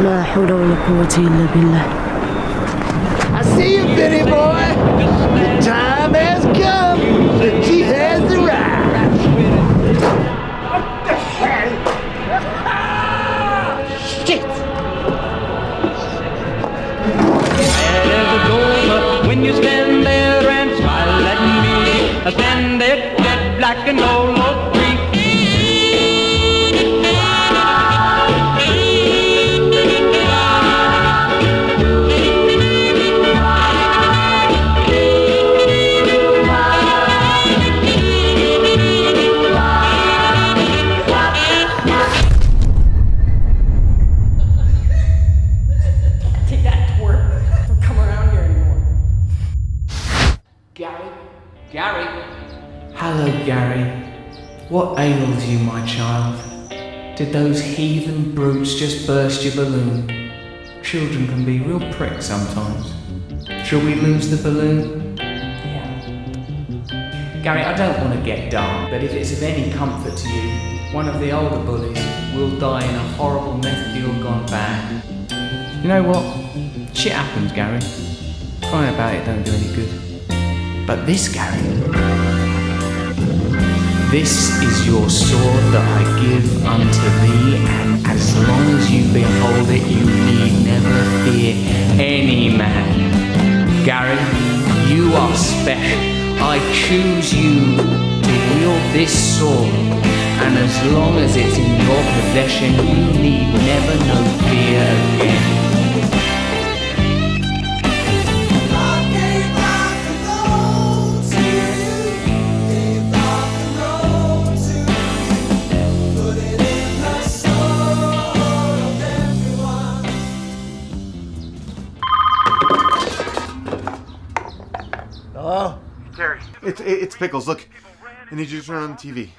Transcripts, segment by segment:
لا حول ولا قوة إلا بالله. I see you, Benny boy. The time has come. She has arrived. What the hell? Shit! There's a door when you stand there and smile at me. Stand there, jet black and old oak tree. Take that, twerp. Don't come around here anymore. Gary? Hello, Gary. What ails you, my child? Did those heathen brutes just burst your balloon? Children can be real pricks sometimes. Shall we lose the balloon? Yeah. Gary, I don't want to get dark, but if it's of any comfort to you, one of the older bullies will die in a horrible method deal gone bad. You know what? Shit happens, Gary. Crying about it don't do any good. But this, Gary, this is your sword that I give unto thee, and as long as you behold it, you need never fear any man. Gary, you are special. I choose you to wield this sword, and as long as it's in your possession, you need never know fear again. Hello? Gary, it's Pickles. Look, I need you to turn on the TV.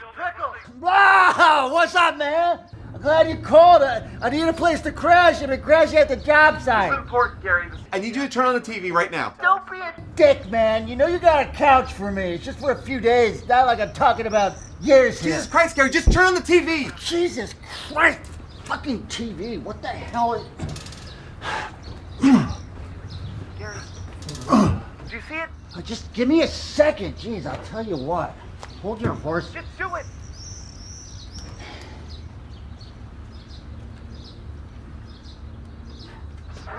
Wow! What's up, man? I'm glad you called. I need a place to crash. I've been crashing at the job site. Important, Gary. I need you to turn on the TV right now. Don't be a dick, man. You know you got a couch for me. It's just for a few days. It's not like I'm talking about years here. Jesus Christ, Gary, just turn on the TV! Jesus Christ! Fucking TV. What the hell is... Gary, did you see it? Just give me a second. Jeez, I'll tell you what. Hold your horse. Just do it!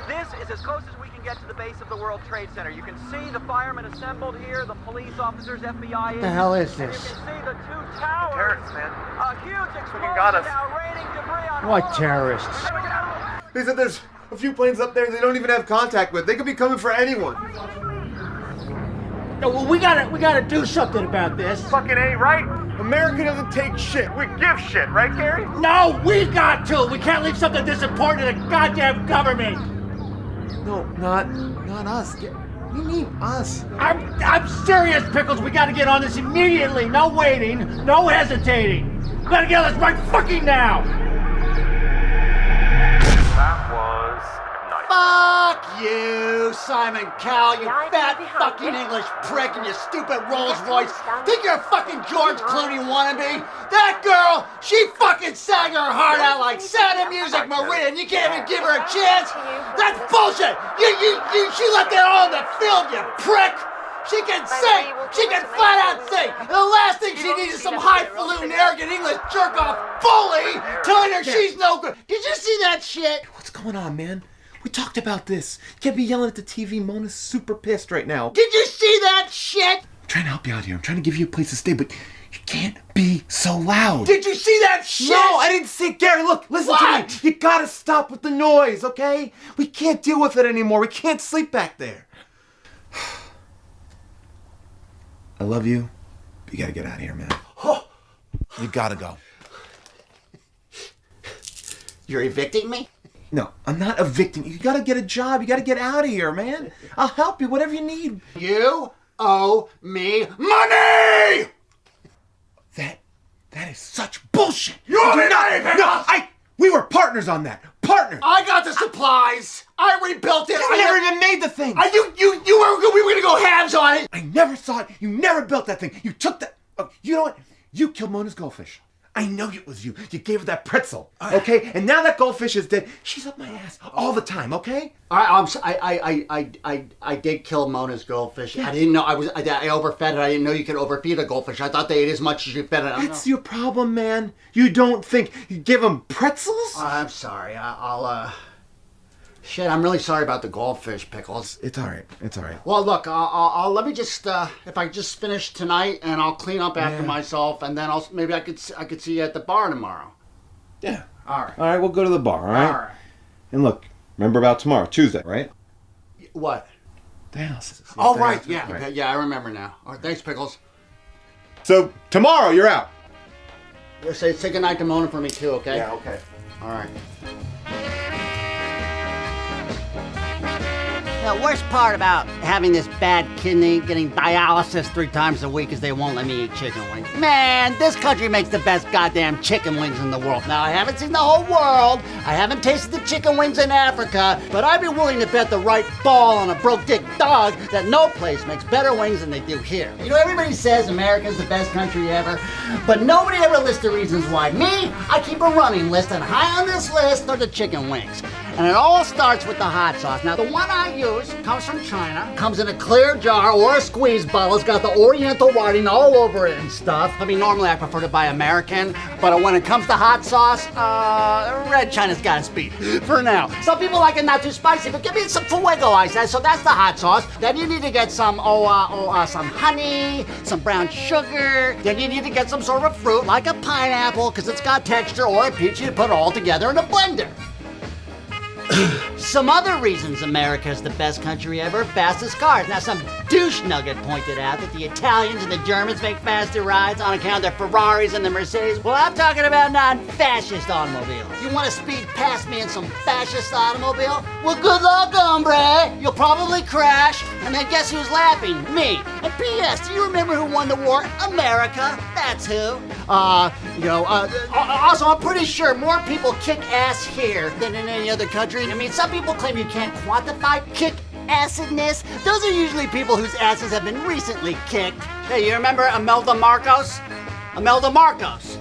This is as close as we can get to the base of the World Trade Center. You can see the firemen assembled here, the police officers, FBI. What the hell is And this? you can see the two towers. Terrorists, man. A huge explosion got us. now raining debris on What all of terrorists? us. Get out of the way. They said there's a few planes up there they don't even have contact with. They could be coming for anyone. No, well, we gotta do something about this. Fucking A, right? America doesn't take shit. We give shit, right, Gary? No, we got to. We can't leave something this important to the goddamn government. No, not us. You mean us? I'm serious, Pickles. We gotta get on this immediately. No waiting, no hesitating. We gotta get on this right fucking now. That was nice. Fuck you, Simon Cowell, you fat fucking English prick and you stupid Rolls Royce. Think you're a fucking George Clooney wannabe? That girl, she fucking sang her heart out like Sound of Music Maria and you can't even give her a chance? That's bullshit! She left that all in the film, you prick! She can sing! She can flat out sing! And the last thing she needs is some highfalutin, arrogant English jerk-off bully telling her she's no good. Did you see that shit? What's going on, man? We talked about this. You can't be yelling at the TV. Mona's super pissed right now. Did you see that shit? I'm trying to help you out here. I'm trying to give you a place to stay, but you can't be so loud. Did you see that shit? No, I didn't see it. Gary, look, listen to What? me. You gotta stop with the noise, okay? We can't deal with it anymore. We can't sleep back there. I love you, but you gotta get out of here, man. You gotta go. You're evicting me? No, I'm not evicting you. You gotta get a job. You gotta get out of here, man. I'll help you, whatever you need. You owe me money! That is such bullshit. You owe me not. money, No, we were partners on that. Partners. I got the supplies. I rebuilt it. You never even made the thing. We were gonna go halves on it. I never saw it. You never built that thing. You took that. Oh, you know what? You killed Mona's goldfish. I know it was you. You gave her that pretzel, okay? And now that goldfish is dead, she's up my ass all the time, okay? I did kill Mona's goldfish. I didn't know I overfed it. I didn't know you could overfeed a goldfish. I thought they ate as much as you fed it. That's your problem, man. You don't think you give them pretzels? I'm sorry. Shit, I'm really sorry about the goldfish, Pickles. It's all right. It's all right. Well, look, I'll let me just if I just finish tonight, and I'll clean up after myself, and then maybe I could see you at the bar tomorrow. Yeah. All right. All right, we'll go to the bar, all right? All right. And look, remember about tomorrow, Tuesday, right? What? The house. Oh, The right. house, Yeah. Okay, yeah, I remember now. All right, thanks, Pickles. So, tomorrow, you're out. Say goodnight to Mona for me, too, okay? Yeah, okay. All right. The worst part about having this bad kidney, getting dialysis 3 times a week, is they won't let me eat chicken wings. Man, this country makes the best goddamn chicken wings in the world. Now, I haven't seen the whole world. I haven't tasted the chicken wings in Africa, but I'd be willing to bet the right ball on a broke dick dog that no place makes better wings than they do here. You know, everybody says America's the best country ever, but nobody ever lists the reasons why. Me, I keep a running list, and high on this list are the chicken wings. And it all starts with the hot sauce. Now, the one I use comes from China, comes in a clear jar or a squeeze bottle. It's got the Oriental writing all over it and stuff. I mean, normally I prefer to buy American, but when it comes to hot sauce, Red China's got its beat for now. Some people like it not too spicy, but give me some Fuego ice. So that's the hot sauce. Then you need to get some honey, some brown sugar. Then you need to get some sort of fruit, like a pineapple, because it's got texture, or a peach. You put it all together in a blender. Some other reasons America's the best country ever: fastest cars. Now, some douche nugget pointed out that the Italians and the Germans make faster rides on account of their Ferraris and the Mercedes. Well, I'm talking about non-fascist automobiles. You want to speed past me in some fascist automobile? Well, good luck, hombre. You'll probably crash, and then guess who's laughing? Me. And P.S., do you remember who won the war? America. That's who. Also, I'm pretty sure more people kick ass here than in any other country. I mean, some people claim you can't quantify kick assedness. Those are usually people whose asses have been recently kicked. Hey, you remember Imelda Marcos? Imelda Marcos.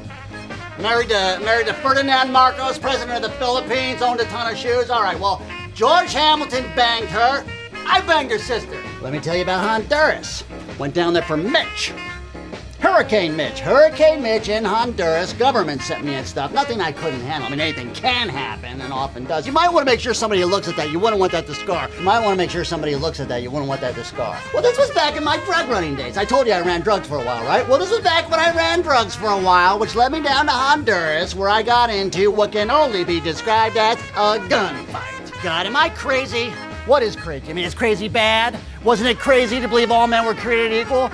Married to Ferdinand Marcos, president of the Philippines, owned a ton of shoes. All right, well, George Hamilton banged her. I banged her sister. Let me tell you about Honduras. Went down there for Mitch. Hurricane Mitch in Honduras. Government sent me and stuff. Nothing I couldn't handle. I mean, anything can happen and often does. You might want to make sure somebody looks at that. You wouldn't want that to scar. You might want to make sure somebody looks at that. You wouldn't want that to scar. Well, this was back in my drug running days. I told you I ran drugs for a while, right? Well, this was back when I ran drugs for a while, which led me down to Honduras, where I got into what can only be described as a gunfight. God, am I crazy? What is crazy? I mean, is crazy bad? Wasn't it crazy to believe all men were created equal?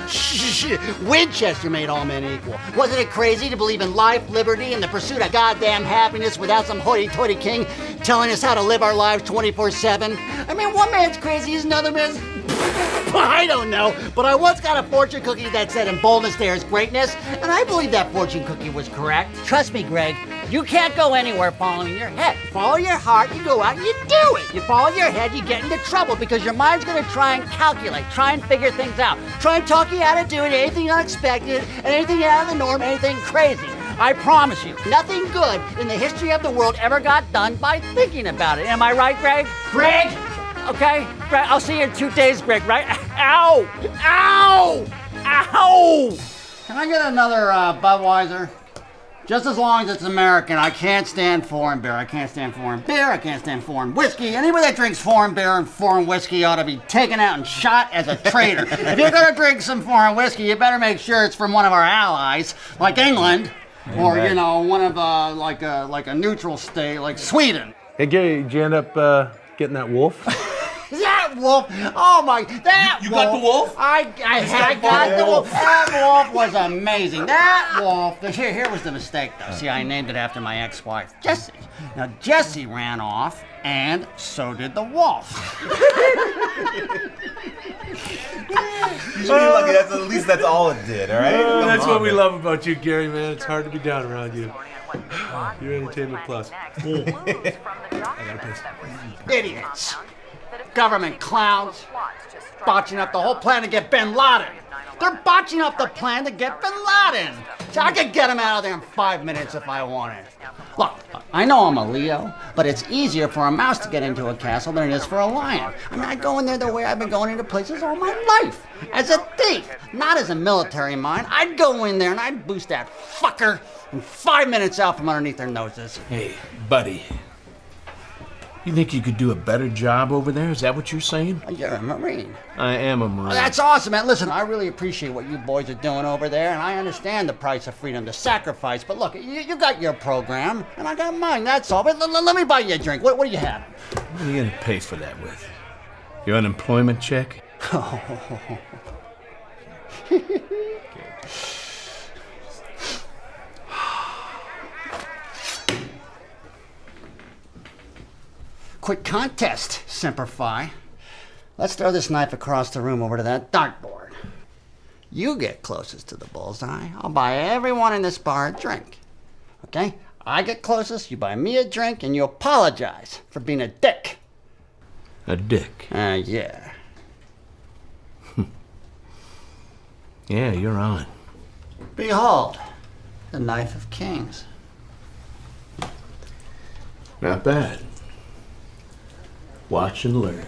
Winchester made all men equal. Wasn't it crazy to believe in life, liberty, and the pursuit of goddamn happiness without some hoity-toity king telling us how to live our lives 24/7? I mean, one man's crazy is another man's... I don't know, but I once got a fortune cookie that said, "In boldness there is greatness," and I believe that fortune cookie was correct. Trust me, Greg, you can't go anywhere following your head. Follow your heart, you go out and you do it. You follow your head, you get into trouble because your mind's gonna try and calculate, try and figure things out, try and talk you out of doing anything unexpected, and anything out of the norm, anything crazy. I promise you, nothing good in the history of the world ever got done by thinking about it. Am I right, Greg? Greg? Okay, Greg, I'll see you in 2 days, Greg, right? Ow! Ow! Ow! Can I get another Budweiser? Just as long as it's American. I can't stand foreign beer. I can't stand foreign beer. I can't stand foreign whiskey. Anybody that drinks foreign beer and foreign whiskey ought to be taken out and shot as a traitor. If you're going to drink some foreign whiskey, you better make sure it's from one of our allies, like England, or, you know, one of like a neutral state, like Sweden. Hey, Gary, did you end up getting that wolf? That wolf! Oh my! That You wolf, got the wolf? I got the wolf. That wolf was amazing. That wolf. Here was the mistake, though. See, I named it after my ex-wife, Jessie. Now Jessie ran off, and so did the wolf. You should be lucky. At least that's all it did, all right? Come That's on, what we man. love about you, Gary, man. It's hard to be down around you. You're Entertainment Plus. Idiots. Government clowns. Botching up the whole plan to get Bin Laden. They're botching up the plan to get Bin Laden. See, I could get him out of there in 5 minutes if I wanted. Look, I know I'm a Leo, but it's easier for a mouse to get into a castle than it is for a lion. I mean, I go in there the way I've been going into places all my life. As a thief, not as a military mind. I'd go in there and I'd boost that fucker in 5 minutes out from underneath their noses. Hey, buddy. You think you could do a better job over there? Is that what you're saying? You're a Marine. I am a Marine. Oh, that's awesome, man. Listen, I really appreciate what you boys are doing over there, and I understand the price of freedom, the sacrifice. But look, you got your program, and I got mine, that's all. But let me buy you a drink. What do you have? What are you going to pay for that with? Your unemployment check? Quick contest, Semper Fi. Let's throw this knife across the room over to that dartboard. You get closest to the bullseye, I'll buy everyone in this bar a drink. Okay? I get closest, you buy me a drink, and you apologize for being a dick. A dick? Yeah. Yeah, you're on. Behold, the Knife of Kings. Not bad. Watch and learn.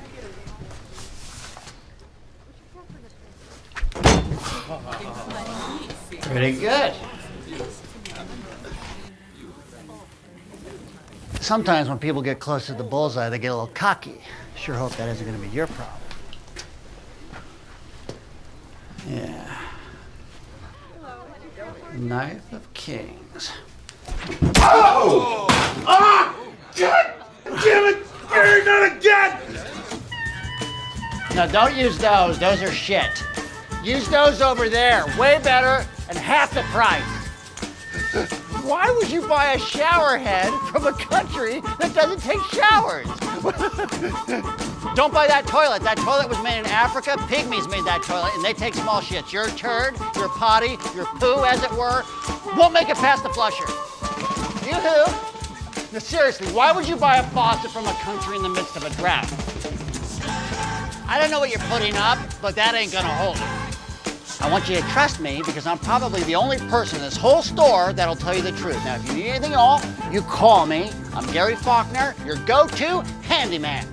Pretty good. Sometimes when people get close to the bullseye, they get a little cocky. Sure hope that isn't going to be your problem. Yeah. Knife of Kings. Oh! Ah! God damn it! Gary, not again! No, don't use those. Those are shit. Use those over there. Way better and half the price. Why would you buy a shower head from a country that doesn't take showers? Don't buy that toilet. That toilet was made in Africa. Pygmies made that toilet, and they take small shits. Your turd, your potty, your poo, as it were, won't make it past the flusher. Yoo-hoo. Now, seriously, why would you buy a faucet from a country in the midst of a drought? I don't know what you're putting up, but that ain't gonna hold it. I want you to trust me because I'm probably the only person in this whole store that'll tell you the truth. Now, if you need anything at all, you call me. I'm Gary Faulkner, your go-to handyman.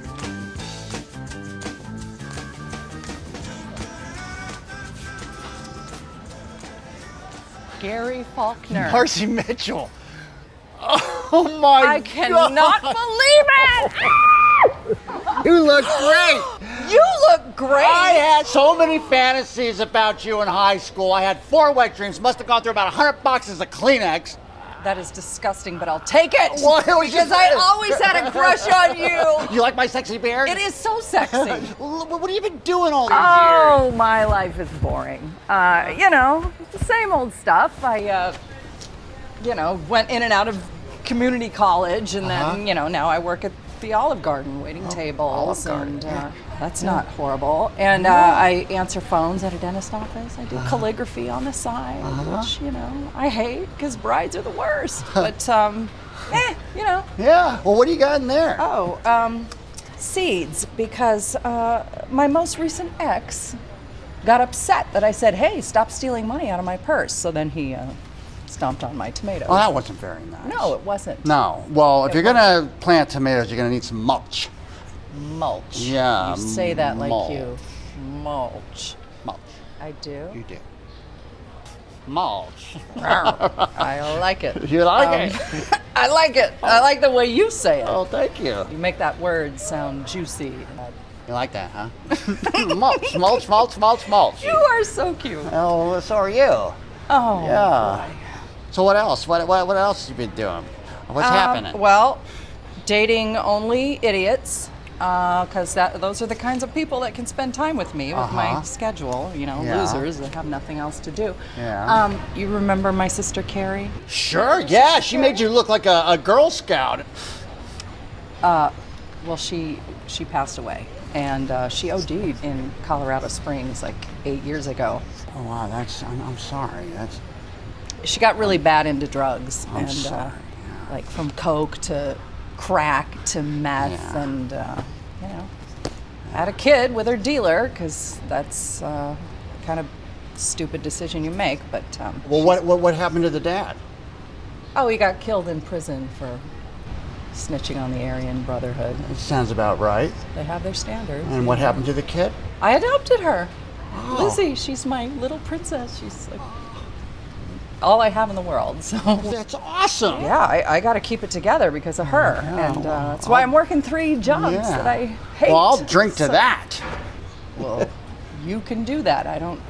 Gary Faulkner. Marcy Mitchell. Oh my God. I cannot believe it! You look great. You look great! I had so many fantasies about you in high school. I had 4 wet dreams. Must have gone through about 100 boxes of Kleenex. That is disgusting, but I'll take it. Well, because I always had a crush on you. You like my sexy beard? It is so sexy. What have you been doing all these Oh, years? my life is boring. You know, the same old stuff. I, went in and out of community college, and then, now I work at the Olive Garden waiting tables, and that's not horrible. And I answer phones at a dentist office. I do calligraphy on the side, which, I hate because brides are the worst. But, Yeah. Well, what do you got in there? Oh, seeds, because my most recent ex got upset that I said, hey, stop stealing money out of my purse. So then he stomped on my tomatoes. Well, that wasn't very nice. No, it wasn't. No. Well, if you're going to plant tomatoes, you're going to need some mulch. Mulch. Yeah. You say that like mulch. you. Mulch. Mulch. I do? You do. Mulch. I like it. You like it? I like it. I like the way you say it. Oh, thank you. You make that word sound juicy. You like that, huh? Mulch, mulch, mulch, mulch, mulch. You are so cute. Oh, so are you. Oh, Yeah. boy. So what else? What else have you been doing? What's happening? Well, dating only idiots, because those are the kinds of people that can spend time with me with my schedule. Yeah. Losers that have nothing else to do. Yeah. You remember my sister Carrie? Sure. Yeah, she made you look like a Girl Scout. Well, she passed away, and she OD'd in Colorado Springs like 8 years ago. Oh wow, I'm sorry. She got really bad into drugs, I'm sorry. like from coke to crack to meth, and had a kid with her dealer because that's kind of stupid decision you make, but Well, what happened to the dad? oh, he got killed in prison for snitching on the Aryan Brotherhood. It sounds about right. They have their standards. And what happened to the kid? I adopted her. Oh. Lizzie, she's my little princess. She's like all I have in the world. So That's awesome. yeah, I got to keep it together because of her, and that's why I'm working 3 jobs Yeah. that I hate. Well, I'll drink to So- that. Well, you can do that. I don't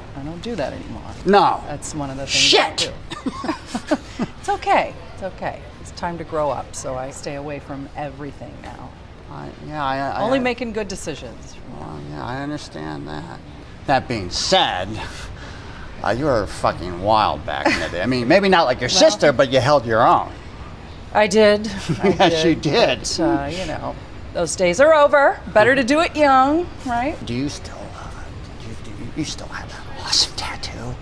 do that anymore. No. That's one of the things Shit! I do. It's okay. It's okay. It's time to grow up, so I stay away from everything now. I Only making good decisions. Well, yeah, I understand that. That being said, you were fucking wild back in the day. I mean, maybe not like your sister, but you held your own. I did. Yes, you did. But, you know, those days are over. Better to do it young, right? Do you still, you still have that awesome tattoo?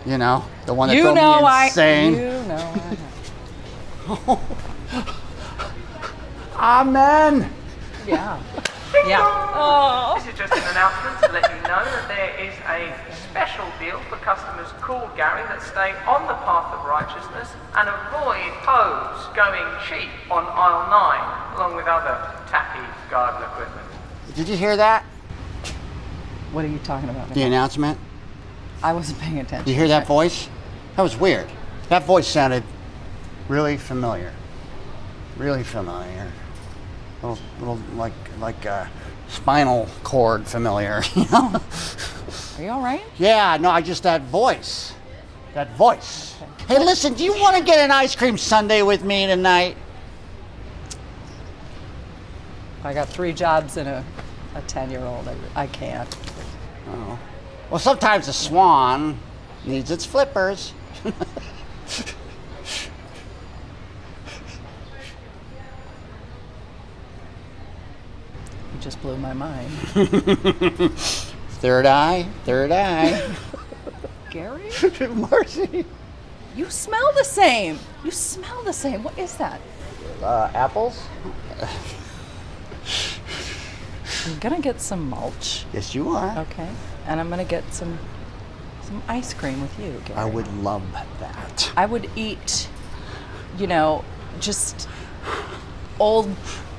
You know, the one that You drove know me insane. You know I. Amen. Yeah. Yeah. Oh. This is just an announcement to let you know that there is a special deal for customers called Gary that stay on the path of righteousness and avoid Poes going cheap on aisle 9, along with other tacky garden equipment. Did you hear that? What are you talking about? The announcement? I wasn't paying attention. Did you hear that voice? That was weird. That voice sounded really familiar. Really familiar. Little like spinal cord familiar, you know? Are you all right? Yeah, no, that voice. That voice. Hey, listen, do you want to get an ice cream sundae with me tonight? I got 3 jobs and a 10-year-old. I can't. Oh. Well, sometimes a swan needs its flippers. You just blew my mind. Third eye. Gary? Marcy. You smell the same. You smell the same. What is that? Apples? I'm gonna get some mulch. Yes, you are. Okay. And I'm gonna get some ice cream with you, Gary. I would love that. I would eat, you know, just old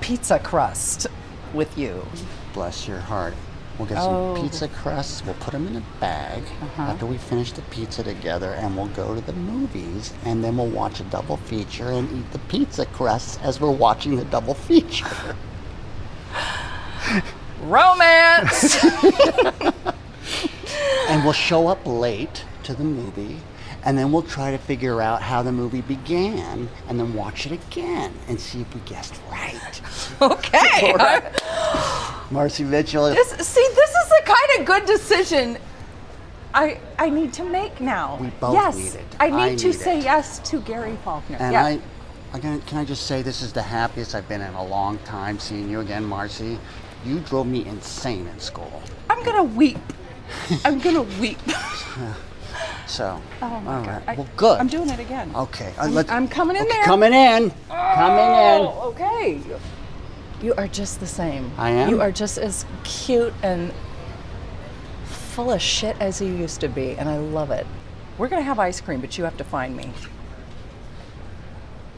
pizza crust with you. Bless your heart. We'll get Oh. some pizza crusts. We'll put them in a bag after we finish the pizza together, and we'll go to the movies, and then we'll watch a double feature and eat the pizza crusts as we're watching the double feature. Romance! And we'll show up late to the movie, and then we'll try to figure out how the movie began, and then watch it again and see if we guessed right. Okay. Marcy Mitchell. This is the kind of good decision I need to make now. We both yes, need it. I need to need say it. yes to Gary Faulkner. And yeah. can I just say this is the happiest I've been in a long time seeing you again, Marcy. You drove me insane in school. I'm gonna weep. I'm gonna weep. So, Oh my all God. right. Well, good. I'm doing it again. Okay. I'm coming in okay, there. Coming in. Coming in. Oh, okay. You are just the same. I am? You are just as cute and full of shit as you used to be, and I love it. We're gonna have ice cream, but you have to find me.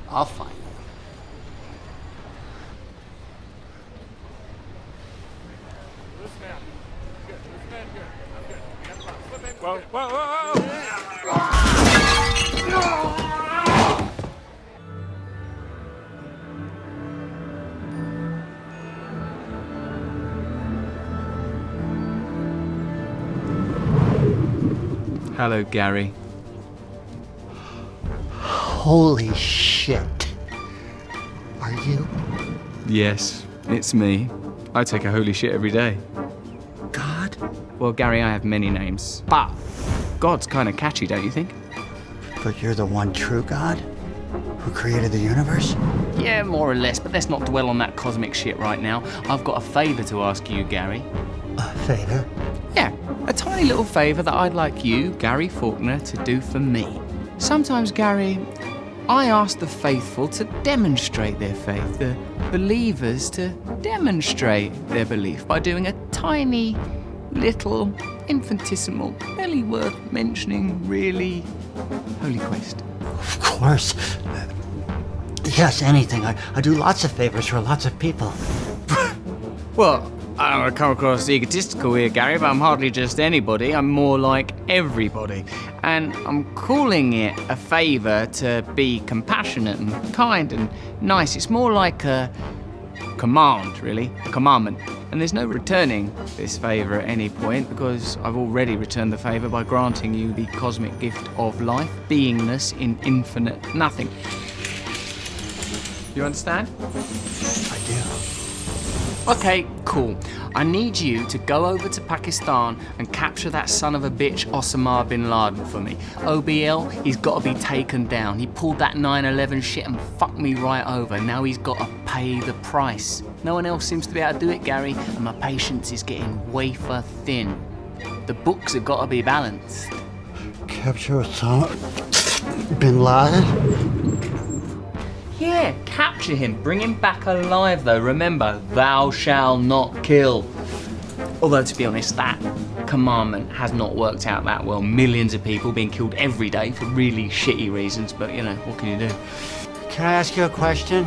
I'll find you. Whoa, whoa, whoa! Hello, Gary. Holy shit. Are you Yes, it's me. I take a holy shit every day. God? Well, Gary, I have many names, but God's kind of catchy, don't you think? But you're the one true God who created the universe? Yeah, more or less, but let's not dwell on that cosmic shit right now. I've got a favour to ask you, Gary. A favor? Yeah, a tiny little favour that I'd like you, Gary Faulkner, to do for me. Sometimes, Gary, I ask the faithful to demonstrate their faith, the believers to demonstrate their belief by doing a tiny little, infinitesimal, barely worth mentioning, really, Holy Quest? Of course. Yes, anything. I do lots of favors for lots of people. Well, I don't want to come across egotistical here, Gary, but I'm hardly just anybody. I'm more like everybody. And I'm calling it a favour to be compassionate and kind and nice. It's more like a command, really, a commandment. And there's no returning this favour at any point because I've already returned the favour by granting you the cosmic gift of life, beingness in infinite nothing. You understand? I do. Okay, cool. I need you to go over to Pakistan and capture that son of a bitch Osama bin Laden for me. OBL, he's got to be taken down. He pulled that 9/11 shit and fucked me right over. Now he's got to pay the price. No one else seems to be able to do it, Gary, and my patience is getting wafer thin. The books have got to be balanced. Capture Osama bin Laden? Yeah, capture him. Bring him back alive, though. Remember, thou shalt not kill. Although, to be honest, that commandment has not worked out that well. Millions of people being killed every day for really shitty reasons, but, you know, what can you do? Can I ask you a question?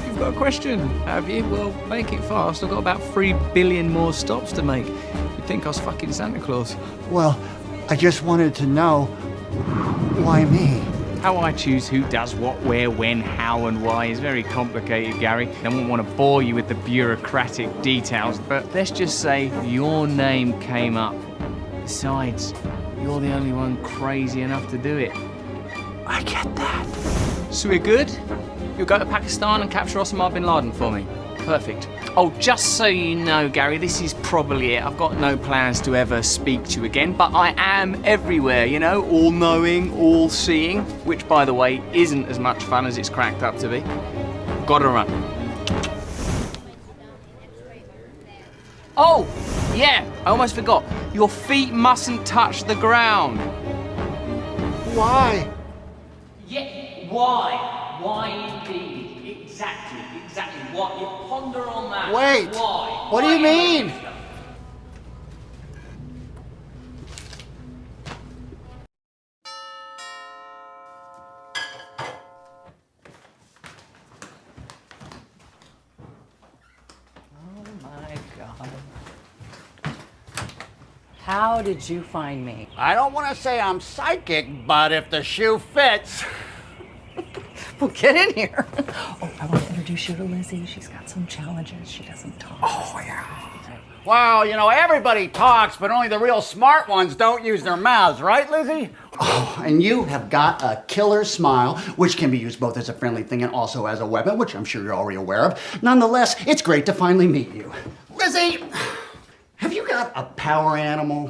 You've got a question, have you? Well, make it fast. I've got about 3 billion more stops to make. You'd think I was fucking Santa Claus. Well, I just wanted to know, why me? How I choose who does what, where, when, how, and why is very complicated, Gary. I wouldn't want to bore you with the bureaucratic details, but let's just say your name came up. Besides, you're the only one crazy enough to do it. I get that. So we're good? You'll go to Pakistan and capture Osama bin Laden for me. Perfect. Oh, just so you know, Gary, this is probably it. I've got no plans to ever speak to you again, but I am everywhere, you know, all-knowing, all-seeing, which, by the way, isn't as much fun as it's cracked up to be. Gotta run. Oh, yeah, I almost forgot. Your feet mustn't touch the ground. Why? Yeah, why? Why indeed? Exactly. What? You ponder on that. Wait. Why? What do you mean? Oh my God. How did you find me? I don't want to say I'm psychic, but if the shoe fits. Well, get in here. Oh, I want to introduce you to Lizzie. She's got some challenges. She doesn't talk. Oh, yeah. Well, you know, everybody talks, but only the real smart ones don't use their mouths, right, Lizzie? Oh, and you have got a killer smile, which can be used both as a friendly thing and also as a weapon, which I'm sure you're already aware of. Nonetheless, it's great to finally meet you. Lizzie, have you got a power animal?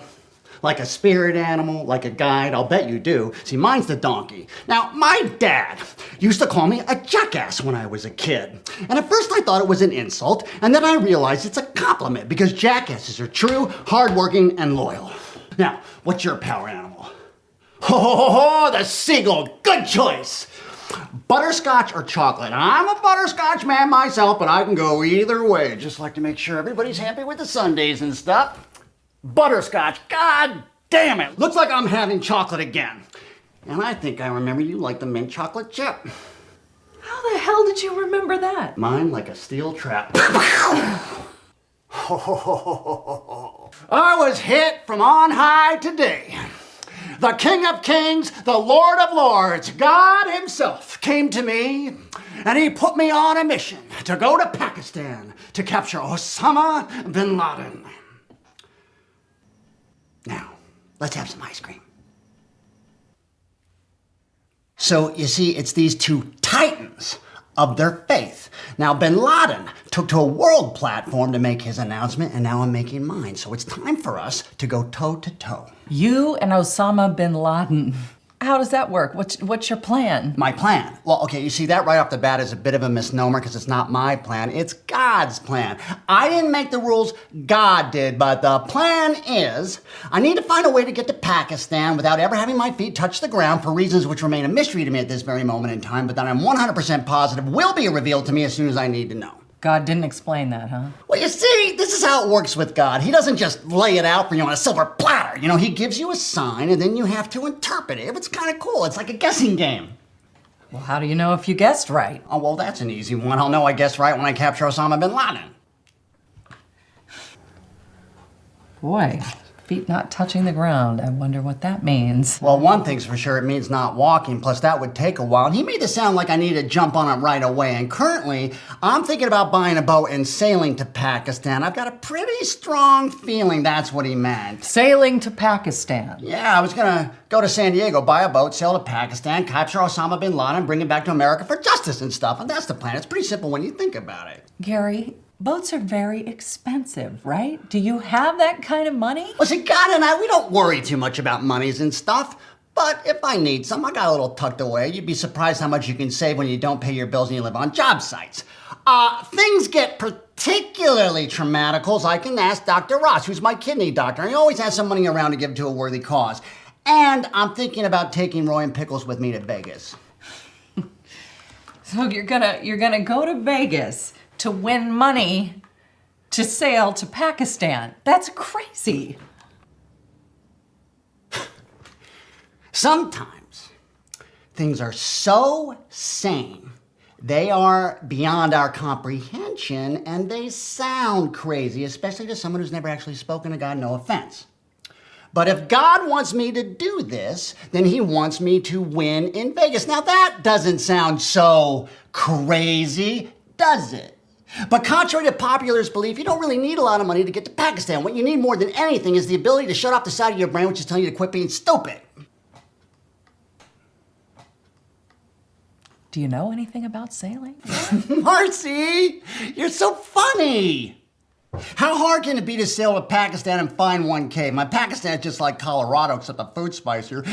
Like a spirit animal, like a guide? I'll bet you do. See, mine's the donkey. Now, my dad used to call me a jackass when I was a kid. And at first I thought it was an insult, and then I realized it's a compliment because jackasses are true, hardworking, and loyal. Now, what's your power animal? Ho, the seagull. Good choice. Butterscotch or chocolate? I'm a butterscotch man myself, but I can go either way. Just like to make sure everybody's happy with the sundaes and stuff. Butterscotch, god damn it! Looks like I'm having chocolate again. And I think I remember you like the mint chocolate chip. How the hell did you remember that? Mine like a steel trap. I was hit from on high today. The King of Kings, the Lord of Lords, God himself came to me and he put me on a mission to go to Pakistan to capture Osama bin Laden. Now, let's have some ice cream. So, you see, it's these two titans of their faith. Now, bin Laden took to a world platform to make his announcement, and now I'm making mine. So it's time for us to go toe-to-toe. You and Osama bin Laden. How does that work? What's your plan? My plan? Well, okay, you see, that right off the bat is a bit of a misnomer because it's not my plan, it's God's plan. I didn't make the rules, God did, but the plan is I need to find a way to get to Pakistan without ever having my feet touch the ground for reasons which remain a mystery to me at this very moment in time, but that I'm 100% positive will be revealed to me as soon as I need to know. God didn't explain that, huh? Well, you see, this is how it works with God. He doesn't just lay it out for you on a silver platter. You know, he gives you a sign and then you have to interpret it. It's kind of cool. It's like a guessing game. Well, how do you know if you guessed right? Oh, well, that's an easy one. I'll know I guessed right when I capture Osama bin Laden. Boy, feet not touching the ground. I wonder what that means. Well, one thing's for sure, it means not walking, plus that would take a while. And he made it sound like I needed to jump on it right away. And currently, I'm thinking about buying a boat and sailing to Pakistan. I've got a pretty strong feeling that's what he meant. Sailing to Pakistan. Yeah, I was gonna go to San Diego, buy a boat, sail to Pakistan, capture Osama bin Laden, bring him back to America for justice and stuff. And that's the plan. It's pretty simple when you think about it. Gary, boats are very expensive, right? Do you have that kind of money? Well, see, God and I, we don't worry too much about monies and stuff. But if I need some, I got a little tucked away. You'd be surprised how much you can save when you don't pay your bills and you live on job sites. Things get particularly traumaticals. I can ask Dr. Ross, who's my kidney doctor. He always has some money around to give to a worthy cause. And I'm thinking about taking Roy and Pickles with me to Vegas. So you're gonna go to Vegas to win money to sail to Pakistan. That's crazy. Sometimes things are so sane, they are beyond our comprehension and they sound crazy, especially to someone who's never actually spoken to God, no offense. But if God wants me to do this, then he wants me to win in Vegas. Now that doesn't sound so crazy, does it? But contrary to popular's belief, you don't really need a lot of money to get to Pakistan. What you need more than anything is the ability to shut off the side of your brain which is telling you to quit being stupid. Do you know anything about sailing? Marcy, you're so funny. How hard can it be to sail to Pakistan and find one cave? My Pakistan is just like Colorado, except the food's spicier.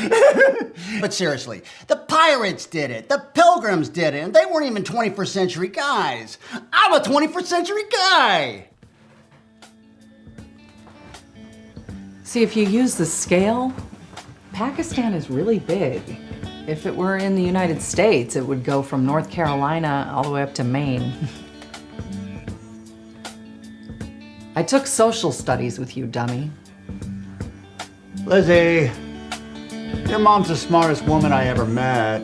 But seriously, the pirates did it, the pilgrims did it, and they weren't even 21st century guys. I'm a 21st century guy. See, if you use the scale, Pakistan is really big. If it were in the United States, it would go from North Carolina all the way up to Maine. I took social studies with you, dummy. Lizzie, your mom's the smartest woman I ever met.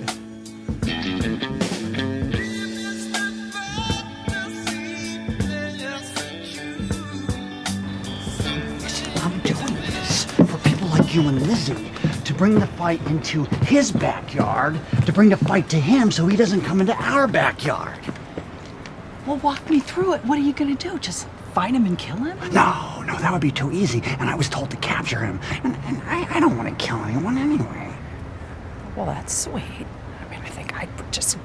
I'm doing this for people like you and Lizzie, to bring the fight into his backyard, to bring the fight to him so he doesn't come into our backyard. Well, walk me through it. What are you gonna do? Just find him and kill him? No, that would be too easy, and I was told to capture him, and I don't want to kill anyone anyway. Well, that's sweet. I mean, I think I'd just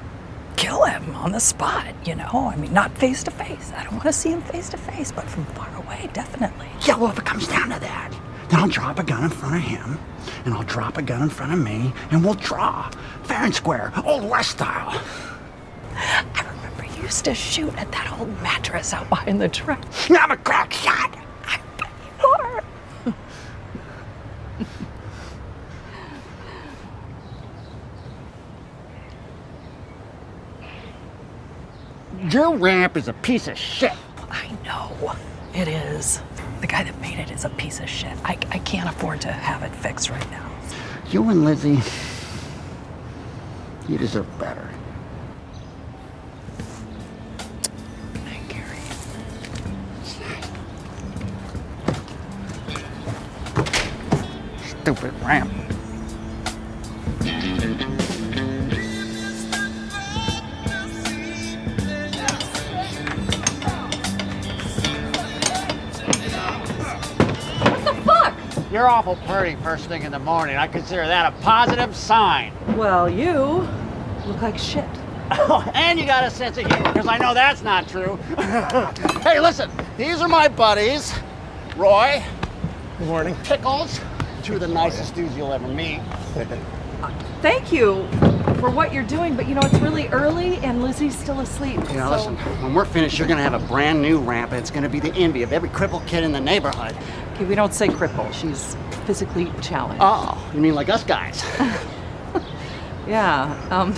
kill him on the spot, you know? I mean, not face to face. I don't want to see him face to face, but from far away, definitely. Yeah, well, if it comes down to that, then I'll drop a gun in front of him, and I'll drop a gun in front of me, and we'll draw. Fair and square, Old West style. I remember you used to shoot at that old mattress out behind the truck. I'm a crack shot. I bet you are. Your ramp is a piece of shit. I know. It is. The guy that made it is a piece of shit. I can't afford to have it fixed right now. You and Lizzie, you deserve better. Hey, Gary. Stupid ramp. You're awful pretty first thing in the morning. I consider that a positive sign. Well, you look like shit. Oh, and you got a sense of humor, because I know that's not true. Hey, listen, these are my buddies. Roy. Good morning. Pickles. Two of the nicest dudes you'll ever meet. Thank you for what you're doing, but you know, it's really early and Lizzie's still asleep. You know, listen, when we're finished, you're going to have a brand new ramp, and it's going to be the envy of every crippled kid in the neighborhood. Okay, we don't say cripple. She's physically challenged. Oh, you mean like us guys? Yeah.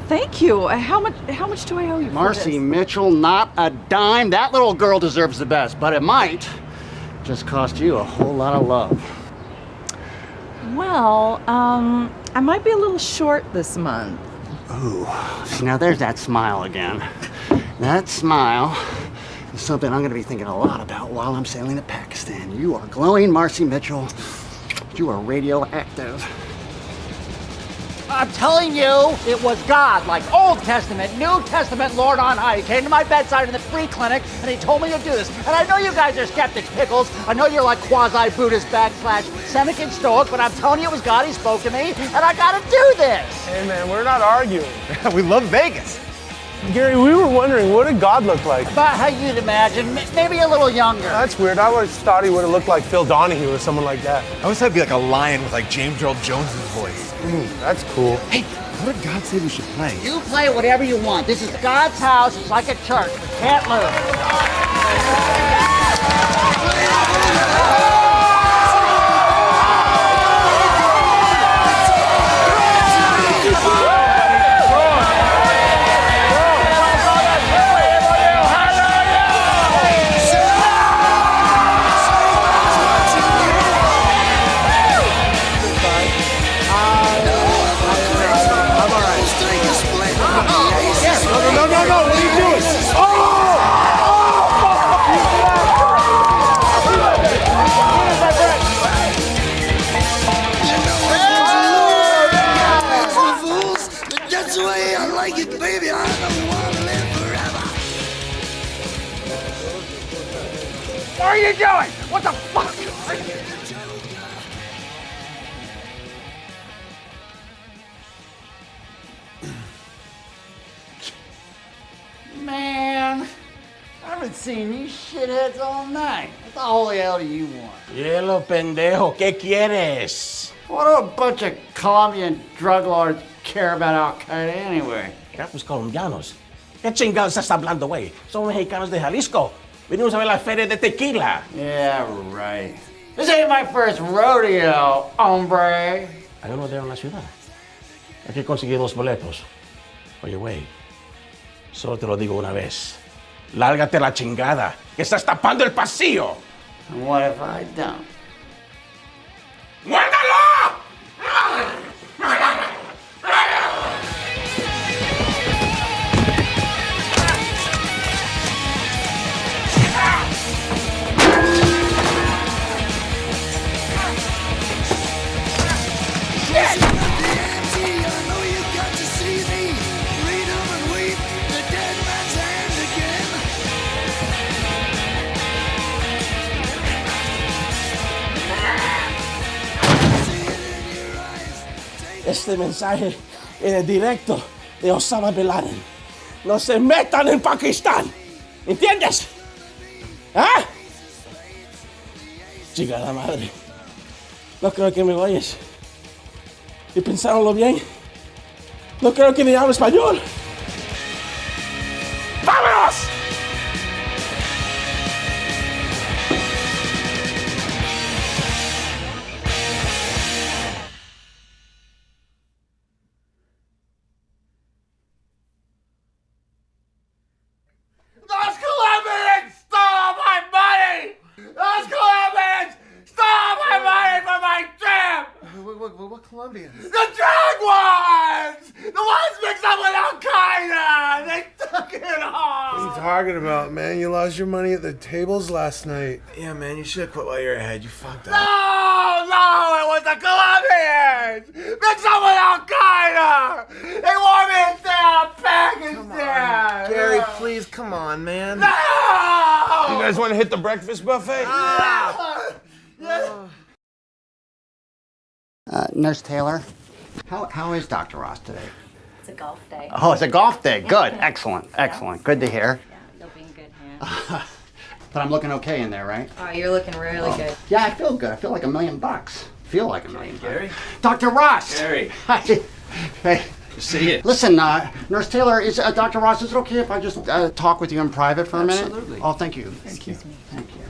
thank you. How much do I owe you Marcy for this? Mitchell, not a dime. That little girl deserves the best, but it might just cost you a whole lot of love. Well, I might be a little short this month. Ooh, see, now there's that smile again. That smile is something I'm going to be thinking a lot about while I'm sailing to Pakistan. You are glowing, Marcy Mitchell. You are radioactive. I'm telling you, it was God, like Old Testament, New Testament, Lord on high. He came to my bedside in the free clinic, and he told me to do this. And I know you guys are skeptics, Pickles. I know you're like quasi-Buddhist / Seneca and Stoic, but I'm telling you it was God. He spoke to me, and I gotta do this. Hey man, we're not arguing. We love Vegas. Gary, we were wondering, what did God look like? About how you'd imagine, maybe a little younger. That's weird. I always thought he would have looked like Phil Donahue or someone like that. I always thought it'd be like a lion with like James Earl Jones's voice. That's cool. Hey, what did God say we should play? You play whatever you want. This is God's house. It's like a church. We can't lose. No, what are you doing? That's the way I like it, baby. I don't want to live forever. What are you doing? What the fuck? Man, I haven't seen these shitheads all night. What the holy hell do you want? Hielo, pendejo, ¿qué quieres? What do a bunch of Colombian drug lords care about Al Qaeda anyway? Pues colombianos. ¿Qué chingados estás hablando, güey? Somos mexicanos de Jalisco. Venimos a ver la feria de tequila. Yeah, right. This ain't my first rodeo, hombre. Hay un rodeo en la ciudad. Hay que conseguir 2 boletos. Oye, güey, solo te lo digo una vez. Lárgate la chingada, que estás tapando el pasillo. And what if I don't? ¡Muérdalo! Este mensaje es directo de Osama Bin Laden. No se metan en Pakistán. ¿Entiendes? ¿Ah? Chingada madre. No creo que me oyes. Y pensándolo bien, no creo que ni hable español. ¡Vámonos! Those Colombians stole my money! Those Colombians stole my money for my trip! What Colombians? The drug ones! The ones mixed up with Al Qaeda! They took it all! What are you talking about, man? You lost your money at the tables last night. Yeah, man, you should have quit while you're ahead. You fucked up. No, it was the Colombians! Mixed up with Al Qaeda! They want me to stay out of Pakistan! Gary, please, come on, man. No! You guys want to hit the breakfast buffet? Nurse Taylor, how is Dr. Ross today? It's a golf day. Oh, it's a golf day. Good. Excellent. Excellent. Good to hear. Yeah, you'll be in good hands. But I'm looking okay in there, right? Oh, you're looking really good. Yeah, I feel good. I feel like $1 million. Feel like $1 million. Gary? Dr. Ross! Gary. Hi. Hey. See you. Listen, Nurse Taylor, is Dr. Ross, is it okay if I just talk with you in private for a minute? Absolutely. Oh, thank you. Thank you. Thank you.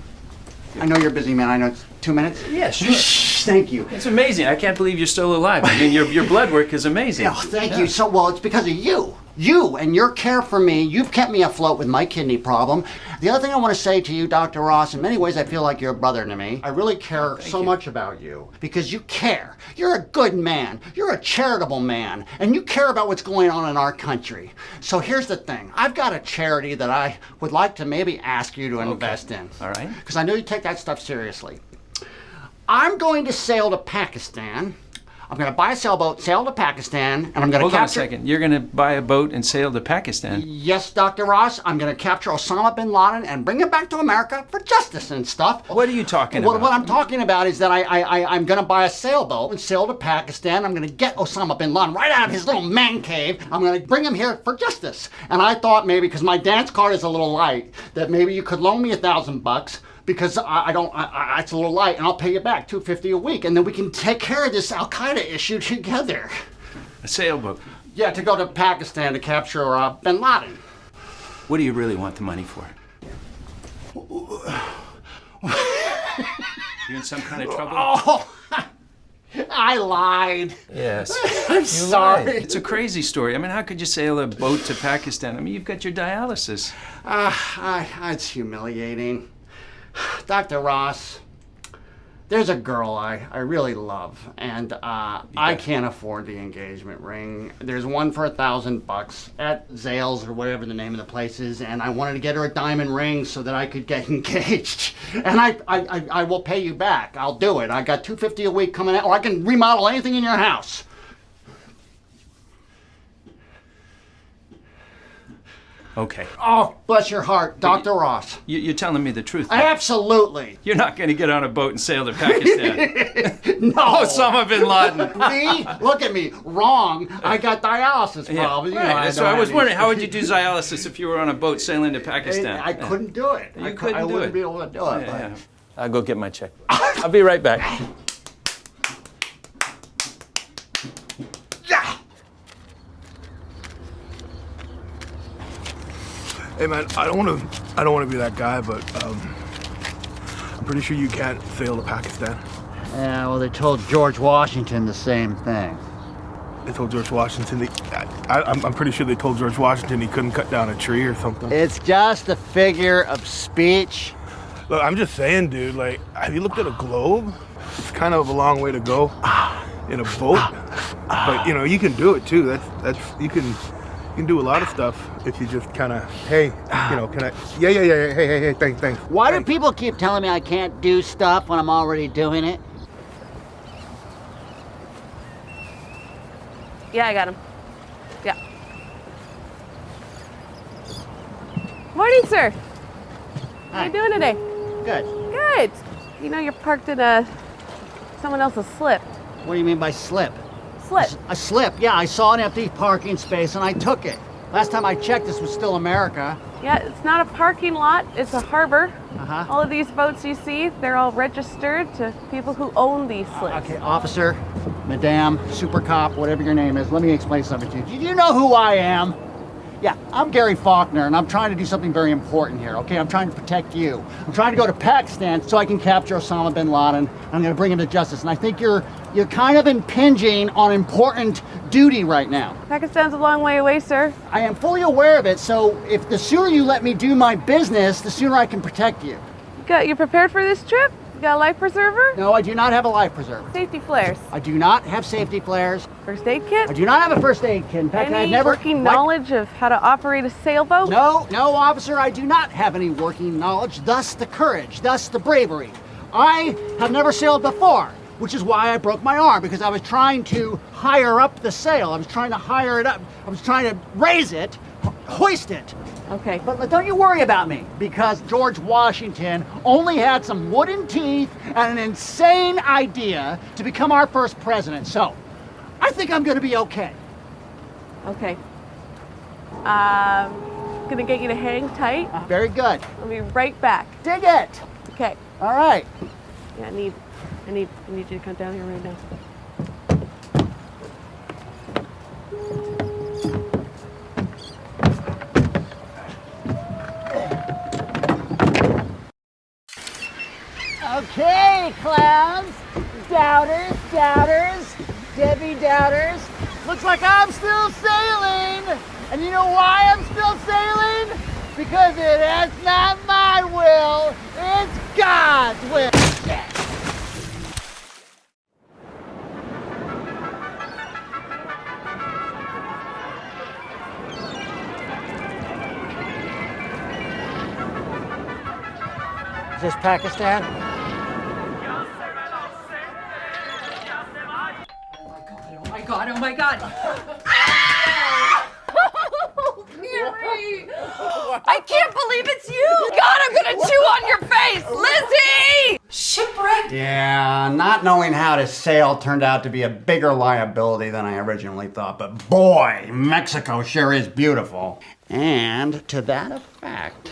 I know you're busy, man. I know it's 2 minutes. Yeah, sure. thank you. It's amazing. I can't believe you're still alive. I mean, your blood work is amazing. Oh, thank you. So, well, it's because of you. You and your care for me, you've kept me afloat with my kidney problem. The other thing I want to say to you, Dr. Ross, in many ways I feel like you're a brother to me. I really care so much about you because you care. You're a good man. You're a charitable man. And you care about what's going on in our country. So here's the thing. I've got a charity that I would like to maybe ask you to invest in. All right. Because I know you take that stuff seriously. I'm going to sail to Pakistan. I'm going to buy a sailboat, sail to Pakistan, and I'm going to capture... Hold on a second. You're going to buy a boat and sail to Pakistan? Yes, Dr. Ross. I'm going to capture Osama bin Laden and bring him back to America for justice and stuff. What are you talking about? What I'm talking about is that I'm going to buy a sailboat and sail to Pakistan. I'm going to get Osama bin Laden right out of his little man cave. I'm going to bring him here for justice. And I thought maybe, because my dance card is a little light, that maybe you could loan me $1,000 because it's a little light, and I'll pay you back $250 a week, and then we can take care of this Al Qaeda issue together. A sailboat? Yeah, to go to Pakistan to capture bin Laden. What do you really want the money for? You in some kind of trouble? Oh, I lied. Yes. I'm sorry. Lied. It's a crazy story. I mean, how could you sail a boat to Pakistan? I mean, you've got your dialysis. It's humiliating. Dr. Ross, there's a girl I really love, and I can't afford the engagement ring. There's one for $1,000 at Zales or whatever the name of the place is, and I wanted to get her a diamond ring so that I could get engaged. And I will pay you back. I'll do it. I got $250 a week coming out, or I can remodel anything in your house. Okay. Oh, bless your heart, Dr. Ross. You're telling me the truth. Absolutely. You're not going to get on a boat and sail to Pakistan. No. Osama bin Laden. Me? Look at me. Wrong. I got dialysis problems. Yeah, right. So I was wondering, how would you do dialysis if you were on a boat sailing to Pakistan? I couldn't do it. You couldn't do it. I wouldn't be able to do it. Yeah. I'll go get my check. I'll be right back. Hey man, I don't want to be that guy, but I'm pretty sure you can't sail to Pakistan. Yeah, well, they told George Washington the same thing. They told George Washington. I'm pretty sure they told George Washington he couldn't cut down a tree or something. It's just a figure of speech. Look, I'm just saying, dude. Like, have you looked at a globe? It's kind of a long way to go in a boat, but you know you can do it too. That's you can do a lot of stuff if you just kind of, hey, you know, can I? Yeah. Hey, thanks. Why do people keep telling me I can't do stuff when I'm already doing it? Yeah, I got him. Yeah. Morning, sir. How you doing today? Good. Good. You know, you're parked in someone else's slip. What do you mean by slip? Slip. A slip? Yeah, I saw an empty parking space and I took it. Last time I checked, this was still America. Yeah, it's not a parking lot, it's a harbor. Uh-huh. All of these boats you see, they're all registered to people who own these slips. Okay, officer, madame, super cop, whatever your name is, let me explain something to you. Do you know who I am? Yeah, I'm Gary Faulkner, and I'm trying to do something very important here, okay? I'm trying to protect you. I'm trying to go to Pakistan so I can capture Osama bin Laden. I'm going to bring him to justice, and I think you're kind of impinging on important duty right now. Pakistan's a long way away, sir. I am fully aware of it, so if the sooner you let me do my business, the sooner I can protect you. You prepared for this trip? You got a life preserver? No, I do not have a life preserver. Safety flares? I do not have safety flares. First aid kit? I do not have a first aid kit. In fact, I've never... working knowledge of how to operate a sailboat? No, officer, I do not have any working knowledge, thus the courage, thus the bravery. I have never sailed before, which is why I broke my arm, because I was trying to higher up the sail. I was trying to higher it up. I was trying to raise it, hoist it. Okay. But don't you worry about me, because George Washington only had some wooden teeth and an insane idea to become our first president. So, I think I'm going to be okay. Okay. Gonna get you to hang tight. Very good. I'll be right back. Dig it. Okay. All right. Yeah, I need you to come down here right now. Okay, clowns, down doubters, Debbie doubters. Looks like I'm still sailing. And you know why I'm still sailing? Because that's not my will, it's God's will. Is this Pakistan? Oh my god, oh my god. Oh, Gary! I can't believe it's you! God, I'm gonna chew on your face! Lizzie! Shipwreck! Yeah, not knowing how to sail turned out to be a bigger liability than I originally thought, but boy, Mexico sure is beautiful. And to that effect,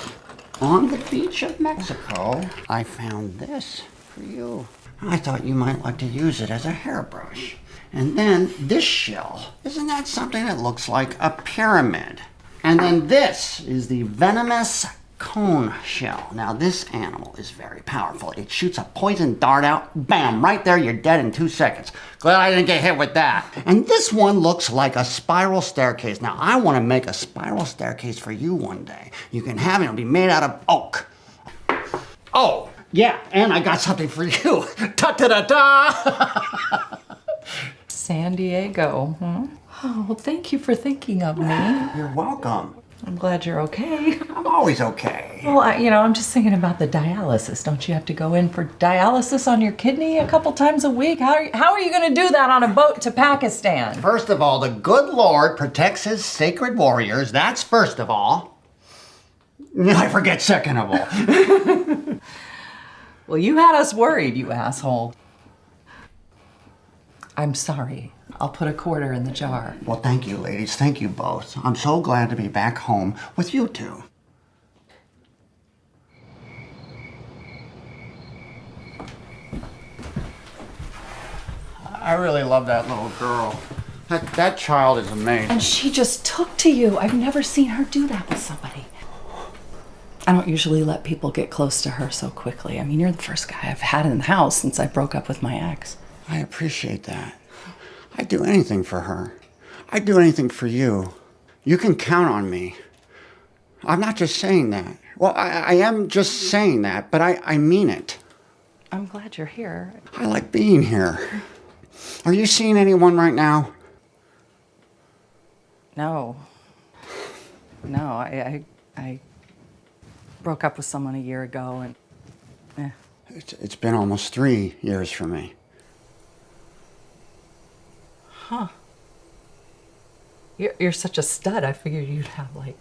on the beach of Mexico, I found this for you. I thought you might like to use it as a hairbrush. And then this shell, isn't that something that looks like a pyramid? And then this is the venomous cone shell. Now this animal is very powerful. It shoots a poison dart out, bam, right there, you're dead in 2 seconds. Glad I didn't get hit with that. And this one looks like a spiral staircase. Now I want to make a spiral staircase for you one day. You can have it, it'll be made out of oak. Oh, yeah, and I got something for you. Ta-ta-da-da! San Diego, huh? Oh, well, thank you for thinking of me. You're welcome. I'm glad you're okay. I'm always okay. Well, I'm just thinking about the dialysis. Don't you have to go in for dialysis on your kidney a couple times a week? How are you going to do that on a boat to Pakistan? First of all, the good Lord protects his sacred warriors. That's first of all. I forget second of all. Well, you had us worried, you asshole. I'm sorry. I'll put a quarter in the jar. Well, thank you, ladies. Thank you both. I'm so glad to be back home with you two. I really love that little girl. That child is amazing. And she just took to you. I've never seen her do that with somebody. I don't usually let people get close to her so quickly. I mean, you're the first guy I've had in the house since I broke up with my ex. I appreciate that. I'd do anything for her. I'd do anything for you. You can count on me. I'm not just saying that. Well, I am just saying that, but I mean it. I'm glad you're here. I like being here. Are you seeing anyone right now? No. No, I broke up with someone a year ago and It's been almost 3 years for me. Huh. You're such a stud. I figured you'd have, like,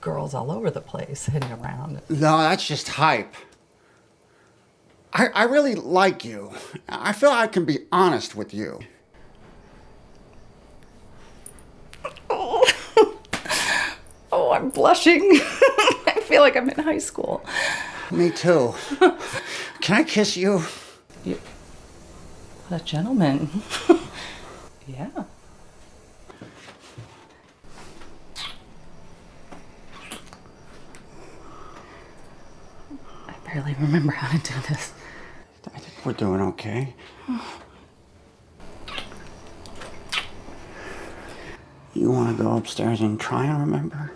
girls all over the place hidden around. No, that's just hype. I really like you. I feel I can be honest with you. Oh, I'm blushing. I feel like I'm in high school. Me too. Can I kiss you? What a gentleman. Yeah. I barely remember how to do this. I think we're doing okay. You want to go upstairs and try and remember?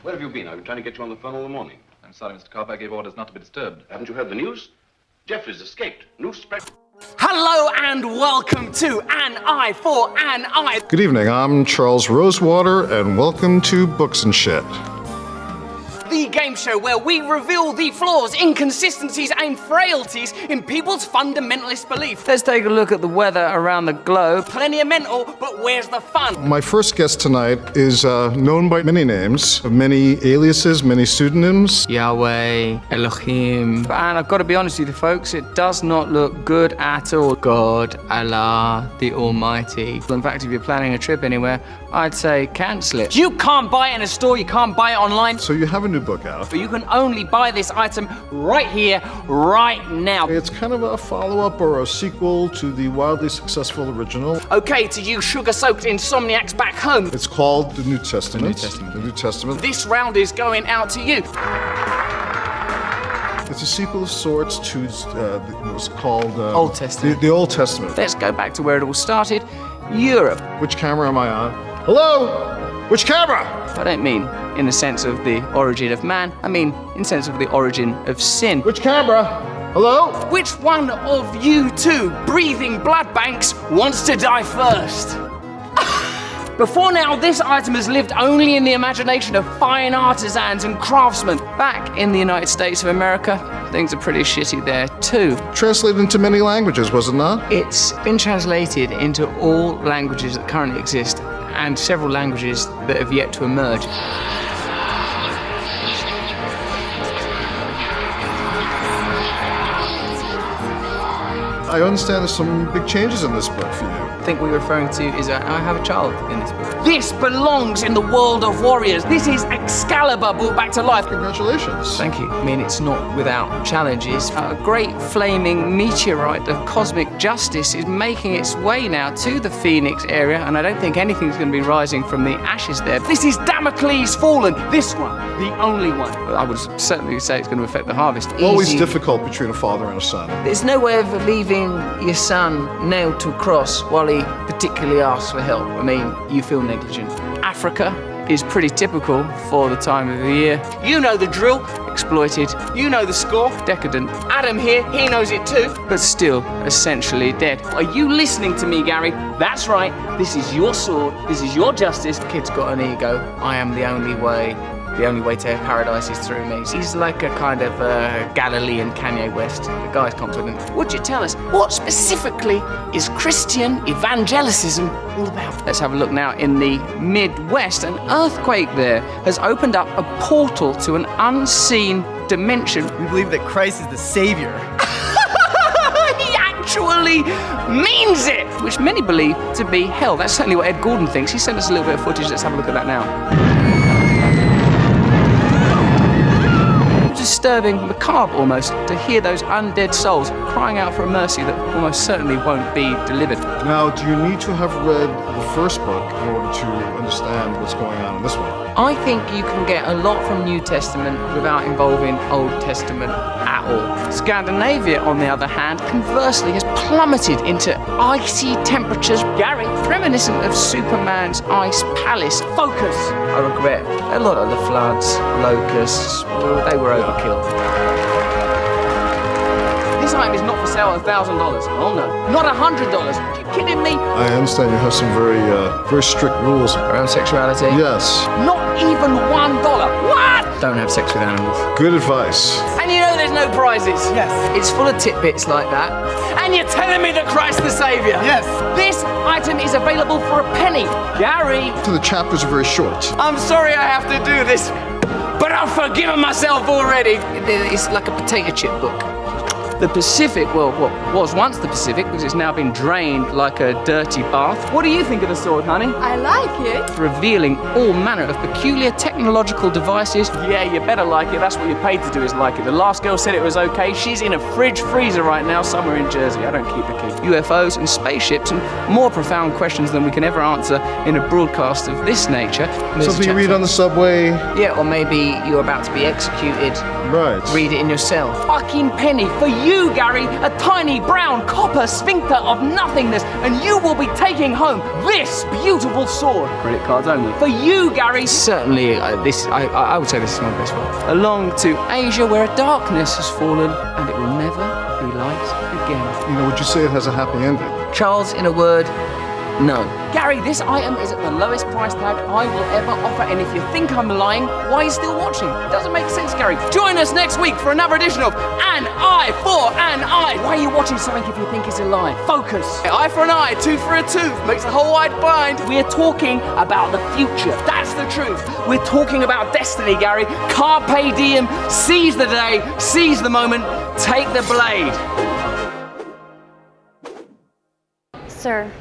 Where have you been? I've been trying to get you on the phone all the morning. I'm sorry, Mr. Cobb. I gave orders not to be disturbed. Haven't you heard the news? Jeffries escaped. News spread. Hello and welcome to An Eye for An Eye. Good evening, I'm Charles Rosewater, and welcome to Books and Shit. The game show where we reveal the flaws, inconsistencies, and frailties in people's fundamentalist belief. Let's take a look at the weather around the globe. Plenty of mental, but where's the fun? My first guest tonight is known by many names, many aliases, many pseudonyms. Yahweh, Elohim. And I've got to be honest with you folks, it does not look good at all. God, Allah, the Almighty. In fact, if you're planning a trip anywhere, I'd say cancel it. You can't buy it in a store, you can't buy it online. So you have a new book out. But you can only buy this item right here, right now. It's kind of a follow-up or a sequel to the wildly successful original. Okay, to you sugar-soaked insomniacs back home. It's called The New Testament. The New Testament. This round is going out to you. It's It's a sequel of sorts to what was called Old Testament. The Old Testament. Let's go back to where it all started, Europe. Which camera am I on? Hello? Which camera? I don't mean in the sense of the origin of man, I mean in the sense of the origin of sin. Which camera? Hello? Which one of you two breathing blood banks wants to die first? Before now, this item has lived only in the imagination of fine artisans and craftsmen. Back in the United States of America, things are pretty shitty there too. Translated into many languages, was it not? It's been translated into all languages that currently exist and several languages that have yet to emerge. I understand there's some big changes in this book for you. I think what you're referring to is I have a child in this book. This belongs in the world of warriors. This is Excalibur brought back to life. Congratulations. Thank you. I mean, it's not without challenges. A great flaming meteorite of cosmic justice is making its way now to the Phoenix area, and I don't think anything's going to be rising from the ashes there. This is Damocles Fallen. This one, the only one. I would certainly say it's going to affect the harvest. Always Easy. difficult between a father and a son. There's no way of leaving your son nailed to a cross while he particularly asks for help. I mean, you feel negligent. Africa is pretty typical for the time of the year. You know the drill, exploited. You know the score, decadent. Adam here, he knows it too, but still essentially dead. Are you listening to me, Gary? That's right, this is your sword, this is your justice. The kid's got an ego. I am the only way. The only way to paradise is through me. He's like a kind of Galilean Kanye West. The guy's confident. Would you tell us, what specifically is Christian evangelicism all about? Let's have a look now. In the Midwest, an earthquake there has opened up a portal to an unseen dimension. We believe that Christ is the Savior. He actually means it! Which many believe to be hell. That's certainly what Ed Gordon thinks. He sent us a little bit of footage. Let's have a look at that now. Disturbing, macabre almost, to hear those undead souls crying out for a mercy that almost certainly won't be delivered. Now, do you need to have read the first book in order to understand what's going on in this one? I think you can get a lot from New Testament without involving Old Testament at all. Scandinavia, on the other hand, conversely has plummeted into icy temperatures. Gary, reminiscent of Superman's ice palace. Focus! I regret a lot of the floods, locusts, they were overkill. This item is not for sale at $1,000. Oh no, not $100. Are you kidding me? I understand you have some very strict rules around sexuality. Yes. Not even $1. What? Don't have sex with animals. Good advice. And you know there's no prizes. Yes. It's full of tidbits like that. And you're telling me that Christ the Savior? Yes. This item is available for a penny. Gary. So the chapters are very short. I'm sorry I have to do this, but I've forgiven myself already. It's like a potato chip book. The Pacific, well, what was once the Pacific, because it's now been drained like a dirty bath. What do you think of the sword, honey? I like it. Revealing all manner of peculiar technological devices. Yeah, you better like it. That's what you're paid to do, is like it. The last girl said it was okay. She's in a fridge freezer right now somewhere in Jersey. I don't keep the key. UFOs and spaceships and more profound questions than we can ever answer in a broadcast of this nature. Something you read on the subway. Yeah, or maybe you're about to be executed. Right. Read it in yourself. Fucking penny for you, Gary, a tiny brown copper sphincter of nothingness, and you will be taking home this beautiful sword. Credit cards only. For you, Gary. Certainly, I would say this is my best one. Along to Asia, where a darkness has fallen, and it will never be light again. You know, would you say it has a happy ending? Charles, in a word, no. Gary, this item is at the lowest price tag I will ever offer, and if you think I'm lying, why are you still watching? It doesn't make sense, Gary. Join us next week for another edition of An Eye for an Eye. Why are you watching something if you think it's a lie? Focus. Eye for an eye, tooth for a tooth, makes the whole eye blind. We're talking about the future. That's the truth. We're talking about destiny, Gary. Carpe diem, seize the day, seize the moment, take the blade. Sir,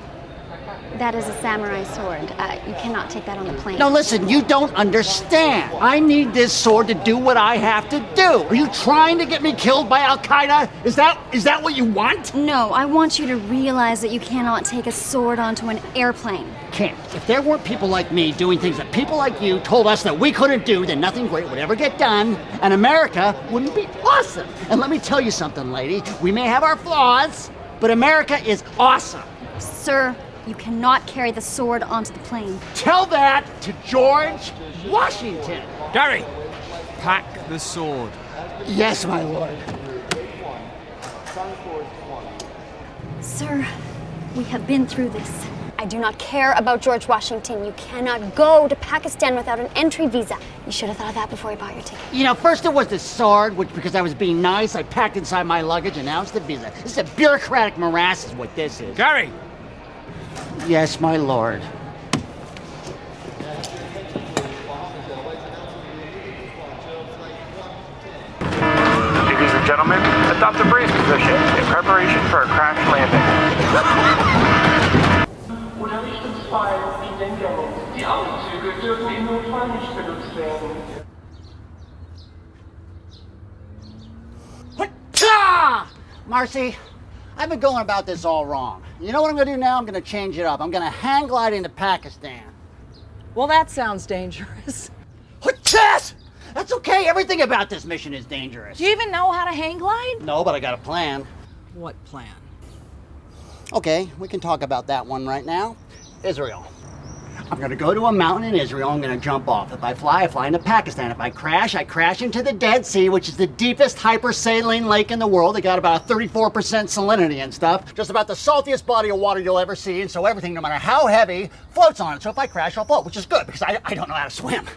That is a samurai sword. You cannot take that on the plane. No, listen, you don't understand. I need this sword to do what I have to do. Are you trying to get me killed by Al-Qaeda? Is that what you want? No, I want you to realize that you cannot take a sword onto an airplane. Can't. If there weren't people like me doing things that people like you told us that we couldn't do, then nothing great would ever get done, and America wouldn't be awesome. And let me tell you something, lady. We may have our flaws, but America is awesome. Sir, you cannot carry the sword onto the plane. Tell that to George Washington. Gary, pack the sword. Yes, my lord. Sir, we have been through this. I do not care about George Washington. You cannot go to Pakistan without an entry visa. You should have thought of that before you bought your ticket. You know, first it was the sword, which because I was being nice, I packed inside my luggage, and now it's the visa. This is a bureaucratic morass is what this is. Gary! Yes, my lord. Ladies and gentlemen, adopt a brace position in preparation for a crash landing. Die Aufzüge dürfen im Notfall nicht benutzt werden. Marcy, I've been going about this all wrong. You know what I'm gonna do now? I'm gonna change it up. I'm gonna hang glide into Pakistan. Well, that sounds dangerous. That's okay. Everything about this mission is dangerous. Do you even know how to hang glide? No, but I got a plan. What plan? Okay, we can talk about that one right now. Israel. I'm gonna go to a mountain in Israel. I'm gonna jump off. If I fly into Pakistan. If I crash into the Dead Sea, which is the deepest hypersaline lake in the world. They got about a 34% salinity and stuff. Just about the saltiest body of water you'll ever see. And so everything, no matter how heavy, floats on it. So if I crash, I'll float, which is good because I don't know how to swim.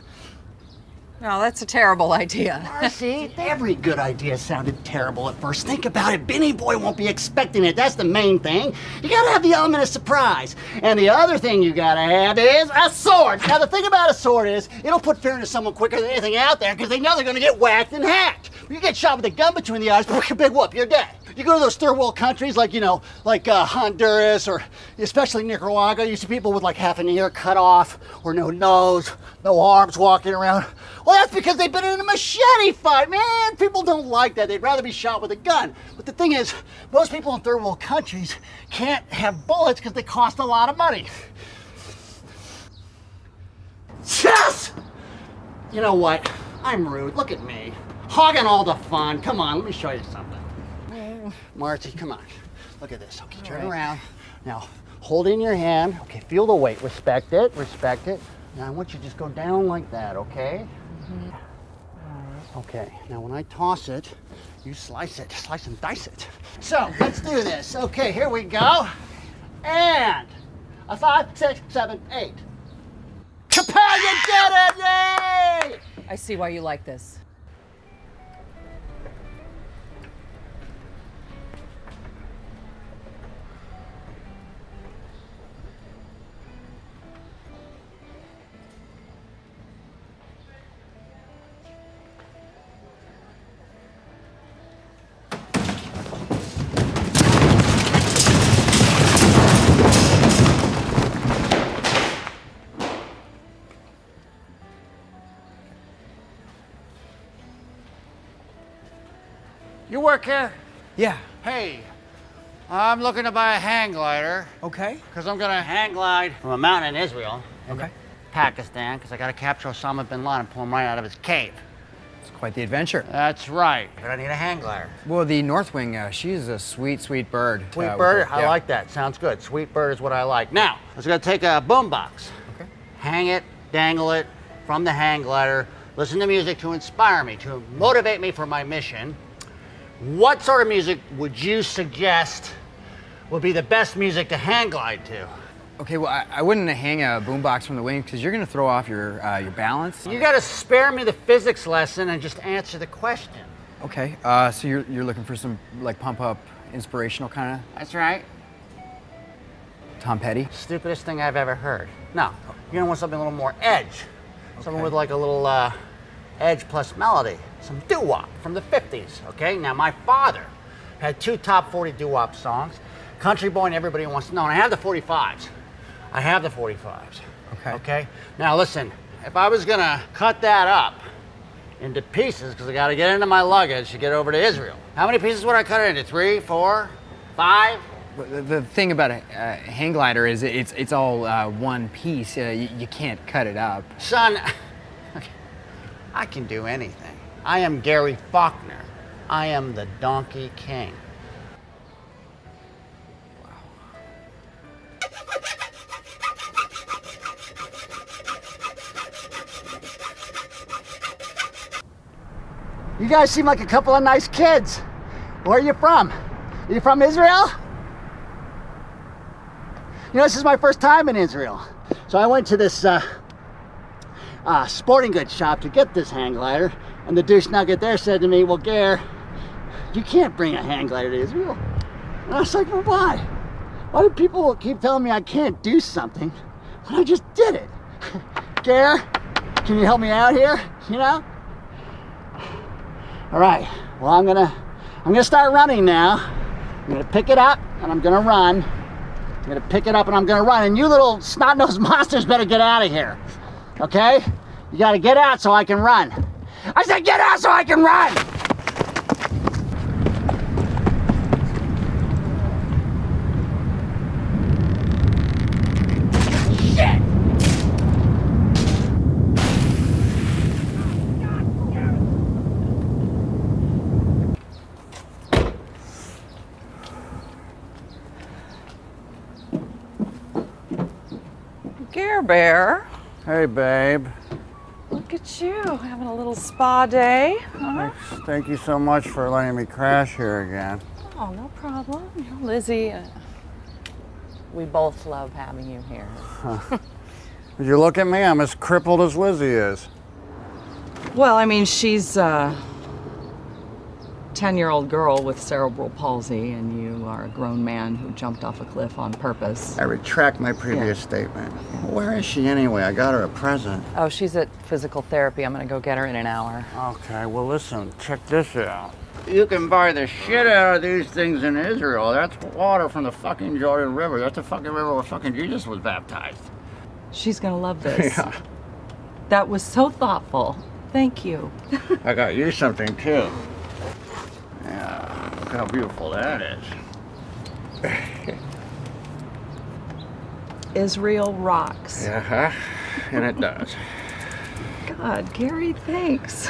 No, that's a terrible idea. Marcy, every good idea sounded terrible at first. Think about it. Benny Boy won't be expecting it. That's the main thing. You gotta have the element of surprise. And the other thing you gotta have is a sword. Now, the thing about a sword is it'll put fear into someone quicker than anything out there because they know they're gonna get whacked and hacked. You get shot with a gun between the eyes, big whoop, you're dead. You go to those third world countries like, Honduras or especially Nicaragua, you see people with like half an ear cut off or no nose, no arms walking around. Well, that's because they've been in a machete fight, man. People don't like that. They'd rather be shot with a gun. But the thing is, most people in third world countries can't have bullets because they cost a lot of money. Yes! You know what? I'm rude. Look at me. Hogging all the fun. Come on, let me show you something. Marcy, come on. Look at this. Okay, turn around. Now, hold in your hand. Okay, feel the weight. Respect it. Respect it. Now, I want you to just go down like that, okay? Okay, now when I toss it, you slice it. Slice and dice it. So, let's do this. Okay, here we go. And a 5, 6, 7, 8. Kapow, you did it! Yay! I see why you like this. You work here? Yeah. Hey, I'm looking to buy a hang glider. Okay. Because I'm going to hang glide from a mountain in Israel. Okay. Pakistan, because I got to capture Osama bin Laden and pull him right out of his cave. It's quite the adventure. That's right. But I need a hang glider. Well, the Northwing, she's a sweet, sweet bird. Sweet bird? I like that. Sounds good. Sweet bird is what I like. Now, I was going to take a boombox. Okay. Hang it, dangle it from the hang glider. Listen to music to inspire me, to motivate me for my mission. What sort of music would you suggest would be the best music to hang glide to? Okay, well, I wouldn't hang a boombox from the wing because you're going to throw off your balance. You got to spare me the physics lesson and just answer the question. Okay, so you're looking for some like pump up, inspirational kind of. That's right. Tom Petty. Stupidest thing I've ever heard. No, you're gonna want something a little more edge. Okay. Something with like a little edge plus melody. Some doo-wop from the 50s, okay? Now, my father had 2 top 40 doo-wop songs, Country Boy and Everybody Wants to Know, and I have the 45s. I have the 45s. Okay? Now listen, if I was gonna cut that up into pieces, because I gotta get into my luggage to get over to Israel, how many pieces would I cut it into? 3, 4, 5? The thing about a hang glider is it's all one piece. You can't cut it up. Son, I can do anything. I am Gary Faulkner. I am the Donkey King. You guys seem like a couple of nice kids. Where are you from? Are you from Israel? You know, this is my first time in Israel. So I went to this sporting goods shop to get this hang glider, and the douche nugget there said to me, well, Gare, you can't bring a hang glider to Israel. And I was like, well, why? Why do people keep telling me I can't do something when I just did it? Gare, can you help me out here, you know? All right, well, I'm gonna start running now. I'm gonna pick it up and I'm gonna run. I'm gonna pick it up and I'm gonna run. And you little snot-nosed monsters better get out of here, okay? You gotta get out so I can run. I said get out so I can run! Care Bear. Hey, babe. Look at you, having a little spa day. Huh? Thank you so much for letting me crash here again. Oh, no problem. You know, Lizzie, we both love having you here. Did you look at me? I'm as crippled as Lizzie is. Well, I mean, she's a 10-year-old girl with cerebral palsy, and you are a grown man who jumped off a cliff on purpose. I retract my previous statement. Where is she anyway? I got her a present. Oh, she's at physical therapy. I'm gonna go get her in an hour. Okay, well listen, check this out. You can buy the shit out of these things in Israel. That's water from the fucking Jordan River. That's the fucking river where fucking Jesus was baptized. She's gonna love this. Yeah. That was so thoughtful. Thank you. I got you something too. Yeah, look how beautiful that is. Israel rocks. Yeah, and it does. God, Gary, thanks.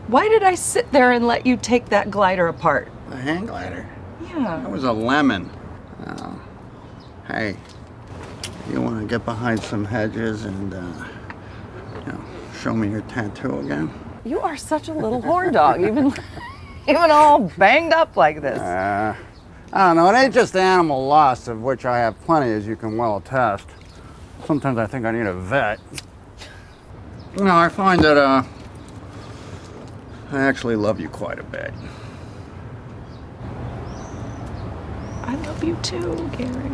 Why did I sit there and let you take that glider apart? The hang glider? Yeah. That was a lemon. Oh. Hey, you want to get behind some hedges and, you know, show me your tattoo again? You are such a little horn dog, even all banged up like this. I don't know, it ain't just animal loss, of which I have plenty, as you can well attest. Sometimes I think I need a vet. You know, I find that, I actually love you quite a bit. I love you too, Gary.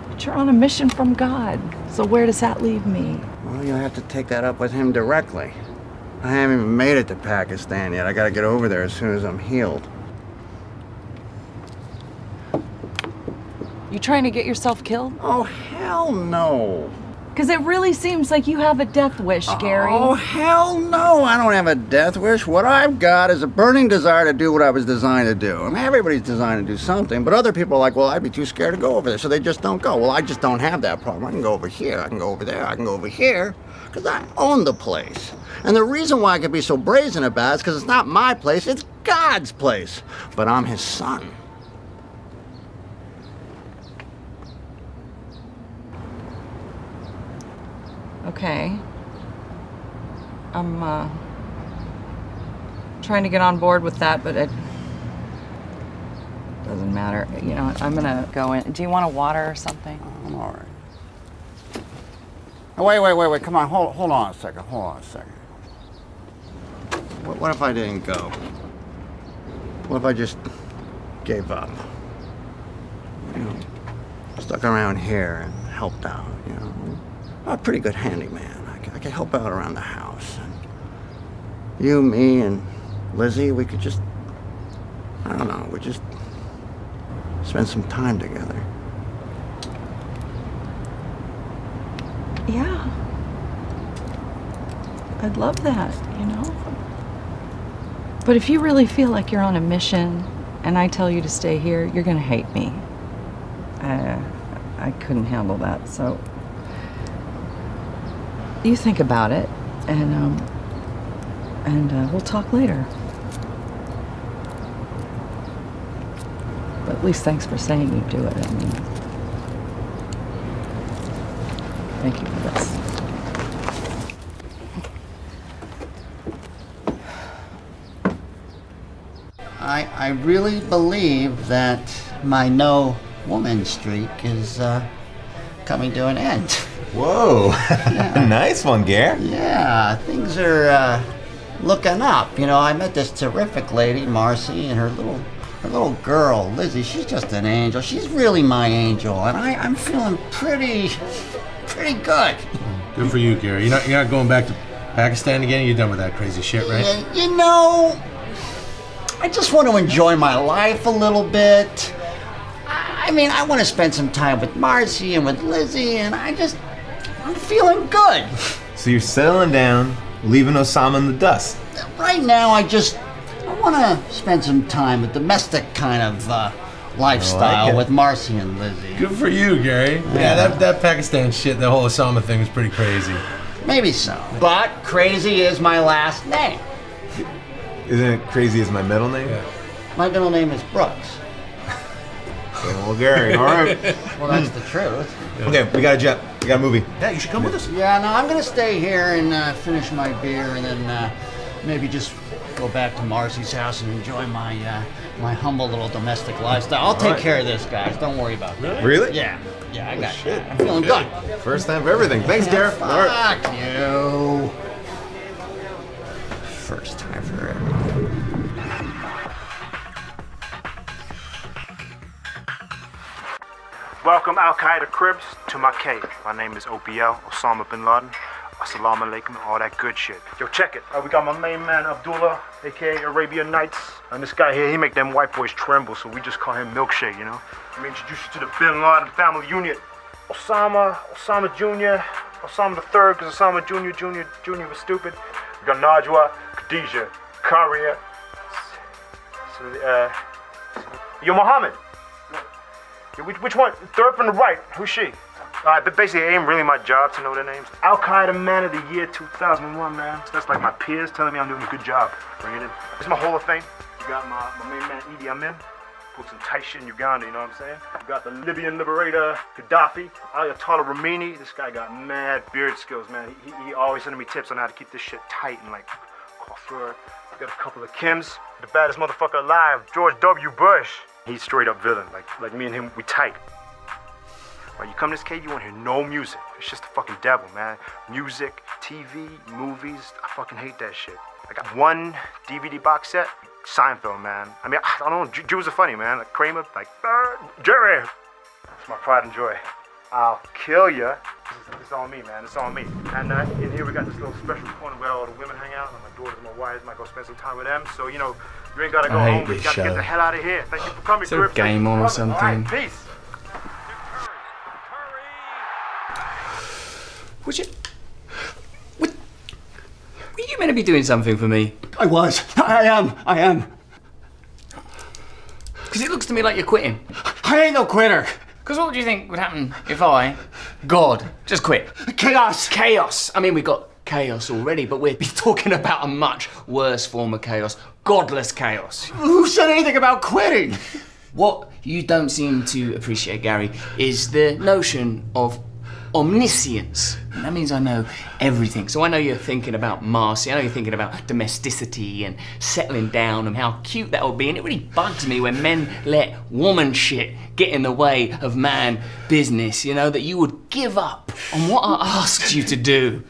But you're on a mission from God, so where does that leave me? Well, you'll have to take that up with him directly. I haven't even made it to Pakistan yet. I gotta get over there as soon as I'm healed. You trying to get yourself killed? Oh, hell no. Because it really seems like you have a death wish, Gary. Oh, hell no, I don't have a death wish. What I've got is a burning desire to do what I was designed to do. I mean, everybody's designed to do something, but other people are like, well, I'd be too scared to go over there, so they just don't go. Well, I just don't have that problem. I can go over here, I can go over there, I can go over here, because I own the place. And the reason why I can be so brazen about it is because it's not my place, it's God's place. But I'm his son. Okay. I'm trying to get on board with that, but it doesn't matter. You know, I'm gonna go in. Do you want a water or something? I'm all right. Oh, wait, come on, hold on a second, What if I didn't go? What if I just gave up? You know, stuck around here and helped out, you know? I'm a pretty good handyman. I could help out around the house. And you, me, and Lizzie, we could just, I don't know, we just spend some time together. Yeah. I'd love that, you know? But if you really feel like you're on a mission and I tell you to stay here, you're gonna hate me. I couldn't handle that, so you think about it, and we'll talk later. But at least thanks for saying you'd do it. I mean, thank you for this. I really believe that my no woman streak is coming to an end. Whoa, nice one, Gare. Yeah, things are looking up. You know, I met this terrific lady, Marcy, and her little girl, Lizzie. She's just an angel. She's really my angel, and I'm feeling pretty good. Good for you, Gary. You're not going back to Pakistan again? You're done with that crazy shit, right? You know, I just want to enjoy my life a little bit. I mean, I want to spend some time with Marcy and with Lizzie, and I'm feeling good. So you're settling down, leaving Osama in the dust. Right now, I want to spend some time, a domestic kind of lifestyle with Marcy and Lizzie. Good for you, Gary. Yeah, that Pakistan shit, the whole Osama thing was pretty crazy. Maybe so. But Crazy is my last name. Isn't it Crazy as my middle name? Yeah. My middle name is Brooks. Same old Gary, all right. Well, that's the truth. Okay, we got a jet. We got a movie. Yeah, you should come with us. Yeah, no, I'm gonna stay here and finish my beer, and then maybe just go back to Marcy's house and enjoy my my humble little domestic lifestyle. I'll take care of this, guys. Don't worry about it. Really? Yeah, I got shit. I'm feeling good. First time for everything. Thanks, Gary. Fuck you. First time for everything. Welcome, Al Qaeda Cribs, to my cave. My name is OBL, Osama bin Laden. Assalamu alaikum, all that good shit. Yo, check it. We got my main man, Abdullah, aka Arabian Nights. And this guy here, he make them white boys tremble, so we just call him Milkshake, you know? Let me introduce you to the bin Laden family unit. Osama Jr., Osama the Third, because Osama Jr. was stupid. We got Najwa, Khadija, Karia. Yo, Muhammad. Which one? Third from the right. Who's she? But basically, it ain't really my job to know their names. Al Qaeda Man of the Year 2001, man. So that's like my peers telling me I'm doing a good job. Bring it in. It's my Hall of Fame. You got my main man Idi Amin. Pulled some tight shit in Uganda, you know what I'm saying? You got the Libyan liberator Gaddafi, Ayatollah Khomeini. This guy got mad beard skills, man. He always sending me tips on how to keep this shit tight and like call through it. You got a couple of Kims. The baddest motherfucker alive, George W. Bush. He's straight up villain. Like me and him, we tight. Right, you come to this cave, you won't hear no music. It's just the fucking devil, man. Music, TV, movies, I fucking hate that shit. I got one DVD box set, Seinfeld, man. I mean, I don't know, Jews are funny, man. Like Kramer, like, Jerry. It's my pride and joy. I'll kill ya. This is on me, man. It's on me. And in here we got this little special corner where all the women hang out, and my daughters and my wives might go spend some time with them. So, you know, you ain't gotta go home, but you gotta get the hell out of here. Thank you for coming, Is there a game on or something? All right, peace. Were you meant to be doing something for me? I was. I am. Because it looks to me like you're quitting. I ain't no quitter. Because what do you think would happen if I, God, just quit? Chaos. Chaos. I mean, we've got chaos already, but we'd be talking about a much worse form of chaos. Godless chaos. Who said anything about quitting? What you don't seem to appreciate, Gary, is the notion of omniscience. And that means I know everything. So I know you're thinking about Marcy, I know you're thinking about domesticity and settling down and how cute that would be. And it really bugs me when men let woman shit get in the way of man business, you know, that you would give up on what I asked you to do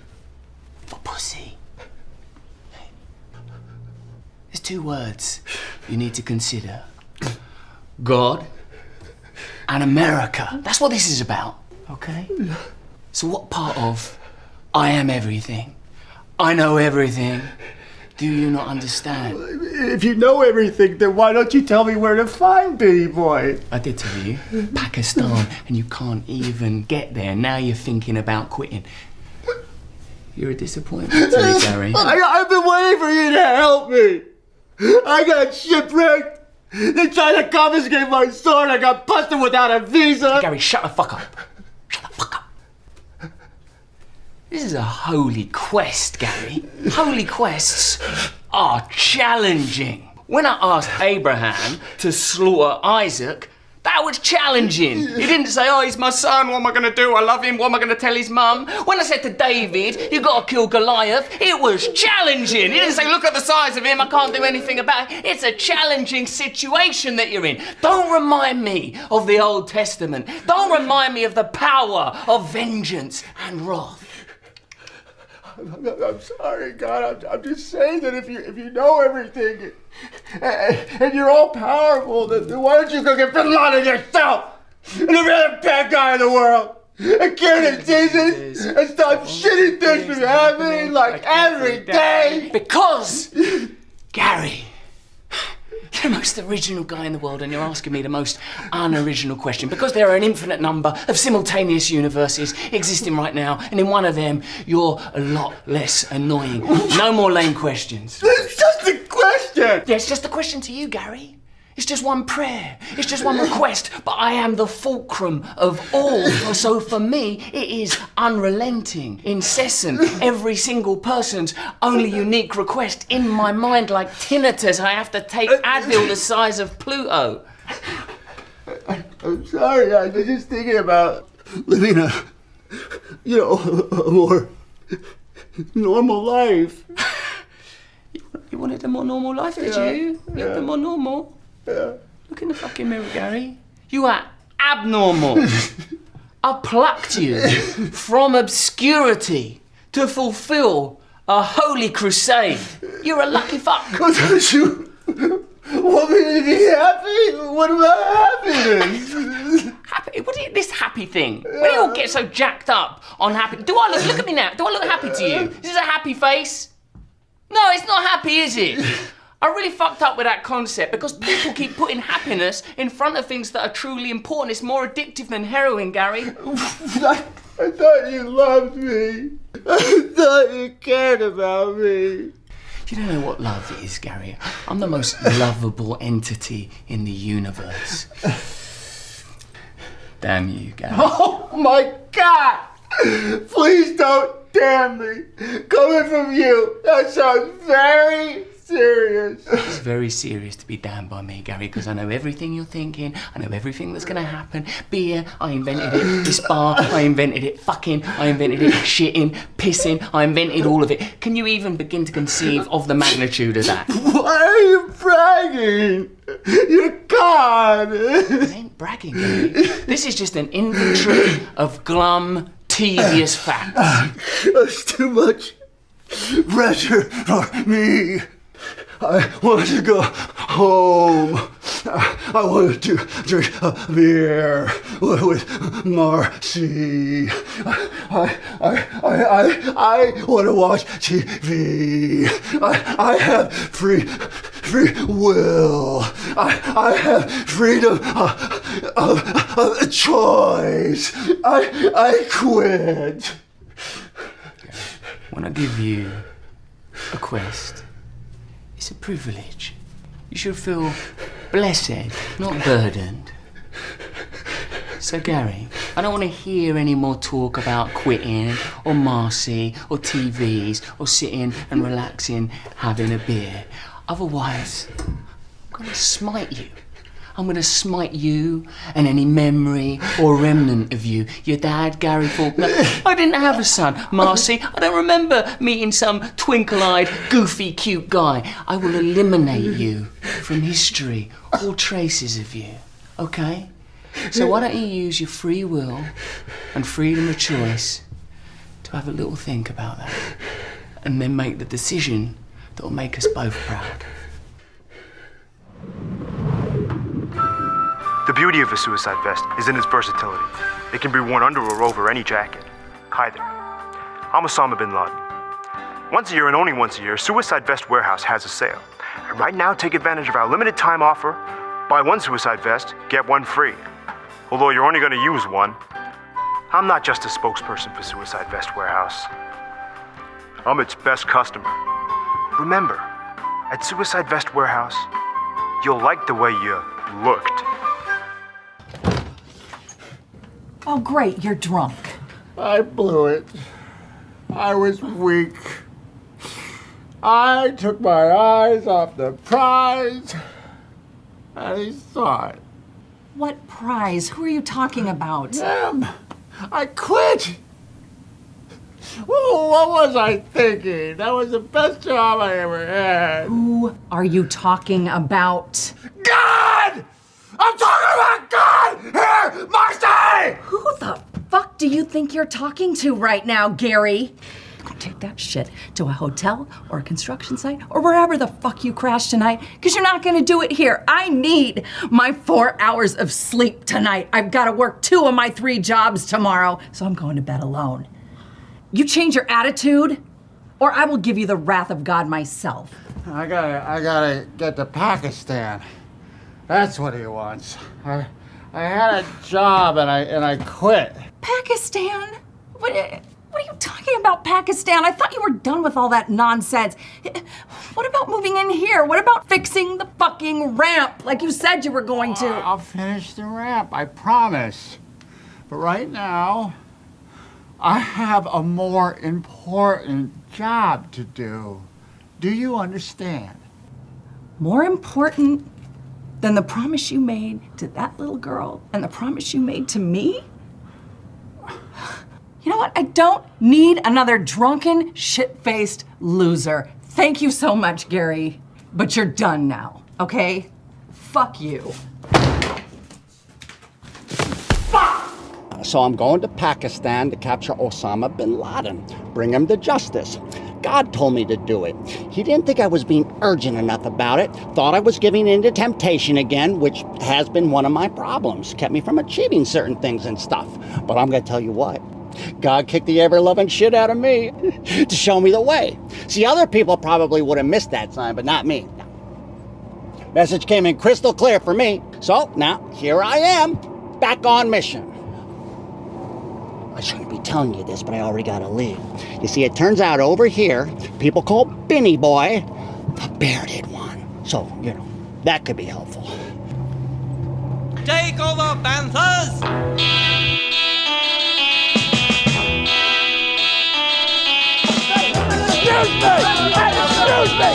for pussy. There's two words you need to consider. God and America. That's what this is about. Okay? So what part of I am everything, I know everything, Do you not understand? If you know everything, then why don't you tell me where to find Bitty Boy? I did tell you, Pakistan, and you can't even get there. Now you're thinking about quitting. You're a disappointment to me, Gary. I've been waiting for you to help me. I got shipwrecked. They tried to confiscate my sword. I got busted without a visa. Gary, shut the fuck up. Shut the fuck up. This is a holy quest, Gary. Holy quests are challenging. When I asked Abraham to slaughter Isaac, that was challenging. He didn't say, oh, he's my son, what am I gonna do? I love him, what am I gonna tell his mum? When I said to David, you gotta kill Goliath, it was challenging. He didn't say, look at the size of him, I can't do anything about it. It's a challenging situation that you're in. Don't remind me of the Old Testament. Don't remind me of the power of vengeance and wrath. I'm sorry, God. I'm just saying that if you know everything and you're all powerful, then why don't you go get Bin Laden yourself and every other bad guy in the world and cure the diseases and stop shitty things from happening like every day? Because, Gary, you're the most original guy in the world and you're asking me the most unoriginal question because there are an infinite number of simultaneous universes existing right now, and in one of them you're a lot less annoying. No more lame questions. It's just a question! Yeah, it's just a question to you, Gary. It's just one prayer. It's just one request, but I am the fulcrum of all. So for me, it is unrelenting, incessant, every single person's only unique request in my mind, like tinnitus. I have to take Advil the size of Pluto. I'm sorry, I was just thinking about living a more normal life. You wanted a more normal life, did you? You wanted more normal? Yeah. Look in the fucking mirror, Gary. You are abnormal. I plucked you from obscurity to fulfill a holy crusade. You're a lucky fuck. Don't you want me to be happy? What about happiness? Happy? What is this happy thing? Where do you all get so jacked up on happy? Look at me now. Do I look happy to you? Is this a happy face? No, it's not happy, is it? I really fucked up with that concept because people keep putting happiness in front of things that are truly important. It's more addictive than heroin, Gary. I thought you loved me. I thought you cared about me. You don't know what love is, Gary. I'm the most lovable entity in the universe. Damn you, Gary. Oh my God! Please don't damn me. Coming from you, that sounds very serious. It's very serious to be damned by me, Gary, because I know everything you're thinking. I know everything that's going to happen. Beer, I invented it. This bar, I invented it. Fucking, I invented it. Shitting, pissing, I invented all of it. Can you even begin to conceive of the magnitude of that? Why are you bragging? You're God. I ain't bragging, Gary. This is just an inventory of glum, tedious facts. That's too much pressure for me. I want to go home. I wanted to drink a beer with Marcy. I want to watch TV. I have free will. I have freedom of choice. I quit. When I give you a quest, it's a privilege. You should feel blessed, not burdened. So Gary, I don't want to hear any more talk about quitting, or Marcy, or TVs, or sitting and relaxing, having a beer. Otherwise, I'm going to smite you. I'm going to smite you and any memory or remnant of you. Your dad, Gary Faulkner. I didn't have a son, Marcy. I don't remember meeting some twinkle-eyed, goofy, cute guy. I will eliminate you from history, all traces of you. Okay? So why don't you use your free will and freedom of choice to have a little think about that and then make the decision that will make us both proud. The beauty of a suicide vest is in its versatility. It can be worn under or over any jacket. Hi there. I'm Osama bin Laden. Once a year and only once a year, Suicide Vest Warehouse has a sale. And right now, take advantage of our limited time offer. Buy one Suicide Vest, get one free. Although you're only going to use one, I'm not just a spokesperson for Suicide Vest Warehouse. I'm its best customer. Remember, at Suicide Vest Warehouse, you'll like the way you looked. Oh, great, you're drunk. I blew it. I was weak. I took my eyes off the prize, and he saw it. What prize? Who are you talking about? Em, I quit. Well, what was I thinking? That was the best job I ever had. Who are you talking about? God! I'm talking about God! Here, Marcy! Who the fuck do you think you're talking to right now, Gary? Take that shit to a hotel or a construction site or wherever the fuck you crashed tonight, because you're not gonna do it here. I need my 4 hours of sleep tonight. I've gotta work 2 of my 3 jobs tomorrow, so I'm going to bed alone. You change your attitude, or I will give you the wrath of God myself. I gotta get to Pakistan. That's what he wants. I had a job and I quit. Pakistan? What are you talking about, Pakistan? I thought you were done with all that nonsense. What about moving in here? What about fixing the fucking ramp like you said you were going to? I'll finish the ramp, I promise. But right now, I have a more important job to do. Do you understand? More important than the promise you made to that little girl and the promise you made to me? You know what? I don't need another drunken, shit-faced loser. Thank you so much, Gary. But you're done now, okay? Fuck you. So I'm going to Pakistan to capture Osama bin Laden, bring him to justice. God told me to do it. He didn't think I was being urgent enough about it, thought I was giving in to temptation again, which has been one of my problems, kept me from achieving certain things and stuff. But I'm gonna tell you what, God kicked the ever-loving shit out of me to show me the way. See, other people probably would have missed that sign, but not me. Message came in crystal clear for me. So now, here I am, back on mission. I shouldn't be telling you this, but I already gotta leave. You see, it turns out over here, people call Benny Boy the bearded one. So, you know, that could be helpful. Take over, Panthers! Excuse me! Hey, excuse me!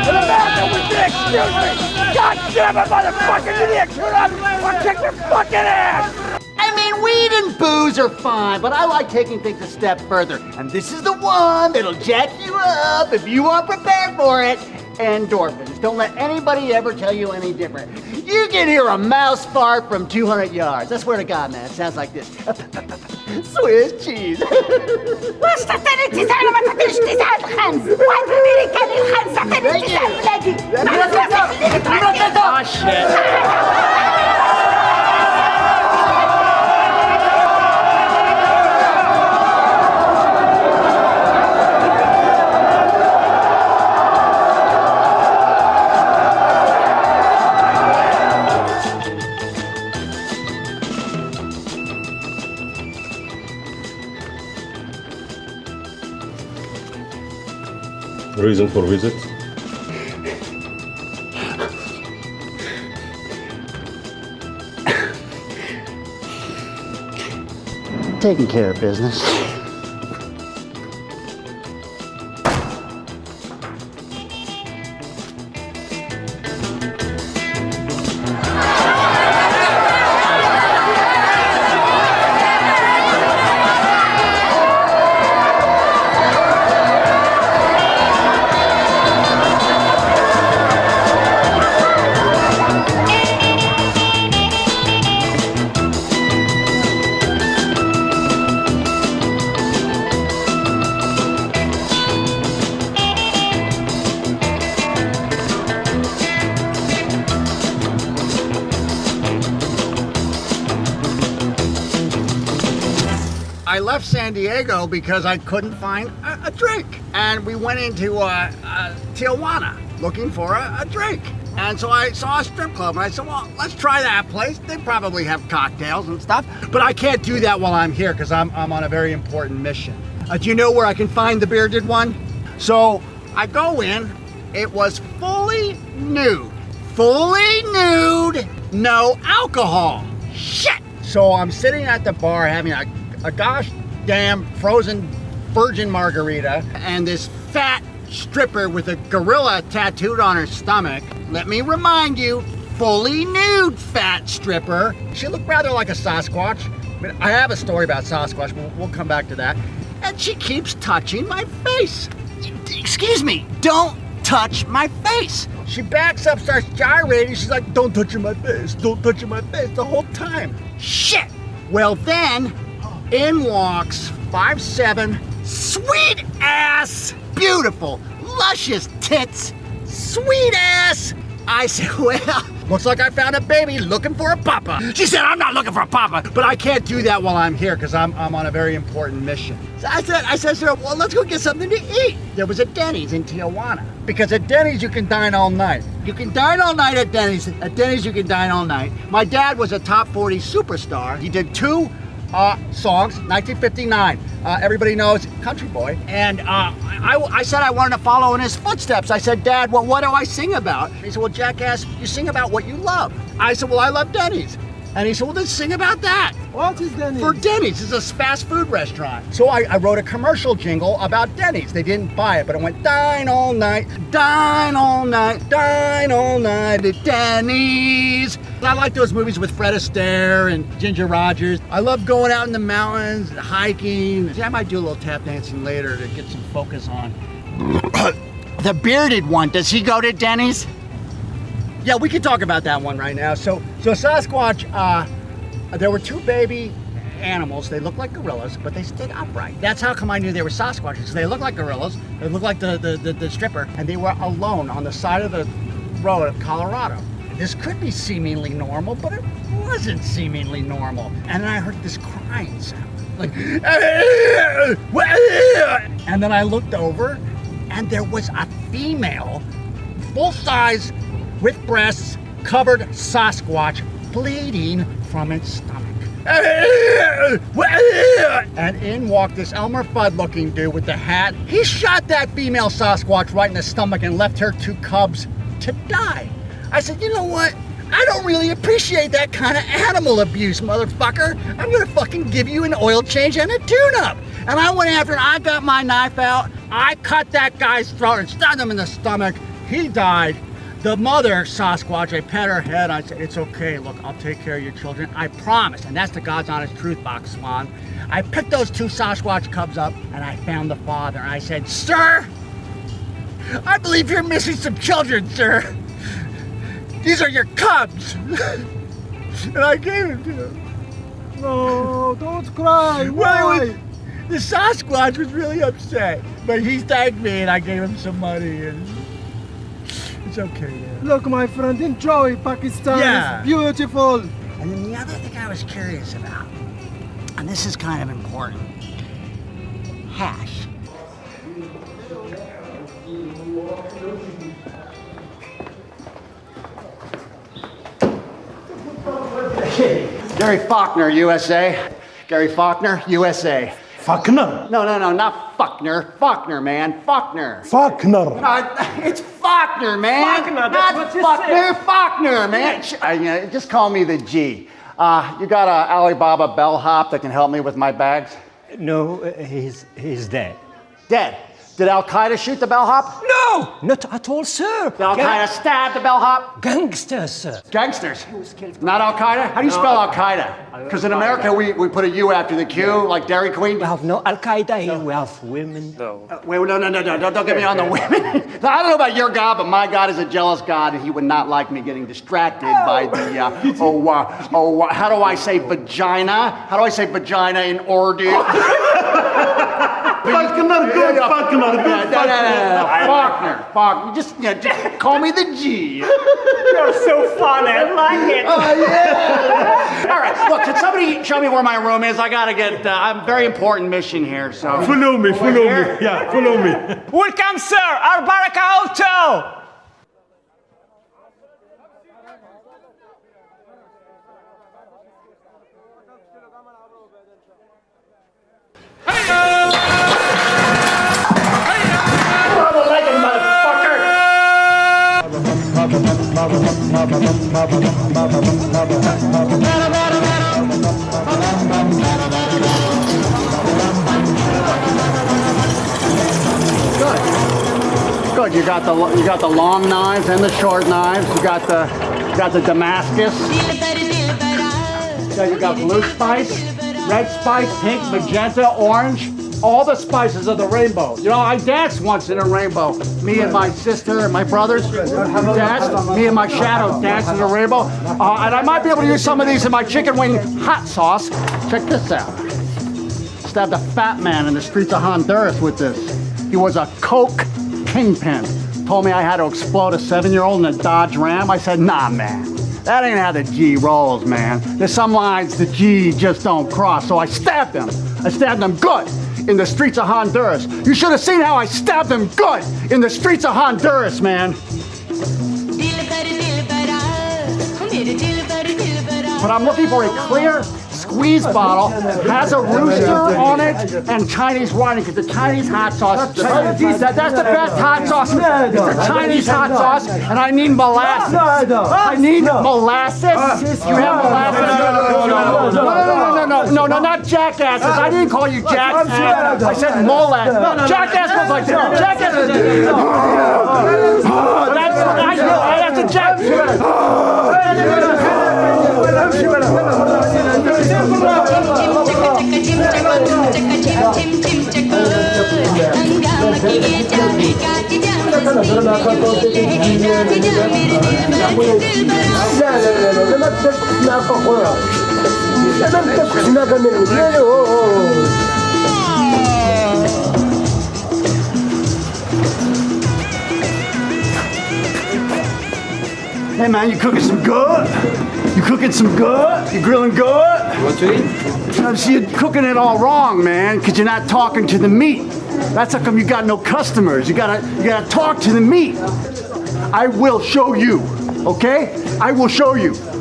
An American with the excuse me! God damn it, motherfucking idiot! Shut up! I'll kick your fucking ass! I mean, weed and booze are fine, but I like taking things a step further. And this is the one that'll jack you up if you aren't prepared for it. Endorphins. Don't let anybody ever tell you any different. You can hear a mouse fart from 200 yards. I swear to God, man, it sounds like this. Swiss cheese. Oh, shit. Reason for visit? Taking care of business. I left San Diego because I couldn't find a drink. And we went into Tijuana looking for a drink. And so I saw a strip club and I said, well, let's try that place. They probably have cocktails and stuff. But I can't do that while I'm here because I'm on a very important mission. Do you know where I can find the bearded one? So I go in, it was fully nude. Fully nude, no alcohol. Shit! So I'm sitting at the bar having a gosh damn frozen virgin margarita and this fat stripper with a gorilla tattooed on her stomach. Let me remind you, fully nude fat stripper. She looked rather like a Sasquatch. I mean, I have a story about Sasquatch, but we'll come back to that. And she keeps touching my face. Excuse me, don't touch my face. She backs up, starts gyrating. She's like, don't touch my face, don't touch my face the whole time. Shit. Well then, in walks 5'7", sweet ass, beautiful, luscious tits, sweet ass. I said, well, looks like I found a baby looking for a papa. She said, I'm not looking for a papa, but I can't do that while I'm here because I'm on a very important mission. So I said, well, let's go get something to eat. There was a Denny's in Tijuana. Because at Denny's, you can dine all night. You can dine all night at Denny's. At Denny's, you can dine all night. My dad was a top 40 superstar. He did 2 songs, 1959. Everybody knows Country Boy. And I said I wanted to follow in his footsteps. I said, Dad, well, what do I sing about? He said, well, jackass, you sing about what you love. I said, well, I love Denny's. And he said, well, then sing about that. What is Denny's? For Denny's, it's a fast food restaurant. So I wrote a commercial jingle about Denny's. They didn't buy it, but it went, dine all night, dine all night, dine all night at Denny's. I like those movies with Fred Astaire and Ginger Rogers. I love going out in the mountains, hiking. I might do a little tap dancing later to get some focus on. The bearded one, does he go to Denny's? Yeah, we can talk about that one right now. So Sasquatch, there were 2 baby animals. They looked like gorillas, but they stood upright. That's how come I knew they were Sasquatches. They looked like gorillas. They looked like the stripper, and they were alone on the side of the road of Colorado. This could be seemingly normal, but it wasn't seemingly normal. And then I heard this crying sound, like, and then I looked over, and there was a female, full size, with breasts, covered Sasquatch, bleeding from its stomach. And in walked this Elmer Fudd looking dude with the hat. He shot that female Sasquatch right in the stomach and left her 2 cubs to die. I said, you know what? I don't really appreciate that kind of animal abuse, motherfucker. I'm gonna fucking give you an oil change and a tune-up. And I went after it, I got my knife out, I cut that guy's throat and stabbed him in the stomach. He died. The mother Sasquatch, I pat her head, I said, it's okay, look, I'll take care of your children, I promise. And that's the God's honest truth, Box Swan. I picked those 2 Sasquatch cubs up and I found the father. I said, sir, I believe you're missing some children, sir. These are your cubs. And I gave them to him. No, don't cry. Why? The Sasquatch was really upset, but he thanked me and I gave him some money and it's okay, man. Look, my friend, enjoy Pakistan. Yeah. It's beautiful. And then the other thing I was curious about, and this is kind of important, hash. Gary Faulkner, USA. Gary Faulkner, USA. Faulkner? No, not Faulkner. Faulkner, man. Faulkner. Faulkner. No, it's Faulkner, man. Faulkner, that's not what you Faulkner. said. Faulkner, man. Just call me the G. You got a Alibaba bellhop that can help me with my bags? No, he's dead. Dead. Did Al Qaeda shoot the bellhop? No, not at all, sir. Did Al Qaeda stab the bellhop? Gangsters, sir. Gangsters. Not Al Qaeda? How do you spell Al Qaeda? Because in America we put a U after the Q, like Dairy Queen. We have no Al Qaeda here. We have women. No. Wait, no. Don't get me on the women. I don't know about your God, but my God is a jealous God, and He would not like me getting distracted by the how do I say vagina? How do I say vagina in Urdu? Faulkner. Just call me the G. You're so fun. I like it. Oh, yeah. All right, look, can somebody show me where my room is? I gotta get, I'm very important mission here, so. Follow me. Yeah, follow me. Welcome, sir. Al Baraka Hotel. Good. You got the long knives and the short knives. You got the Damascus. Yeah, you got blue spice, red spice, pink, magenta, orange. All the spices of the rainbow. You know, I danced once in a rainbow. Me and my sister and my brothers danced. Me and my shadow danced in a rainbow. And I might be able to use some of these in my chicken wing hot sauce. Check this out. Stabbed a fat man in the streets of Honduras with this. He was a coke kingpin. Told me I had to explode a 7-year-old in a Dodge Ram. I said, nah, man. That ain't how the G rolls, man. There's some lines the G just don't cross. So I stabbed him. I stabbed him good in the streets of Honduras. You should have seen how I stabbed him good in the streets of Honduras, man. But I'm looking for a clear squeeze bottle, has a rooster on it, and Chinese writing, because the Chinese hot sauce, that's the best hot sauce. It's the Chinese hot sauce, and I need molasses. I need molasses. You have molasses? No, not jackasses. I didn't call you jackass. I said molasses. Jackass was like this. Jackass was that's a jackass. Hey man, you cooking some good? You cooking some good? You grilling good? What to eat? See, you're cooking it all wrong, man, because you're not talking to the meat. That's how come you got no customers. You gotta talk to the meat. I will show you, okay? I will show you. Thank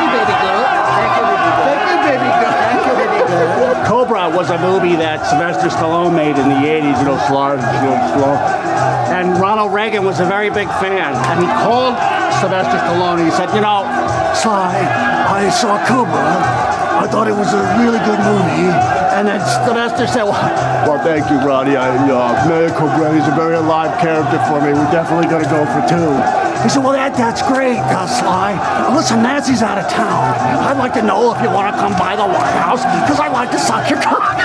you, baby girl. Thank you, baby girl. Thank you, baby girl. Cobra was a movie that Sylvester Stallone made in the 80s, slow. And Ronald Reagan was a very big fan. And he called Sylvester Stallone and he said, Sly, I saw Cobra. I thought it was a really good movie. And then Sylvester said, well, thank you, Ronnie. Mayor Cobra, he's a very alive character for me. We're definitely going to go for 2. He said, well, that's great, Sly. Listen, Nancy's out of town. I'd like to know if you want to come by the White House, because I'd like to suck your cock.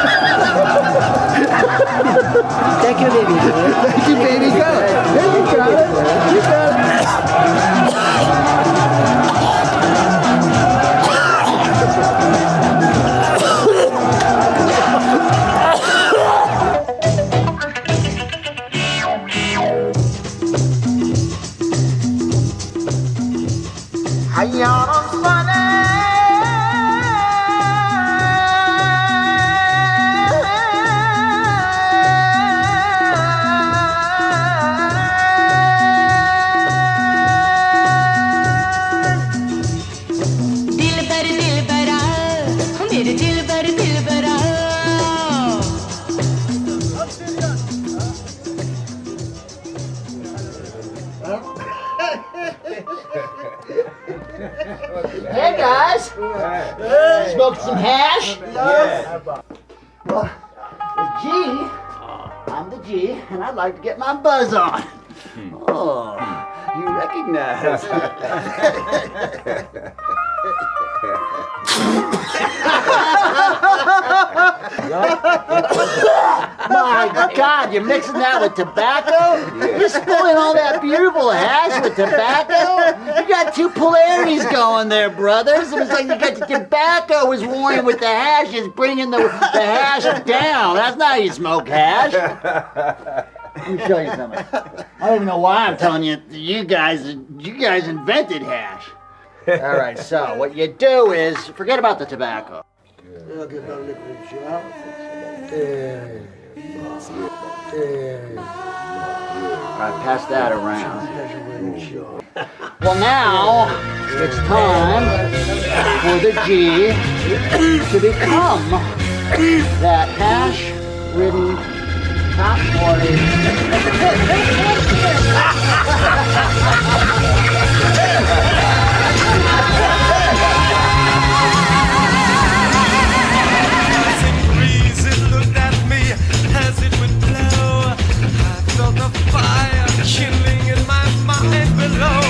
Thank you, baby. Thank you, baby. Good. There you got it. You got it. Hey guys, smoking some hash? Yeah. Well, I'm the G, and I'd like to get my buzz on. Oh, you recognize. My God, you're mixing that with tobacco? You're spilling all that beautiful hash with tobacco? You got two polarities going there, brothers. It was like you got the tobacco is warring with the hash, is bringing the hash down. That's not how you smoke hash. Let me show you something. I don't even know why I'm telling you. You guys invented hash. All right, so what you do is forget about the tobacco. All right, pass that around. Well, now it's time for the G to become that hash-ridden top 40. Breeze, it looked at me as it would blow. I felt the fire kindling in my mind below.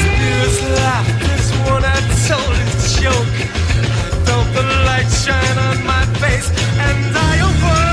Spirits laughed as one had told his joke. I felt the light shine on my face, and I awoke.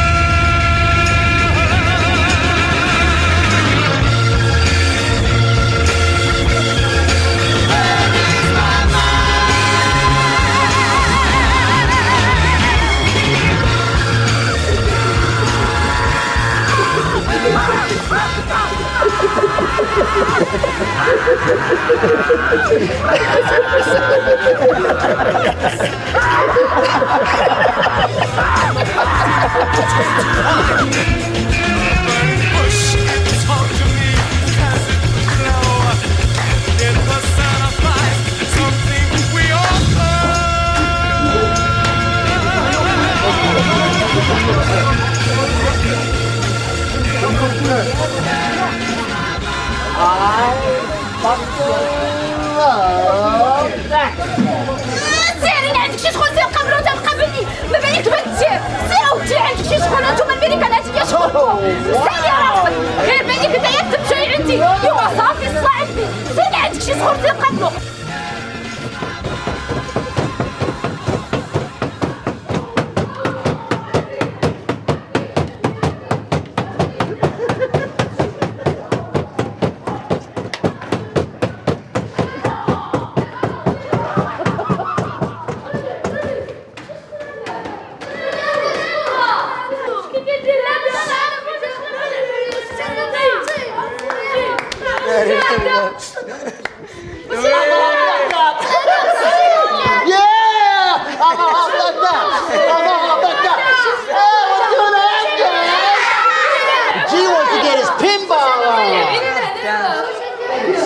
سيري عندك شي شغل سير قبل وانت مقابلني ما بالك ما دير سير ودي عندك شي شغل انتوما الميريكانات يا شغلكم سيري راسك غير بالك انت تمشي عندي يوا صافي صلا عندي سيري عندك شي شغل سير قبلو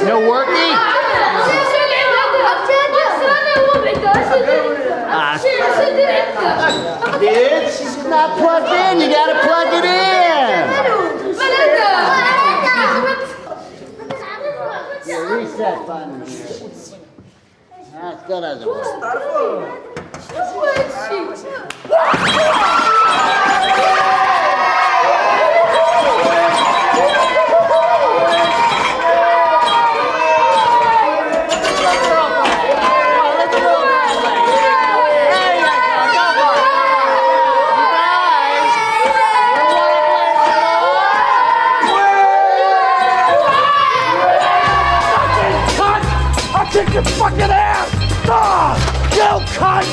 No working? It's not plugged in. You gotta plug it in. Yeah, reset button here. That still doesn't work. Kick your fucking ass! Ah! You cunt!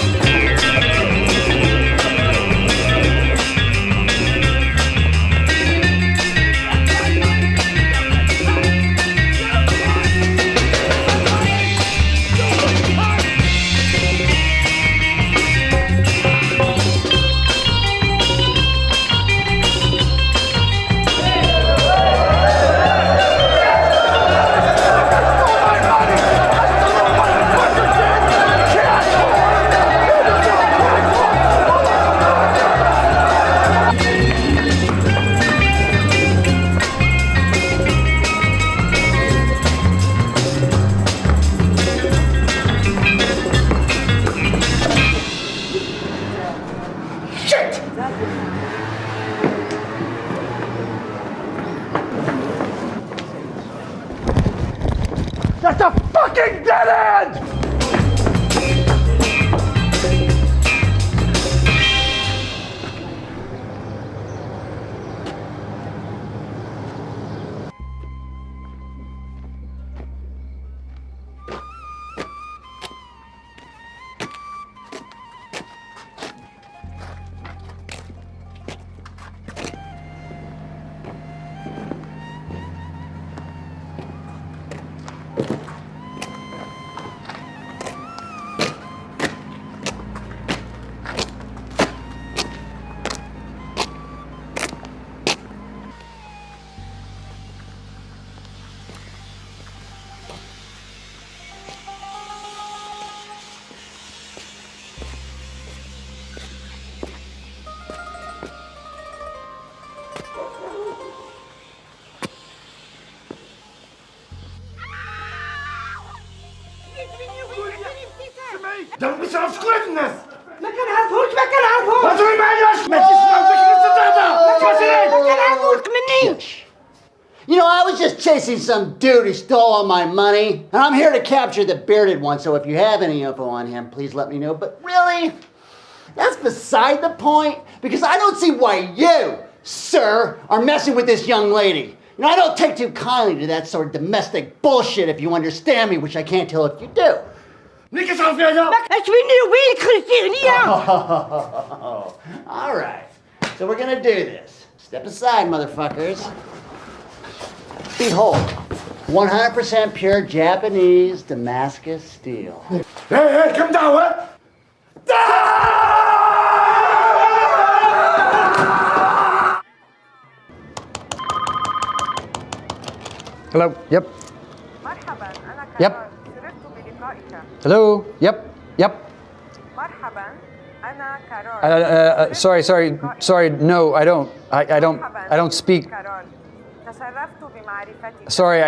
ده مش عارف الناس ما عرفوش هاتوني معايا ما تسمعوش مني. You know, I was just chasing some dude who stole all my money, and I'm here to capture the bearded one, so if you have any info on him, please let me know. But really, that's beside the point, because I don't see why you, sir, are messing with this young lady. You know, I don't take too kindly to that sort of domestic bullshit, if you understand me, which I can't tell if you do. All right, so we're gonna do this. Step aside, motherfuckers. Behold, 100% pure Japanese Damascus steel. Hey, come down, what? Hello. Yep. Yep. Hello. Yep. Yep. Sorry. No, I don't. I don't speak. Sorry,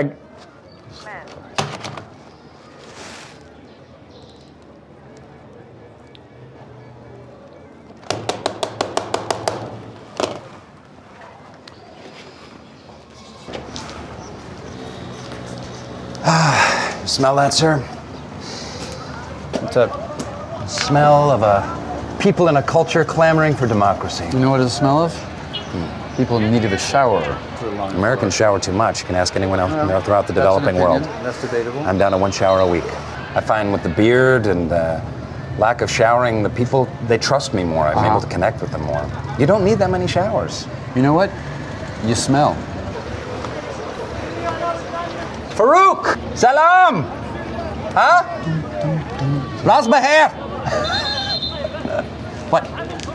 Smell that, sir? It's a smell of people in a culture clamoring for democracy. You know what it's the smell of? People in need of a shower. Americans shower too much. You can ask anyone else throughout the developing world. That's debatable. I'm down to 1 shower a week. I find with the beard and lack of showering, the people, they trust me more. I'm able to connect with them more. You don't need that many showers. You know what? You smell. Farouk! Salam! Huh? Ras Baher! What?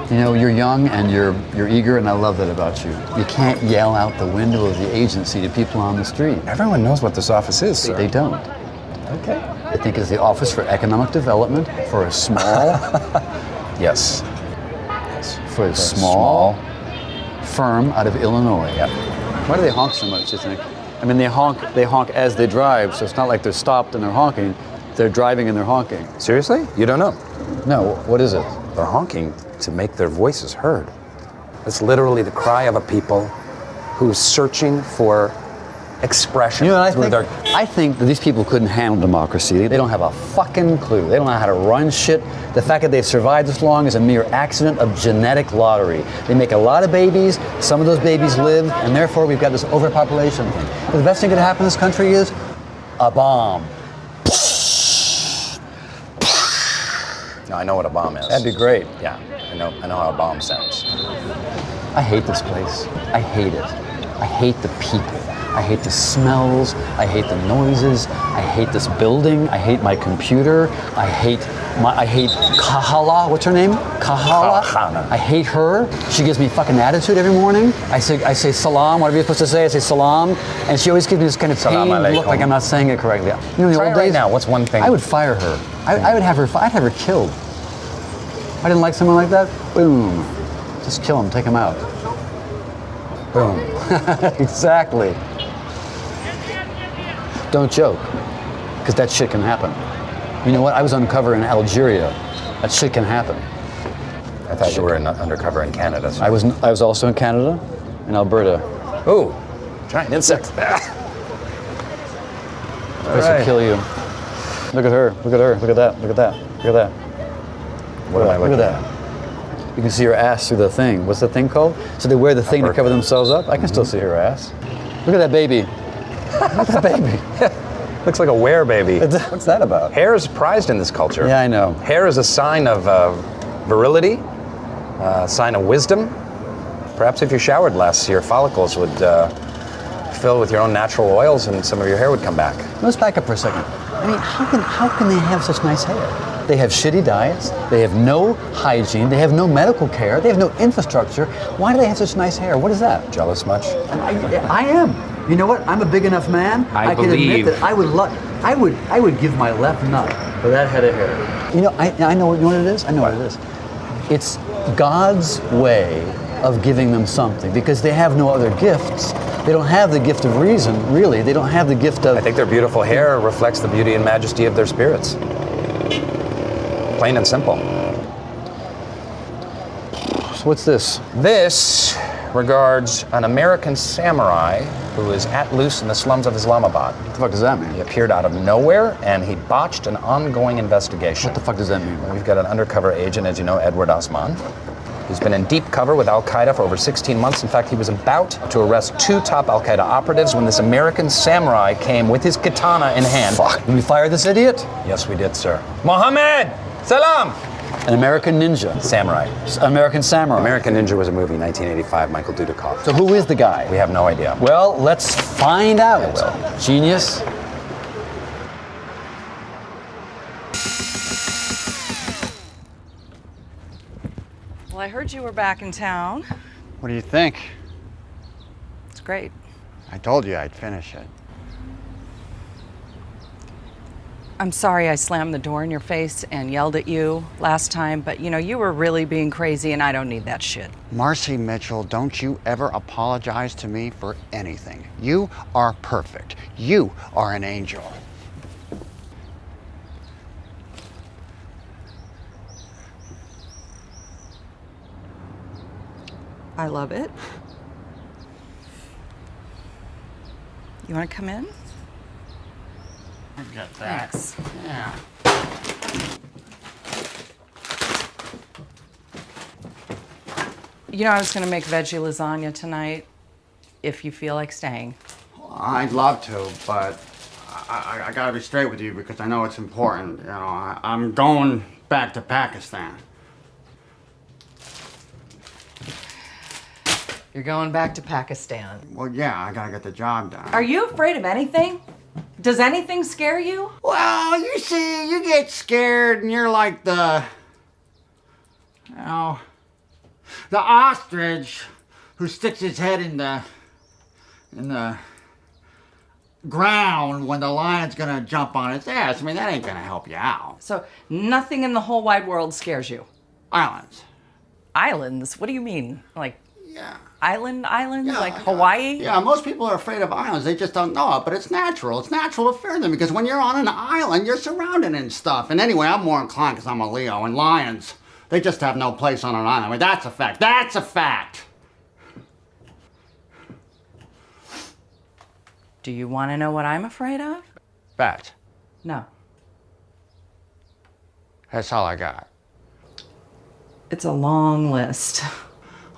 You know, you're young and you're eager, and I love that about you. You can't yell out the window of the agency to people on the street. Everyone knows what this office is, sir. They don't. Okay. I think it's the Office for Economic Development for a small... Yes. For a small firm out of Illinois. Yeah. Why do they honk so much, you think? I mean, they honk as they drive, so it's not like they're stopped and they're honking. They're driving and they're honking. Seriously? You don't know? No, what is it? They're honking to make their voices heard. It's literally the cry of a people who's searching for expression. You know what I think that these people couldn't handle democracy. They don't have a fucking clue. They don't know how to run shit. The fact that they've survived this long is a mere accident of genetic lottery. They make a lot of babies, some of those babies live, and therefore we've got this overpopulation thing. But the best thing that could happen in this country is a bomb. No, I know what a bomb is. That'd be great. Yeah, I know how a bomb sounds. I hate this place. I hate it. I hate the people. I hate the smells. I hate the noises. I hate this building. I hate my computer. I hate Kahala. What's her name? Kahala. I hate her. She gives me fucking attitude every morning. I say salam. Whatever you're supposed to say, I say salam, and she always gives me this kind of pained look, like I'm not saying it correctly. You know, in the old days, right now. What's one thing? I would fire her. I'd have her killed. If I didn't like someone like that, boom, just kill him, take him out. Boom. Exactly. Don't joke, because that shit can happen. You know what? I was undercover in Algeria. That shit can happen. I thought you were undercover in Canada. So. I was also in Canada, in Alberta. Ooh, giant insect. This will kill you. Look at her. Look at her. Look at that. Look at that. Look at that. What am I looking at? That. You can see her ass through the thing. What's the thing called? So they wear the thing to cover themselves up. I can still see her ass. Look at that baby. Look at that baby. Looks like a werebaby. What's that about? Hair is prized in this culture. Yeah, I know. Hair is a sign of virility, a sign of wisdom. Perhaps if you showered less, your follicles would fill with your own natural oils and some of your hair would come back. Let's back up for a second. I mean, how can they have such nice hair? They have shitty diets, they have no hygiene, they have no medical care, they have no infrastructure. Why do they have such nice hair? What is that? Jealous much? I am. You know what? I'm a big enough man. I can admit that I would give my left nut for that head of hair. You know, I know what it is? I know what it is. It's God's way of giving them something because they have no other gifts. They don't have the gift of reason, really. They don't have the gift of... I think their beautiful hair reflects the beauty and majesty of their spirits. Plain and simple. So what's this? This regards an American samurai who is at loose in the slums of Islamabad. What the fuck does that mean? He appeared out of nowhere and he botched an ongoing investigation. What the fuck does that mean? We've got an undercover agent, as you know, Edward Osman. He's been in deep cover with Al-Qaeda for over 16 months. In fact, he was about to arrest 2 top Al-Qaeda operatives when this American samurai came with his katana in hand. Fuck, did we fire this idiot? Yes, we did, sir. Mohammed! Salam! An American ninja. Samurai. American samurai. American Ninja was a movie, 1985, Michael Dudikoff. So who is the guy? We have no idea. Well, let's find out. Yeah, Will. Genius. Well, I heard you were back in town. What do you think? It's great. I told you I'd finish it. I'm sorry I slammed the door in your face and yelled at you last time, but you know, you were really being crazy and I don't need that shit. Marcy Mitchell, don't you ever apologize to me for anything. You are perfect. You are an angel. I love it. You want to come in? I got that. Thanks. Yeah. You know, I was going to make veggie lasagna tonight, if you feel like staying. I'd love to, but I gotta be straight with you because I know it's important. You know, I'm going back to Pakistan. You're going back to Pakistan. Well, yeah, I gotta get the job done. Are you afraid of anything? Does anything scare you? Well, you see, you get scared and you're like the ostrich who sticks his head in the ground when the lion's gonna jump on its ass. I mean, that ain't gonna help you out. So nothing in the whole wide world scares you? Islands. Islands? What do you mean? Like, yeah. Islands? Yeah, like Hawaii? Yeah, most people are afraid of islands. They just don't know it, but it's natural. It's natural to fear them because when you're on an island, you're surrounded in stuff. And anyway, I'm more inclined because I'm a Leo. And lions, they just have no place on an island. I mean, that's a fact. That's a fact. Do you want to know what I'm afraid of? Fact. No. That's all I got. It's a long list.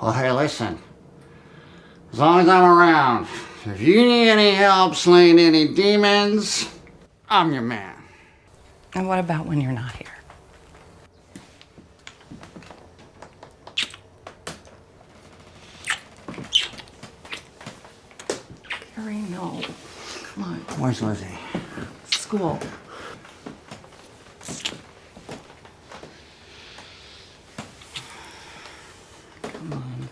Well, hey, listen. As long as I'm around, if you need any help slaying any demons, I'm your man. And what about when you're not here? Carrie, no. Come on. Where's Lizzie? School. Come on.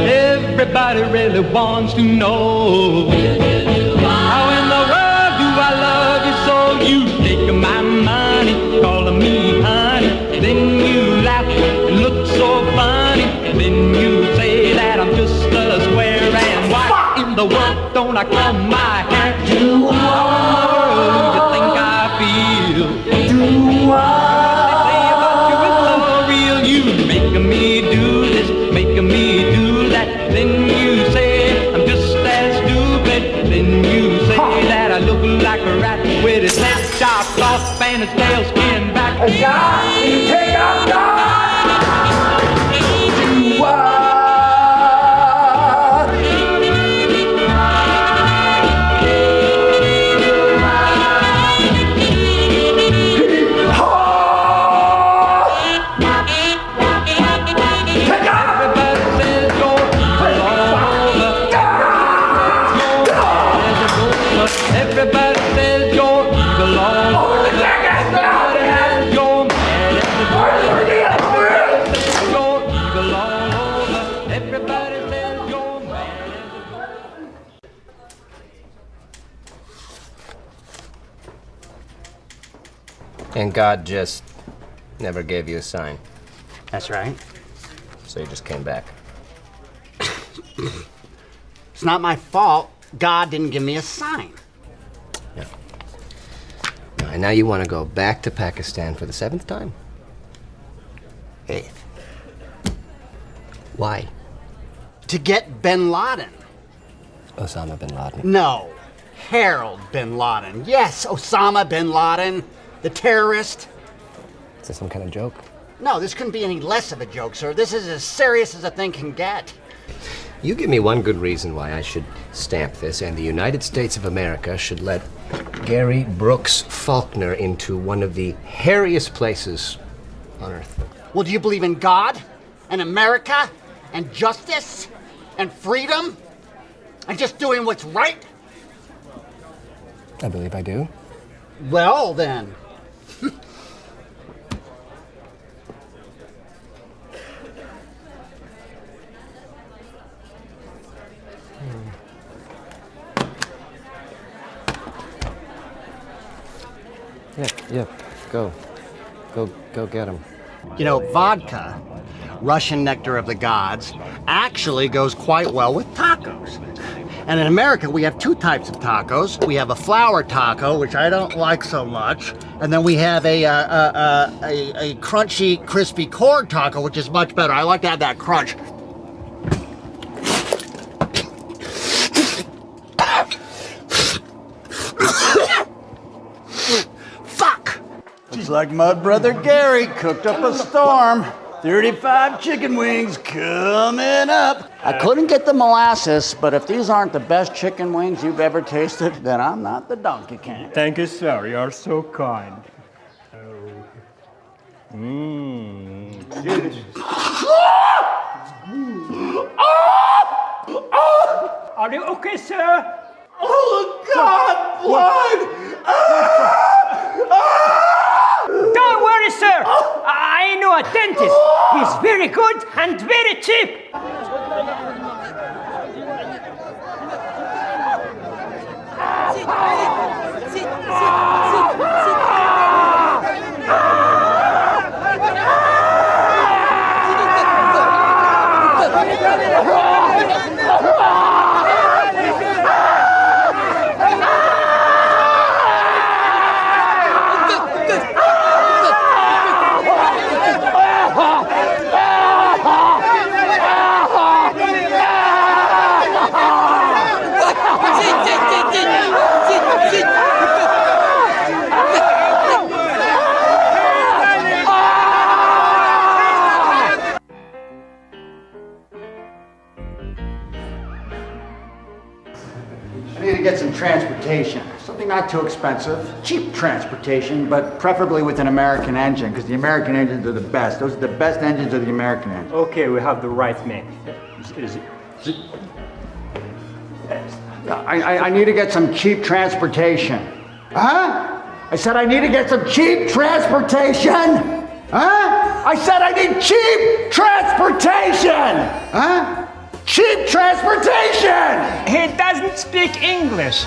Everybody really wants to know how in the world do I love you so? You take my money, calling me honey, then you laugh and look so funny, and then you say that I'm just a square, and why in the world don't I comb my hair? Do what? You think I feel? Do what? They say about you it's so real. You making me do this, making me do that. Then you say I'm just as stupid. Then you say that I look like a rat with his head chopped off and his tail skinned back. God, you take out God! Do what? Everybody says you're evil all over. Everybody has your man. Everybody says you're evil all over. Everybody says you're man. And God just never gave you a sign. That's right. So you just came back. It's not my fault God didn't give me a sign. And now you want to go back to Pakistan for the 7th time? 8th. Why? To get Bin Laden. Osama bin Laden. No, Harold Bin Laden. Yes, Osama Bin Laden, the terrorist. Is this some kind of joke? No, this couldn't be any less of a joke, sir. This is as serious as a thing can get. You give me one good reason why I should stamp this, and the United States of America should let Gary Brooks Faulkner into one of the hairiest places on Earth. Well, do you believe in God and America and justice and freedom and just doing what's right? I believe I do. Well, then. Yeah, go get him. You know, vodka, Russian nectar of the gods, actually goes quite well with tacos. And in America, we have 2 types of tacos. We have a flour taco, which I don't like so much, and then we have a crunchy, crispy corn taco, which is much better. I like to have that crunch. Fuck! Just like my brother Gary cooked up a storm. 35 chicken wings coming up. I couldn't get the molasses, but if these aren't the best chicken wings you've ever tasted, then I'm not the Donkey King. Thank you, sir. You're so kind. Are you okay, sir? Oh, God, blood! Don't worry, sir. I know a dentist. He's very good and very cheap. I need to get some transportation. Something not too expensive. Cheap transportation, but preferably with an American engine, because the American engines are the best. Those are the best engines of the American engine. Okay, we have the right man. I need to get some cheap transportation. Huh? I said I need to get some cheap transportation. Huh? I said I need cheap transportation. Huh? Cheap transportation! He doesn't speak English.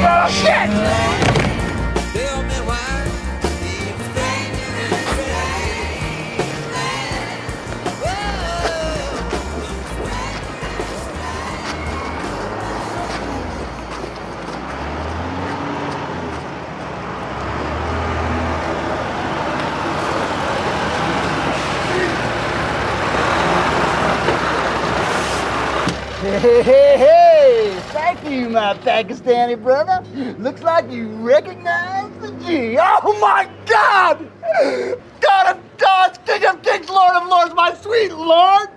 Oh, shit! Hey, thank you, my Pakistani brother. Looks like you recognize the G. Oh my God! God of gods, King of kings, Lord of lords, my sweet Lord!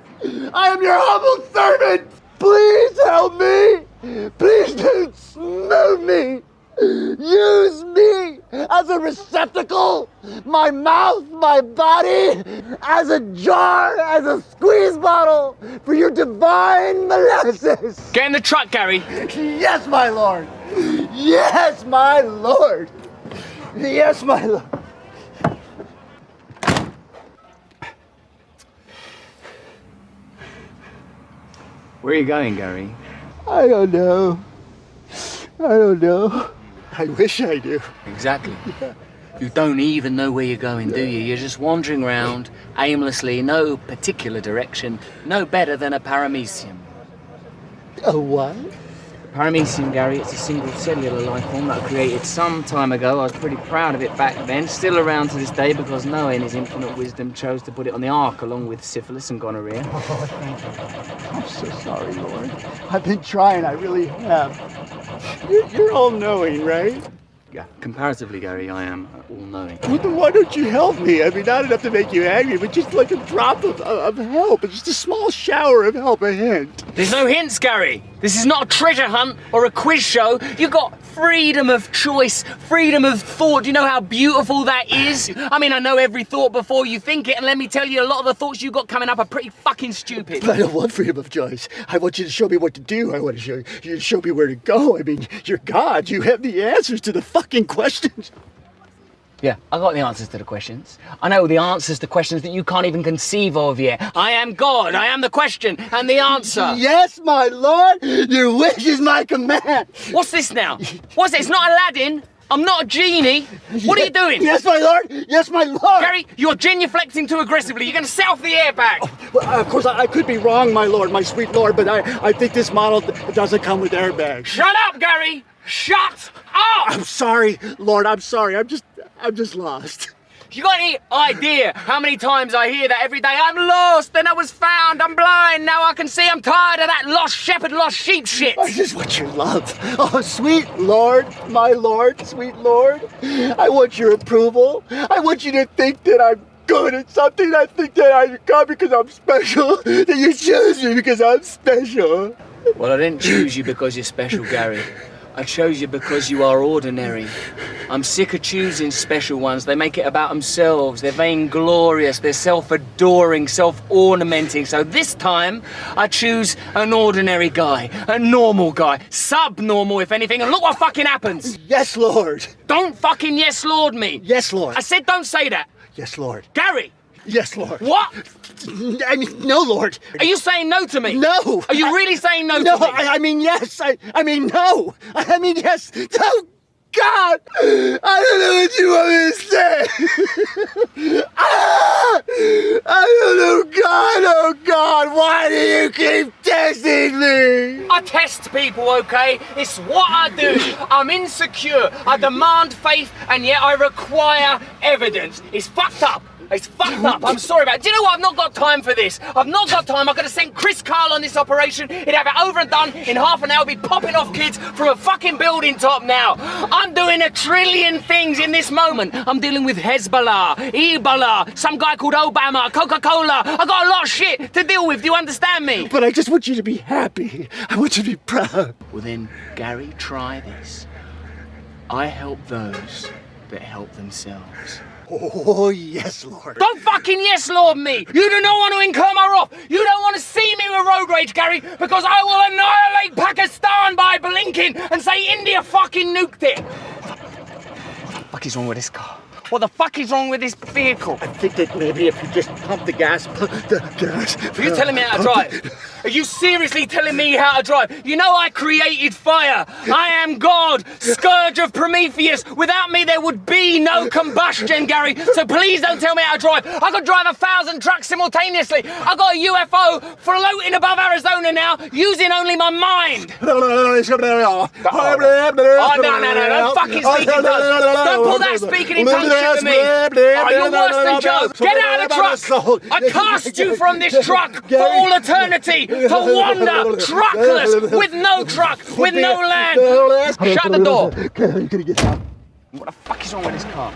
I am your humble servant! Please help me! Please don't smooth me! Use me as a receptacle, my mouth, my body, as a jar, as a squeeze bottle for your divine molasses. Get in the truck, Gary. Yes, my lord. Yes, my lord. Yes, my lord. Where are you going, Gary? I don't know. I don't know. I wish I do. Exactly. You don't even know where you're going, do you? You're just wandering around aimlessly, no particular direction, no better than a paramecium. A what? Paramecium, Gary, it's a single cellular life form that I created some time ago. I was pretty proud of it back then, still around to this day because Noah in his infinite wisdom chose to put it on the ark along with syphilis and gonorrhea. Oh, thank you. I'm so sorry, Lord. I've been trying, I really have. You're all-knowing, right? Yeah, comparatively, Gary, I am all-knowing. Well, then why don't you help me? I mean, not enough to make you angry, but just like a drop of help. It's just a small shower of help, a hint. There's no hints, Gary. This is not a treasure hunt or a quiz show. You've got freedom of choice, freedom of thought. Do you know how beautiful that is? I mean, I know every thought before you think it, and let me tell you, a lot of the thoughts you've got coming up are pretty fucking stupid. But I don't want freedom of choice. I want you to show me what to do. I want to show you to show me where to go. I mean, you're God. You have the answers to the fucking questions. Yeah, I got the answers to the questions. I know the answers to questions that you can't even conceive of yet. I am God. I am the question and the answer. Yes, my Lord. Your wish is my command. What's this now? What's it? It's not Aladdin. I'm not a genie. What are you doing? Yes, my Lord. Yes, my Lord. Gary, you're genuflecting too aggressively. You're going to set off the airbag. Oh, well, of course, I could be wrong, my Lord, my sweet Lord, but I think this model doesn't come with airbags. Shut up, Gary. Shut up. I'm sorry, Lord. I'm sorry. I'm just lost. You got any idea how many times I hear that every day? I'm lost, then I was found, I'm blind, now I can see, I'm tired of that lost shepherd, lost sheep shit. I just want your love. Oh, sweet Lord, my Lord, sweet Lord. I want your approval. I want you to think that I'm good at something. I think that I come because I'm special, that you choose me because I'm special. Well, I didn't choose you because you're special, Gary. I chose you because you are ordinary. I'm sick of choosing special ones. They make it about themselves. They're vainglorious. They're self-adoring, self-ornamenting. So this time, I choose an ordinary guy, a normal guy, subnormal if anything, and look what fucking happens. Yes, Lord. Don't fucking yes, Lord me. Yes, Lord. I said don't say that. Yes, Lord. Gary. Yes, Lord. What? I mean, no, Lord. Are you saying no to me? No. Are you really saying no to me? No, I mean yes. I mean no. I mean yes. Oh, God. I don't know what you want me to say. I don't know, God. Oh, God. Why do you keep testing me? I test people, okay? It's what I do. I'm insecure. I demand faith, and yet I require evidence. It's fucked up. It's fucked up. I'm sorry about it. Do you know what? I've not got time for this. I've not got time. I could have sent Chris Kyle on this operation. He'd have it over and done in half an hour. Be popping off kids from a fucking building top now. I'm doing 1 trillion things in this moment. I'm dealing with Hezbollah, Ebola, some guy called Obama, Coca-Cola. I got a lot of shit to deal with. Do you understand me? But I just want you to be happy. I want you to be proud. Well then, Gary, try this. I help those that help themselves. Oh, yes, Lord. Don't fucking yes, Lord me! You do not want to incur my wrath! You don't want to see me with road rage, Gary, because I will annihilate Pakistan by blinking and say India fucking nuked it! What the fuck is wrong with this car? What the fuck is wrong with this vehicle? I think that maybe if you just pump the gas. Are you telling me how to drive? Are you seriously telling me how to drive? You know I created fire. I am God, scourge of Prometheus. Without me, there would be no combustion, Gary. So please don't tell me how to drive. I could drive 1,000 trucks simultaneously. I got a UFO floating above Arizona now, using only my mind. Oh, no, don't fucking speak in tongues. Don't pull that speaking in tongues shit with me. Oh, you're worse than Joe. Get out of the truck. I cast you from this truck for all eternity to wander truckless, with no truck, with no land. Shut the door. What the fuck is wrong with this car?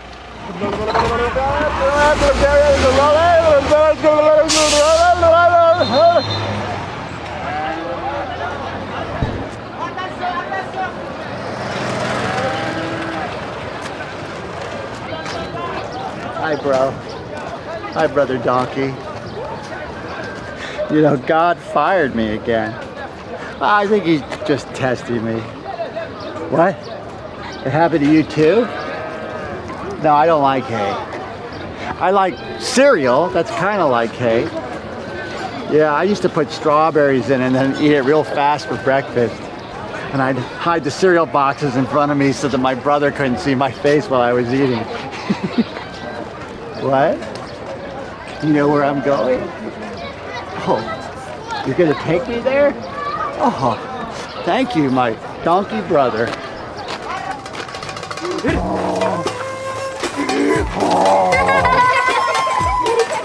Hi, bro. Hi, Brother Donkey. You know, God fired me again. I think he's just testing me. What? It happened to you too? No, I don't like hay. I like cereal. That's kind of like hay. Yeah, I used to put strawberries in and then eat it real fast for breakfast. and I'd hide the cereal boxes in front of me so that my brother couldn't see my face while I was eating. What? You know where I'm going? Oh, you're gonna take me there? Oh, thank you, my donkey brother. Look at his balls. Look at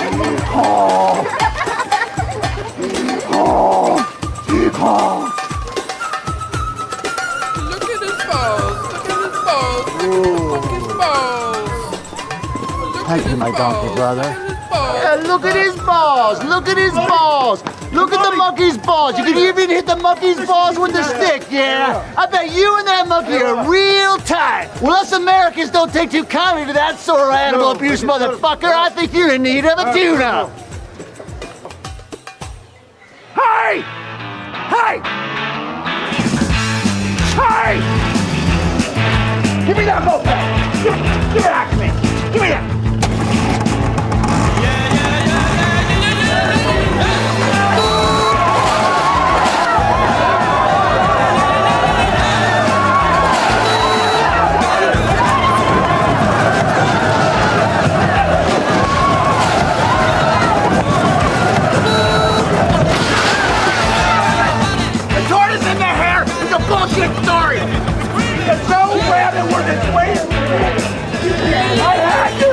his balls. Look at his balls. Thank you, my donkey brother. Yeah, look at his balls. Look at his balls. Look at the monkey's balls. You can even hit the monkey's balls with the stick, yeah? I bet you and that monkey are real tight. Well, us Americans don't take too kindly to that sort of animal abuse, motherfucker. I think you're in need of a tune-up. Hey! Hey! Hey! Give me that boat back! Give it back to me! Give me that! The tortoise in the hair is a bullshit story. It's so rabbit worth its weight in sand. I had to.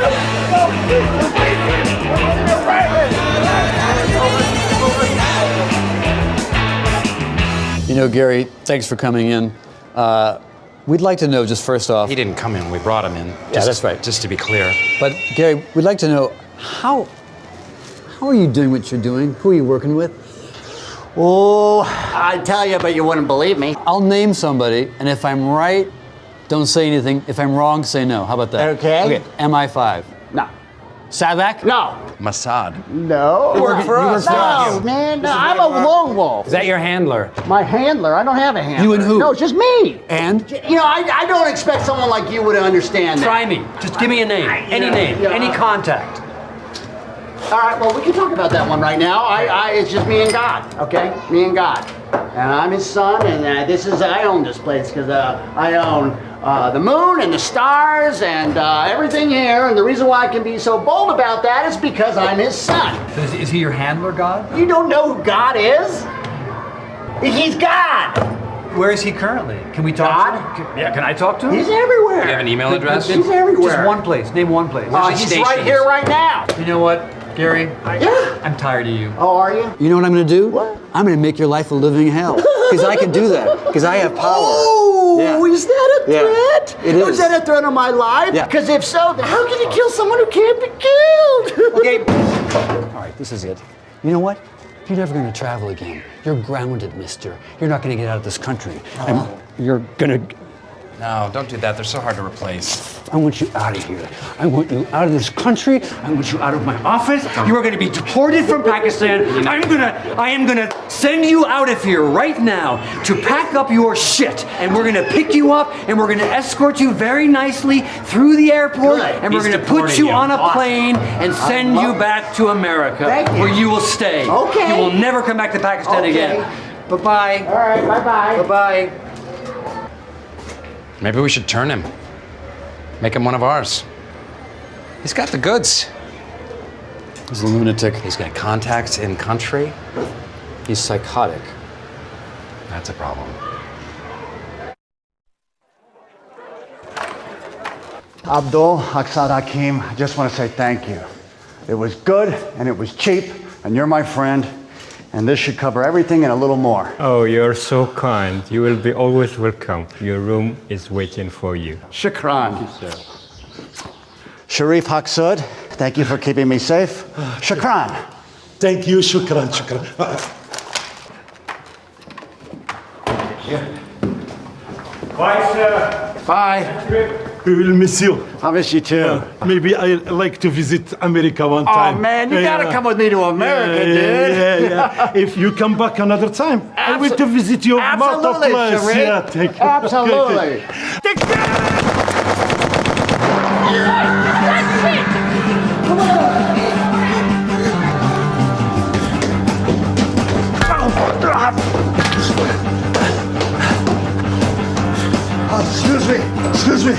You know, Gary, thanks for coming in. We'd like to know, just first off. He didn't come in, we brought him in. Yeah, that's right. Just to be clear. But Gary, we'd like to know how are you doing what you're doing? Who are you working with? Oh, I'd tell you, but you wouldn't believe me. I'll name somebody, and if I'm right, don't say anything. If I'm wrong, say no. How about that? Okay. MI5. No. Sadak? No. Mossad. No. You work for us. No, man. No, I'm a lone wolf. Is that your handler? My handler? I don't have a handler. You and who? No, it's just me. And? You know, I don't expect someone like you would understand that. Try me. Just give me a name. Any name. Any contact. All right, well, we can talk about that one right now. It's just me and God, okay? Me and God. And I'm his son, and I own this place because I own the moon and the stars and everything here. And the reason why I can be so bold about that is because I'm his son. Is he your handler, God? You don't know who God is? He's God. Where is he currently? Can we talk to him? Yeah, can I talk to him? He's everywhere. Do you have an email address? He's everywhere. Just one place. Name one place. He's right here, right now. You know what, Gary? Yeah. I'm tired of you. Oh, are you? You know what I'm going to do? What? I'm going to make your life a living hell. Because I can do that. Because I have power. Oh, Yeah. is that a threat? It is. Is that a threat on my life? Yeah. Because if so, then how can you kill someone who can't be killed? Okay. All right, this is it. You know what? You're never going to travel again. You're grounded, mister. You're not going to get out of this country. You're going to... No, don't do that. They're so hard to replace. I want you out of here. I want you out of this country. I want you out of my office. You are going to be deported from Pakistan. I am gonna send you out of here right now to pack up your shit. And we're going to pick you up and we're going to escort you very nicely through the airport. Good. And we're going to put you on a plane and send you back to America, Thank you. where you will stay. Okay. You will never come back to Pakistan again. Bye-bye. All right, bye-bye. Bye-bye. Maybe we should turn him. Make him one of ours. He's got the goods. He's a lunatic. He's got contacts in country. He's psychotic. That's a problem. Abdul Aksad Hakim, I just want to say thank you. It was good and it was cheap, and you're my friend, and this should cover everything and a little more. Oh, you're so kind. You will be always welcome. Your room is waiting for you. Shukran. Sharif Haksud, thank you for keeping me safe. Shukran. Thank you, shukran, shukran. Bye, sir. Bye. We will miss you. I miss you too. Maybe I'd like to visit America one time. Oh man, you gotta come with me to America, dude. Yeah. If you come back another time, I will to visit you. Absolutely, Sharif. Yeah, thank you. Absolutely. Excuse me. Excuse me.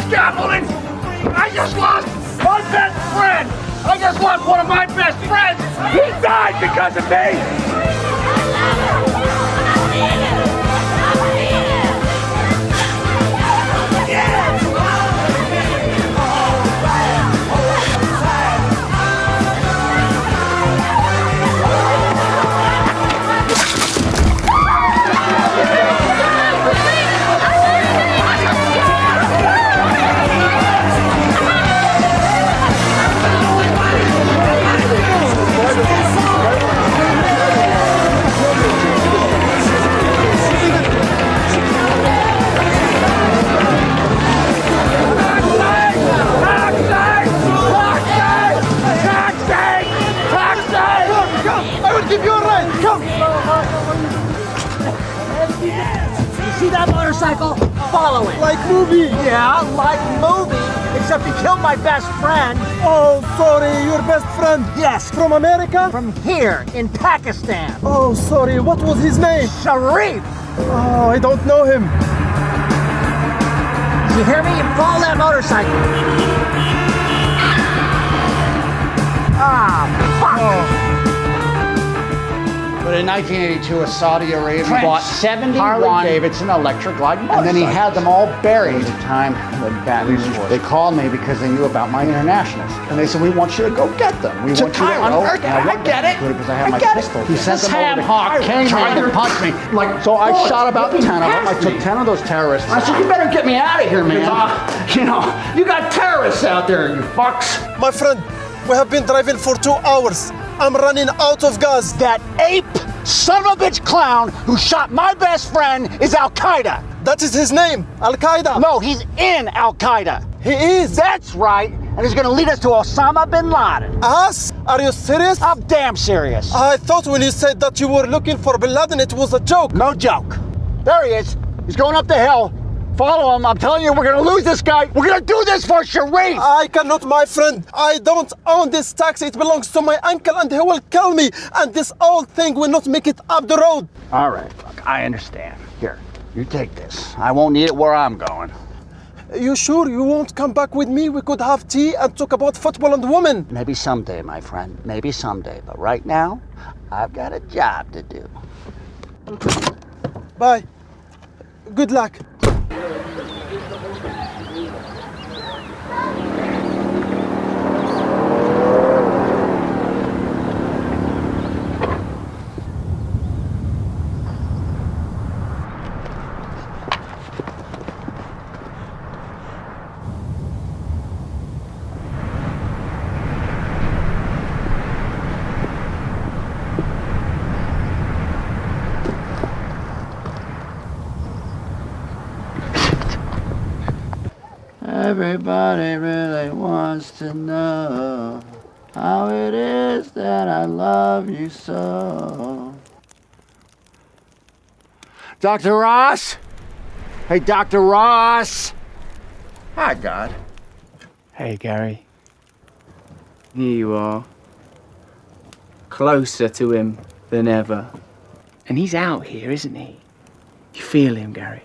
Scaffolding! I just lost my best friend! I just lost one of my best friends! He died because of See that motorcycle? Follow it. Like movie. Yeah, like movie. Except he killed my best friend. Oh, sorry, your best friend? Yes. From America? From here, in Pakistan. Oh, sorry, what was his name? Sharif. Oh, I don't know him. Did you hear me? You follow that motorcycle. Ah, fuck. Oh. But in 1982, a Saudi Arabian Prince, bought 71. Harley Davidson electric glide motorcycles. And then he had them all buried. At the time, the Baton Rouge, they called me because they knew about my internationals. And they said, we want you to go get them. We want you to unearth them. I get it. Because I have my pistol. He sent them over to Hawk came tried in to punch me. Like, so I shot about 10 of them. I took 10 of those terrorists. I said, you better get me out of here, man. You know, you got terrorists out there, you fucks. My friend, we have been driving for 2 hours. I'm running out of gas. That ape son of a bitch clown who shot my best friend is Al-Qaeda. That is his name, Al-Qaeda. No, he's in Al-Qaeda. He is. That's right. And he's gonna lead us to Osama bin Laden. Us? Are you serious? I'm damn serious. I thought when you said that you were looking for bin Laden, it was a joke. No joke. There he is. He's going up the hill. Follow him. I'm telling you, we're gonna lose this guy. We're gonna do this for Sharif. I cannot, my friend. I don't own this taxi. It belongs to my uncle and he will kill me. And this old thing will not make it up the road. All right, look, I understand. Here, you take this. I won't need it where I'm going. You sure you won't come back with me? We could have tea and talk about football and women. Maybe someday, my friend. Maybe someday. But right now, I've got a job to do. Bye. Good luck. Everybody really wants to know how it is that I love you so. Dr. Ross? Hey, Dr. Ross! Hi, God. Hey, Gary. Here you are. Closer to him than ever. And he's out here, isn't he? You feel him, Gary?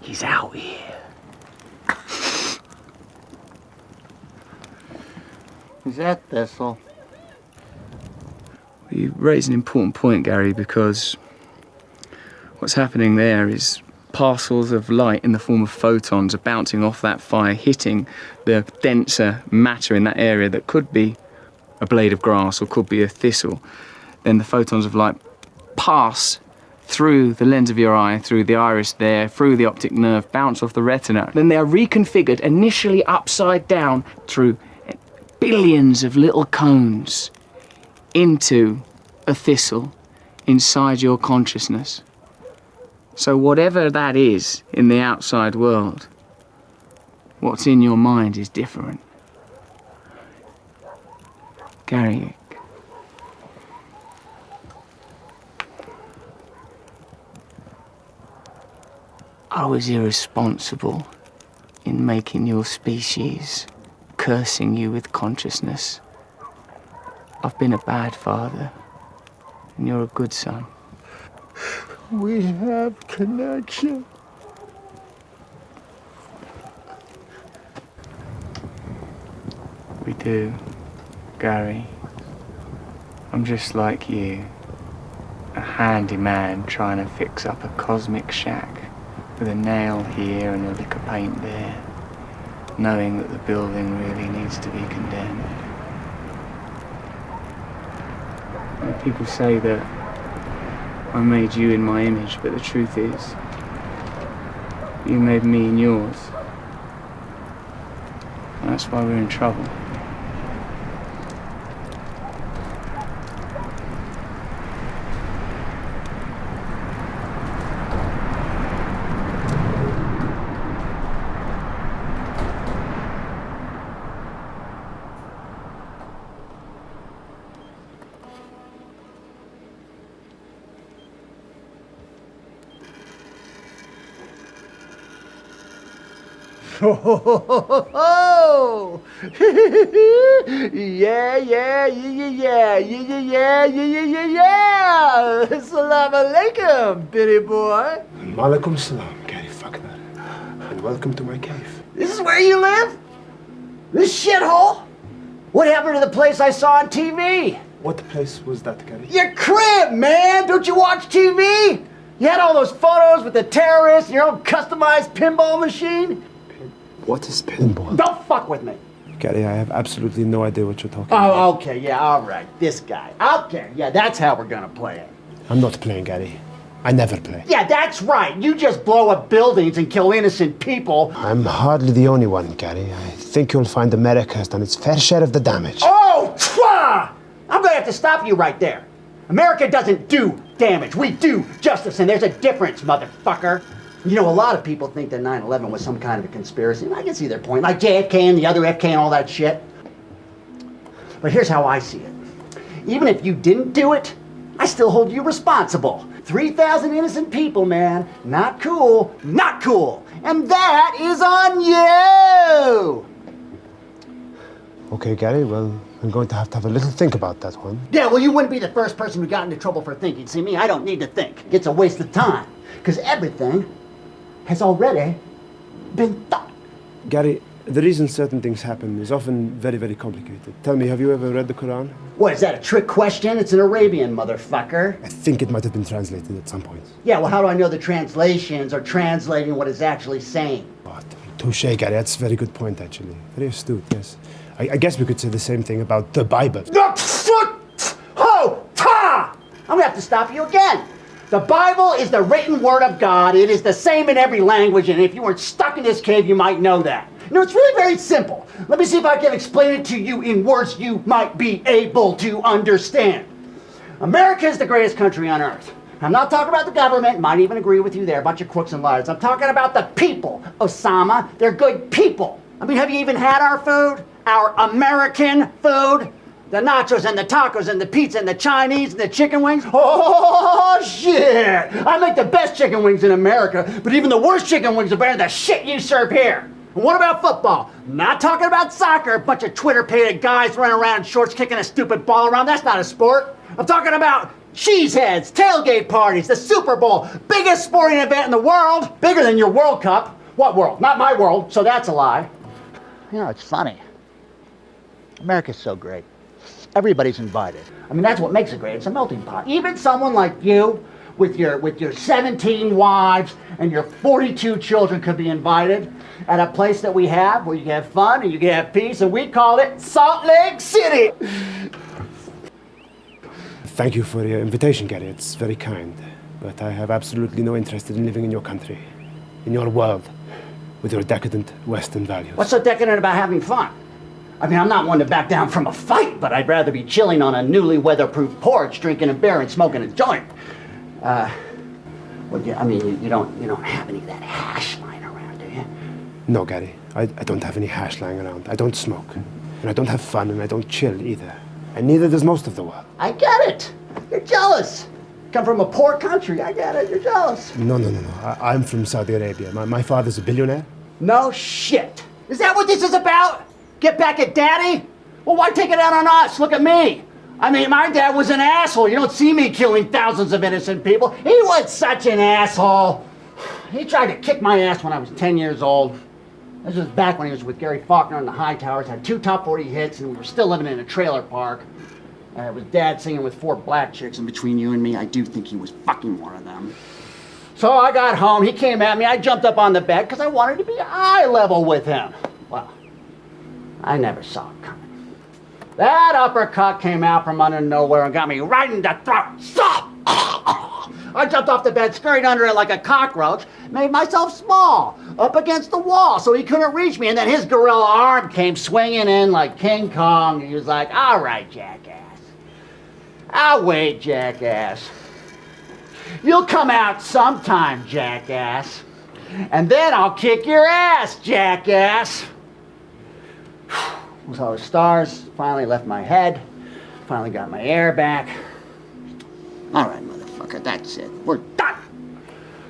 He's out here. Is that Thistle? You raise an important point, Gary, because what's happening there is parcels of light in the form of photons are bouncing off that fire, hitting the denser matter in that area that could be a blade of grass or could be a thistle. Then the photons of light pass through the lens of your eye, through the iris there, through the optic nerve, bounce off the retina. Then they are reconfigured, initially upside down, through billions of little cones into a thistle inside your consciousness. So whatever that is in the outside world, what's in your mind is different. Gary, I was irresponsible in making your species, cursing you with consciousness. I've been a bad father, and you're a good son. We have connection. We do, Gary. I'm just like you, a handyman trying to fix up a cosmic shack with a nail here and a lick of paint there, knowing that the building really needs to be condemned. And people say that I made you in my image, but the truth is, you made me in yours. And that's why we're in trouble. Oh, yeah. Assalamu alaikum, bitty boy. Malaikum salam, Gary Faulkner. And welcome to my cave. This is where you live? This shithole? What happened to the place I saw on TV? What place was that, Gary? Your crib, man! Don't you watch TV? You had all those photos with the terrorists, your own customized pinball machine? What is pinball? Don't fuck with me. Gary, I have absolutely no idea what you're talking about. Oh, okay, yeah, all right. This guy. Okay, yeah, that's how we're gonna play it. I'm not playing, Gary. I never play. Yeah, that's right. You just blow up buildings and kill innocent people. I'm hardly the only one, Gary. I think you'll find America has done its fair share of the damage. Oh, twah! I'm gonna have to stop you right there. America doesn't do damage. We do justice, and there's a difference, motherfucker. You know, a lot of people think that 9/11 was some kind of a conspiracy, and I can see their point, like JFK and the other FK and all that shit. But here's how I see it. Even if you didn't do it, I still hold you responsible. 3,000 innocent people, man. Not cool. Not cool. And that is on you! Okay, Gary, well, I'm going to have a little think about that one. Yeah, well, you wouldn't be the first person who got into trouble for thinking. See, me, I don't need to think. It's a waste of time. Because everything has already been done. Gary, the reason certain things happen is often very, very complicated. Tell me, have you ever read the Quran? What, is that a trick question? It's an Arabian, motherfucker. I think it might have been translated at some point. Yeah, well, how do I know the translations are translating what it's actually saying? Touche, Gary, that's a very good point, actually. Very astute, yes. I guess we could say the same thing about the Bible. Oh, ta! I'm gonna have to stop you again. The Bible is the written word of God. It is the same in every language, and if you weren't stuck in this cave, you might know that. You know, it's really very simple. Let me see if I can explain it to you in words you might be able to understand. America is the greatest country on earth. I'm not talking about the government, might even agree with you there, a bunch of crooks and liars. I'm talking about the people, Osama. They're good people. I mean, have you even had our food? Our American food? The nachos and the tacos and the pizza and the Chinese and the chicken wings? Oh, shit! I make the best chicken wings in America, but even the worst chicken wings are better than the shit you serve here. And what about football? Not talking about soccer, a bunch of Twitter-pated guys running around in shorts kicking a stupid ball around. That's not a sport. I'm talking about cheeseheads, tailgate parties, the Super Bowl, biggest sporting event in the world, bigger than your World Cup. What world? Not my world, so that's a lie. You know, it's funny. America's so great. Everybody's invited. I mean, that's what makes it great. It's a melting pot. Even someone like you, with your 17 wives and your 42 children could be invited at a place that we have where you can have fun and you can have peace, and we call it Salt Lake City. Thank you for your invitation, Gary. It's very kind. But I have absolutely no interest in living in your country, in your world, with your decadent Western values. What's so decadent about having fun? I mean, I'm not one to back down from a fight, but I'd rather be chilling on a newly weatherproof porch, drinking a beer and smoking a joint. Well, yeah, I mean, you don't have any of that hash lying around, do you? No, Gary. I don't have any hash lying around. I don't smoke. And I don't have fun, and I don't chill either. And neither does most of the world. I get it. You're jealous. Come from a poor country. I get it. You're jealous. No. I'm from Saudi Arabia. My father's a billionaire. No shit. Is that what this is about? Get back at Daddy? Well, why take it out on us? Look at me. I mean, my dad was an asshole. You don't see me killing thousands of innocent people. He was such an asshole. He tried to kick my ass when I was 10 years old. This was back when he was with Gary Faulkner in the High Towers, had 2 top 40 hits, and we were still living in a trailer park. It was Dad singing with 4 black chicks, and between you and me, I do think he was fucking one of them. So I got home, he came at me, I jumped up on the bed because I wanted to be eye level with him. Well, I never saw it coming. That uppercut came out from under nowhere and got me right in the throat. Stop! I jumped off the bed, scurried under it like a cockroach, made myself small, up against the wall so he couldn't reach me, and then his gorilla arm came swinging in like King Kong. He was like, all right, jackass. I'll wait, jackass. You'll come out sometime, jackass. And then I'll kick your ass, jackass. So the stars finally left my head, finally got my air back. All right, motherfucker, that's it. We're done.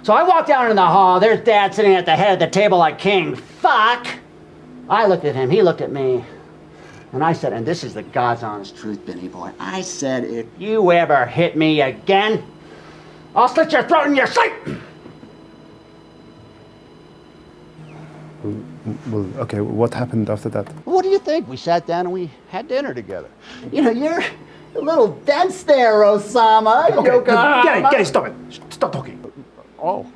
So I walked down in the hall. There's Dad sitting at the head of the table like king. Fuck. I looked at him. He looked at me. And I said, and this is the God's honest truth, Benny boy. I said, if you ever hit me again, I'll slit your throat in your sleep. Well, okay, what happened after that? What do you think? We sat down and we had dinner together. You know, you're a little dense there, Osama. Okay, Gary, stop it. Stop talking. Oh,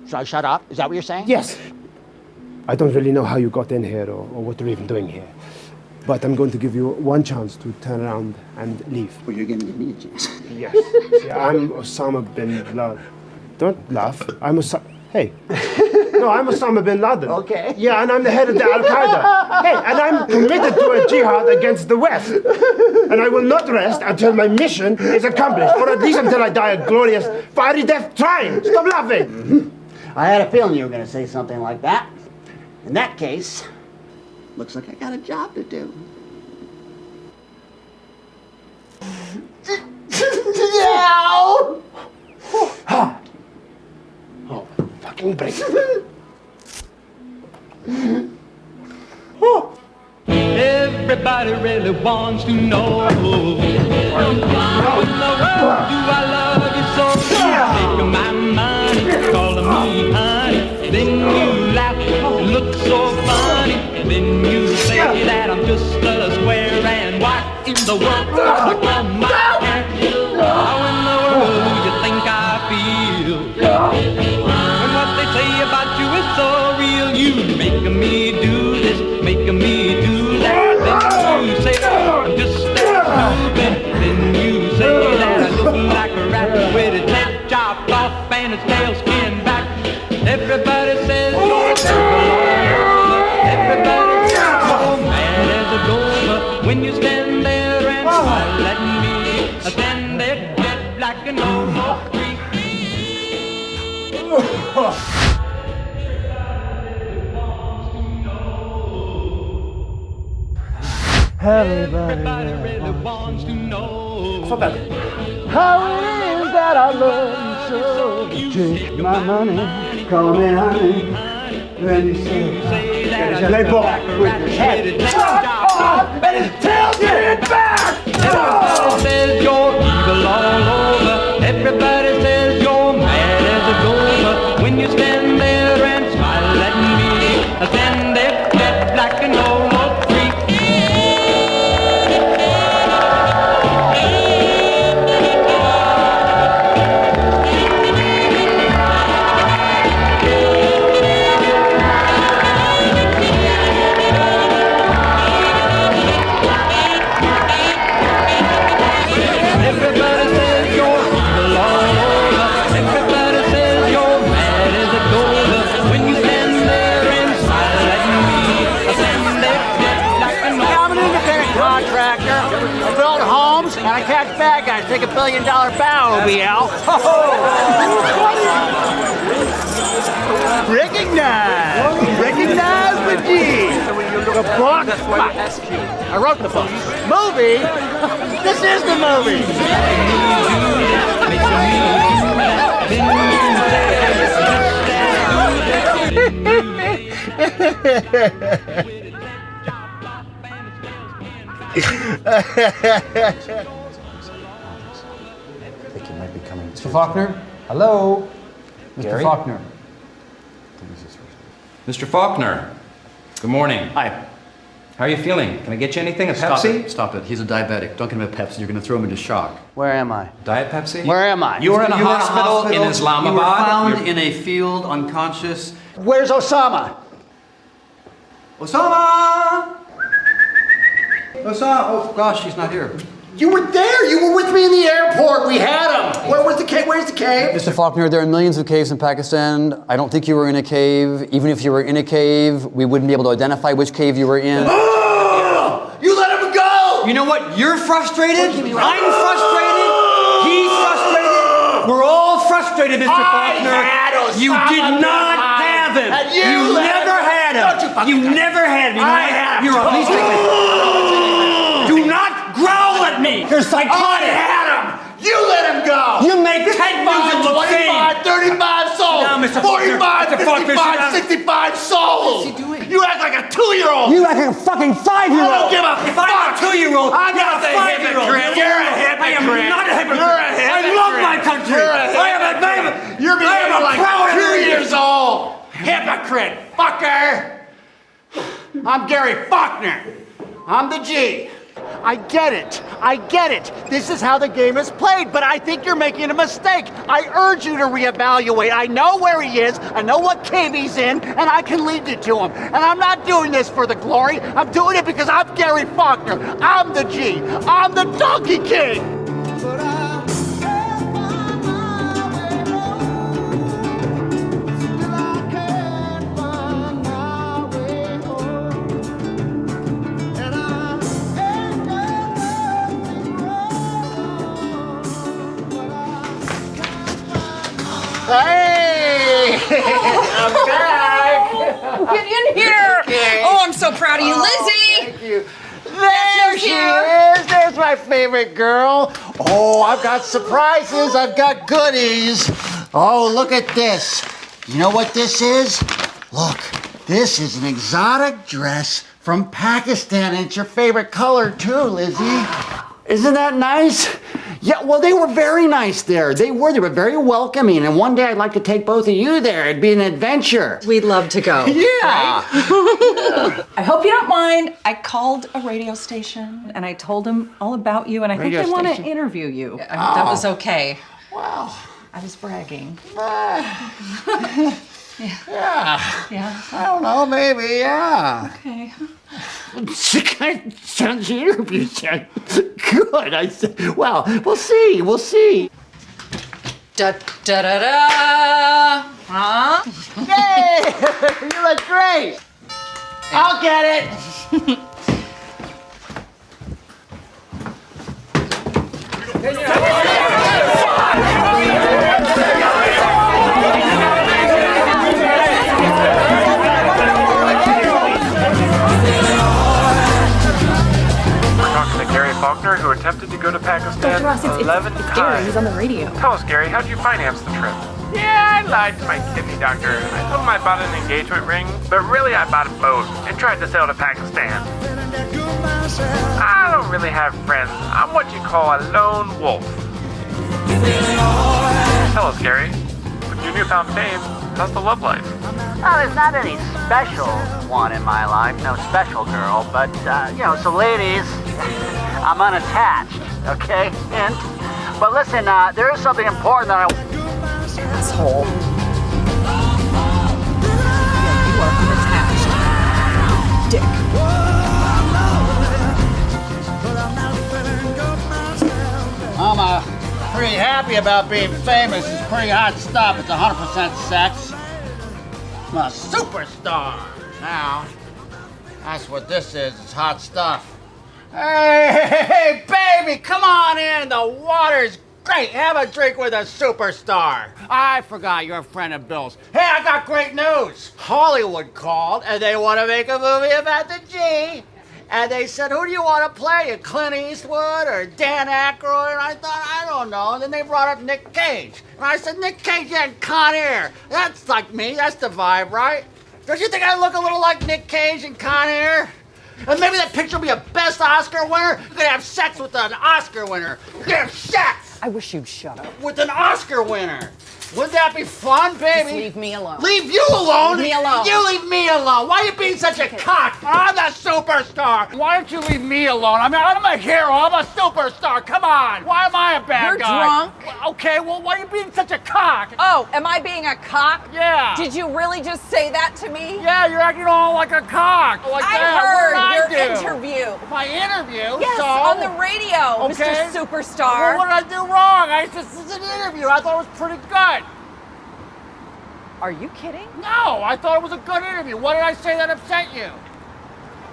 should I shut up? Is that what you're saying? Yes. I don't really know how you got in here or what you're even doing here. But I'm going to give you one chance to turn around and leave. Well, you're going to give me a chance. Yes. Yeah, I'm Osama bin Laden. Don't laugh. Hey. No, I'm Osama bin Laden. Okay. Yeah, and I'm the head of the Al-Qaeda. Hey, and I'm committed to a jihad against the West. And I will not rest until my mission is accomplished, or at least until I die a glorious, fiery death trying. Stop laughing. I had a feeling you were going to say something like that. In that case, looks like I got a job to do. Yeah. Oh, fucking break. Everybody really wants to know how in the world do I love you so? Take my money, calling me honey. Then you laugh, look so funny. Then you say that I'm just a square and what in the world do I call my hair? How in the world do you think I feel? And what they say about you is so real. You making me do this, making me do that. Then you say I'm just that stupid. Then you say that I look like a rat with his head chopped off and his tail skinned back. Everybody says you're a devil. Everybody says you're mad as a gopher. When you stand there and smile at me, stand there dead like an old tree. Everybody really wants to know how it is that I love you so. Take my money, call me honey. Then you say that I look like a rat with his head chopped off and his tail skinned back. Everybody says you're evil all over. Everybody says you're mad as a gopher. When you stand there and smile at me, I stand there dead like an old tree. I catch bad guys, take $1 billion bow, OBL. Recognize the G. The book. I wrote the book. Movie? This is the movie. Mr. Faulkner? Hello? Mr. Gary? Faulkner. Mr. Faulkner, good morning. Hi. How are you feeling? Can I get you anything? A Stop Pepsi? it. Stop it. He's a diabetic. Don't give him a Pepsi. You're going to throw him into shock. Where am I? Diet Pepsi? Where am I? You were in a hospital in Islamabad. You were found You're- in a field unconscious. Where's Osama? Osama! Osama! Oh gosh, he's not here. You were there. You were with me in the airport. We had him. Where was the cave? Where's the cave? Mr. Faulkner, there are millions of caves in Pakistan. I don't think you were in a cave. Even if you were in a cave, we wouldn't be able to identify which cave you were in. You let him go! You know what? You're frustrated. I'm frustrated. He's frustrated. We're all frustrated, Mr. Faulkner. You did not have him. And you You let never him. had Don't you him. fucking You never had him. You know I what? had him. You're a please take this. Do not growl at me. You're psychotic. I had him. You let him go. You make Ted Nugent look 25, 35 souls. Now, Mr. Faulkner. 45, Mr. Faulkner, 55, sit down. 65 souls. What's he doing? You act like a 2-year-old. You act like a fucking 5-year-old. I don't give a If fuck. I'm a 2-year-old, I'm you're not a a 5-year-old. hypocrite. You're a hypocrite. I am not a hypocrite. You're a hypocrite. I love my country. You're a I am hypocrite. a You're behaving I am a like proud 2 American. years old. Hypocrite. Fucker. I'm Gary Faulkner. I'm the G. I get it. I get it. This is how the game is played, but I think you're making a mistake. I urge you to reevaluate. I know where he is, I know what cave he's in, and I can lead you to him. And I'm not doing this for the glory. I'm doing it because I'm Gary Faulkner. I'm the G. I'm the Donkey King. Hey! I'm back! Get in here! Okay. Oh, I'm so proud of you, Lizzie! Thank you. There she is! There's my favorite girl. Oh, I've got surprises. I've got goodies. Oh, look at this. You know what this is? Look, this is an exotic dress from Pakistan. And it's your favorite color, too, Lizzie. Isn't that nice? Yeah, well, they were very nice there. They were very welcoming. And one day I'd like to take both of you there. It'd be an adventure. We'd love to go. Yeah. I hope you don't mind. I called a radio station and I told them all about you, and I Radio think they want to station? interview you. That was okay. Wow. I was bragging. Yeah. Yeah. I don't know, maybe, yeah. Okay. Sounds the interview said. Good. I said, well, we'll see. We'll see. Da da da da. Huh? Yay! You look great. I'll get it. We're talking to Gary Faulkner, who attempted to go to Pakistan Dr. Ross, it's 11 Gary. times. He's on the radio. Tell us, Gary, how'd you finance the trip? Yeah, I lied to my kidney doctor. I told him I bought an engagement ring, but really I bought a boat and tried to sail to Pakistan. I don't really have friends. I'm what you call a lone wolf. Tell us, Gary, with your newfound fame, how's the love life? Well, there's not any special one in my life, no special girl, but, so ladies, I'm unattached, okay? Hint. But listen, there is something important that I... Asshole. Yeah, you are unattached. Dick. I'm pretty happy about being famous. It's pretty hot stuff. It's 100% sex. I'm a superstar now. That's what this is. It's hot stuff. Hey, baby, come on in. The water's great. Have a drink with a superstar. I forgot you're a friend of Bill's. Hey, I got great news. Hollywood called and they want to make a movie about the G. And they said, who do you want to play? Clint Eastwood or Dan Aykroyd? And I thought, I don't know. And then they brought up Nick Cage. And I said, Nick Cage and Con Air. That's like me. That's the vibe, right? Don't you think I look a little like Nick Cage in Con Air? And maybe that picture will be a best Oscar winner. You're gonna have sex with an Oscar winner. You're gonna have sex! I wish you'd shut up. With an Oscar winner. Wouldn't that be fun, baby? Just leave me alone. Leave you alone? Leave me alone. You leave me alone. Why are you being such a cock? I'm the superstar. Why don't you leave me alone? I mean, I'm a hero. I'm a superstar. Come on. Why am I a bad You're guy? drunk. Well, okay, well, why are you being such a cock? Oh, am I being a cock? Yeah. Did you really just say that to me? Yeah, you're acting all like a cock. Like I that. heard What did I your do? interview. My interview? Yes, so? on the radio, Okay. Mr. Superstar. Well, what did I do wrong? This is an interview. I thought it was pretty good. Are you kidding? No, I thought it was a good interview. What did I say that upset you?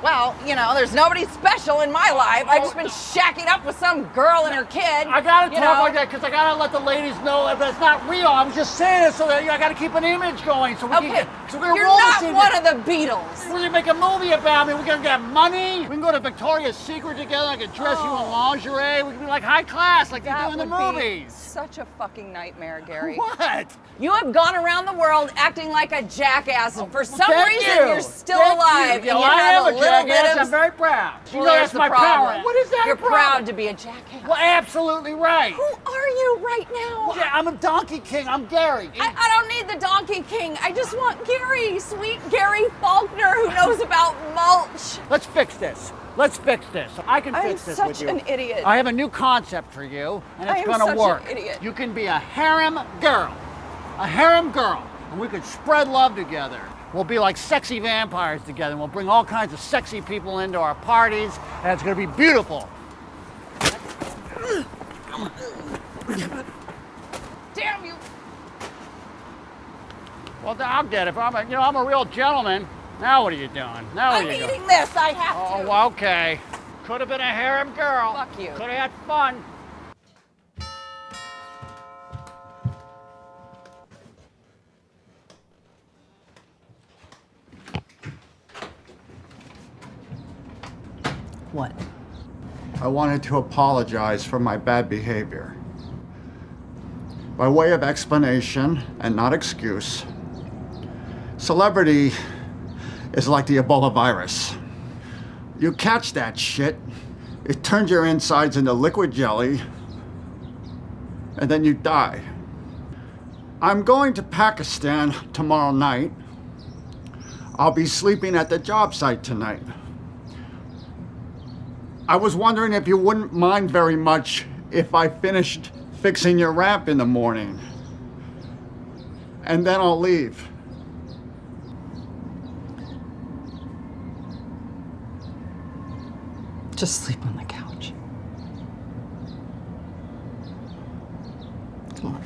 Well, you know, there's nobody special in my life. I've just been shacking up with some girl and her kid. I gotta you talk know. like that because I gotta let the ladies know if it's not real. I'm just saying it so that I gotta keep an image going. So we Okay, so we're gonna you're roll not this one of the Beatles. We're gonna make a movie about me. We're gonna get money. We can go to Victoria's Secret together. I can dress you in lingerie. We can be like high class, like they do in the would be movies. such a fucking nightmare, Gary. What? You have gone around the world acting like a jackass, and for some Thank reason you. you're still Thank alive. You. And Yeah, you I have am a a little bit jackass. of. I'm very proud. You Well, know there's that's the my problem. power. What is that? You're problem? proud to be a jackass. Well, absolutely right. Who are you right now? Yeah, I'm a Donkey King. I'm Gary. I don't need the Donkey King. I just want Gary, sweet Gary Faulkner, who knows about mulch. Let's fix this. Let's fix this. I can I'm fix this with such you. an idiot. I have a new concept for you, and I it's am gonna such work. an idiot. You can be a harem girl. A harem girl. And we could spread love together. We'll be like sexy vampires together, and we'll bring all kinds of sexy people into our parties, and it's gonna be beautiful. Damn you. Well, I'll get it. I'm a real gentleman. Now what are you doing? Now what I'm are you doing? eating this. I have to. Oh, well, okay. Could have been a harem girl. Fuck you. Could have had fun. What? I wanted to apologize for my bad behavior. By way of explanation and not excuse, celebrity is like the Ebola virus. You catch that shit, it turns your insides into liquid jelly, and then you die. I'm going to Pakistan tomorrow night. I'll be sleeping at the job site tonight. I was wondering if you wouldn't mind very much if I finished fixing your ramp in the morning. And then I'll leave. Just sleep on the couch. Come on.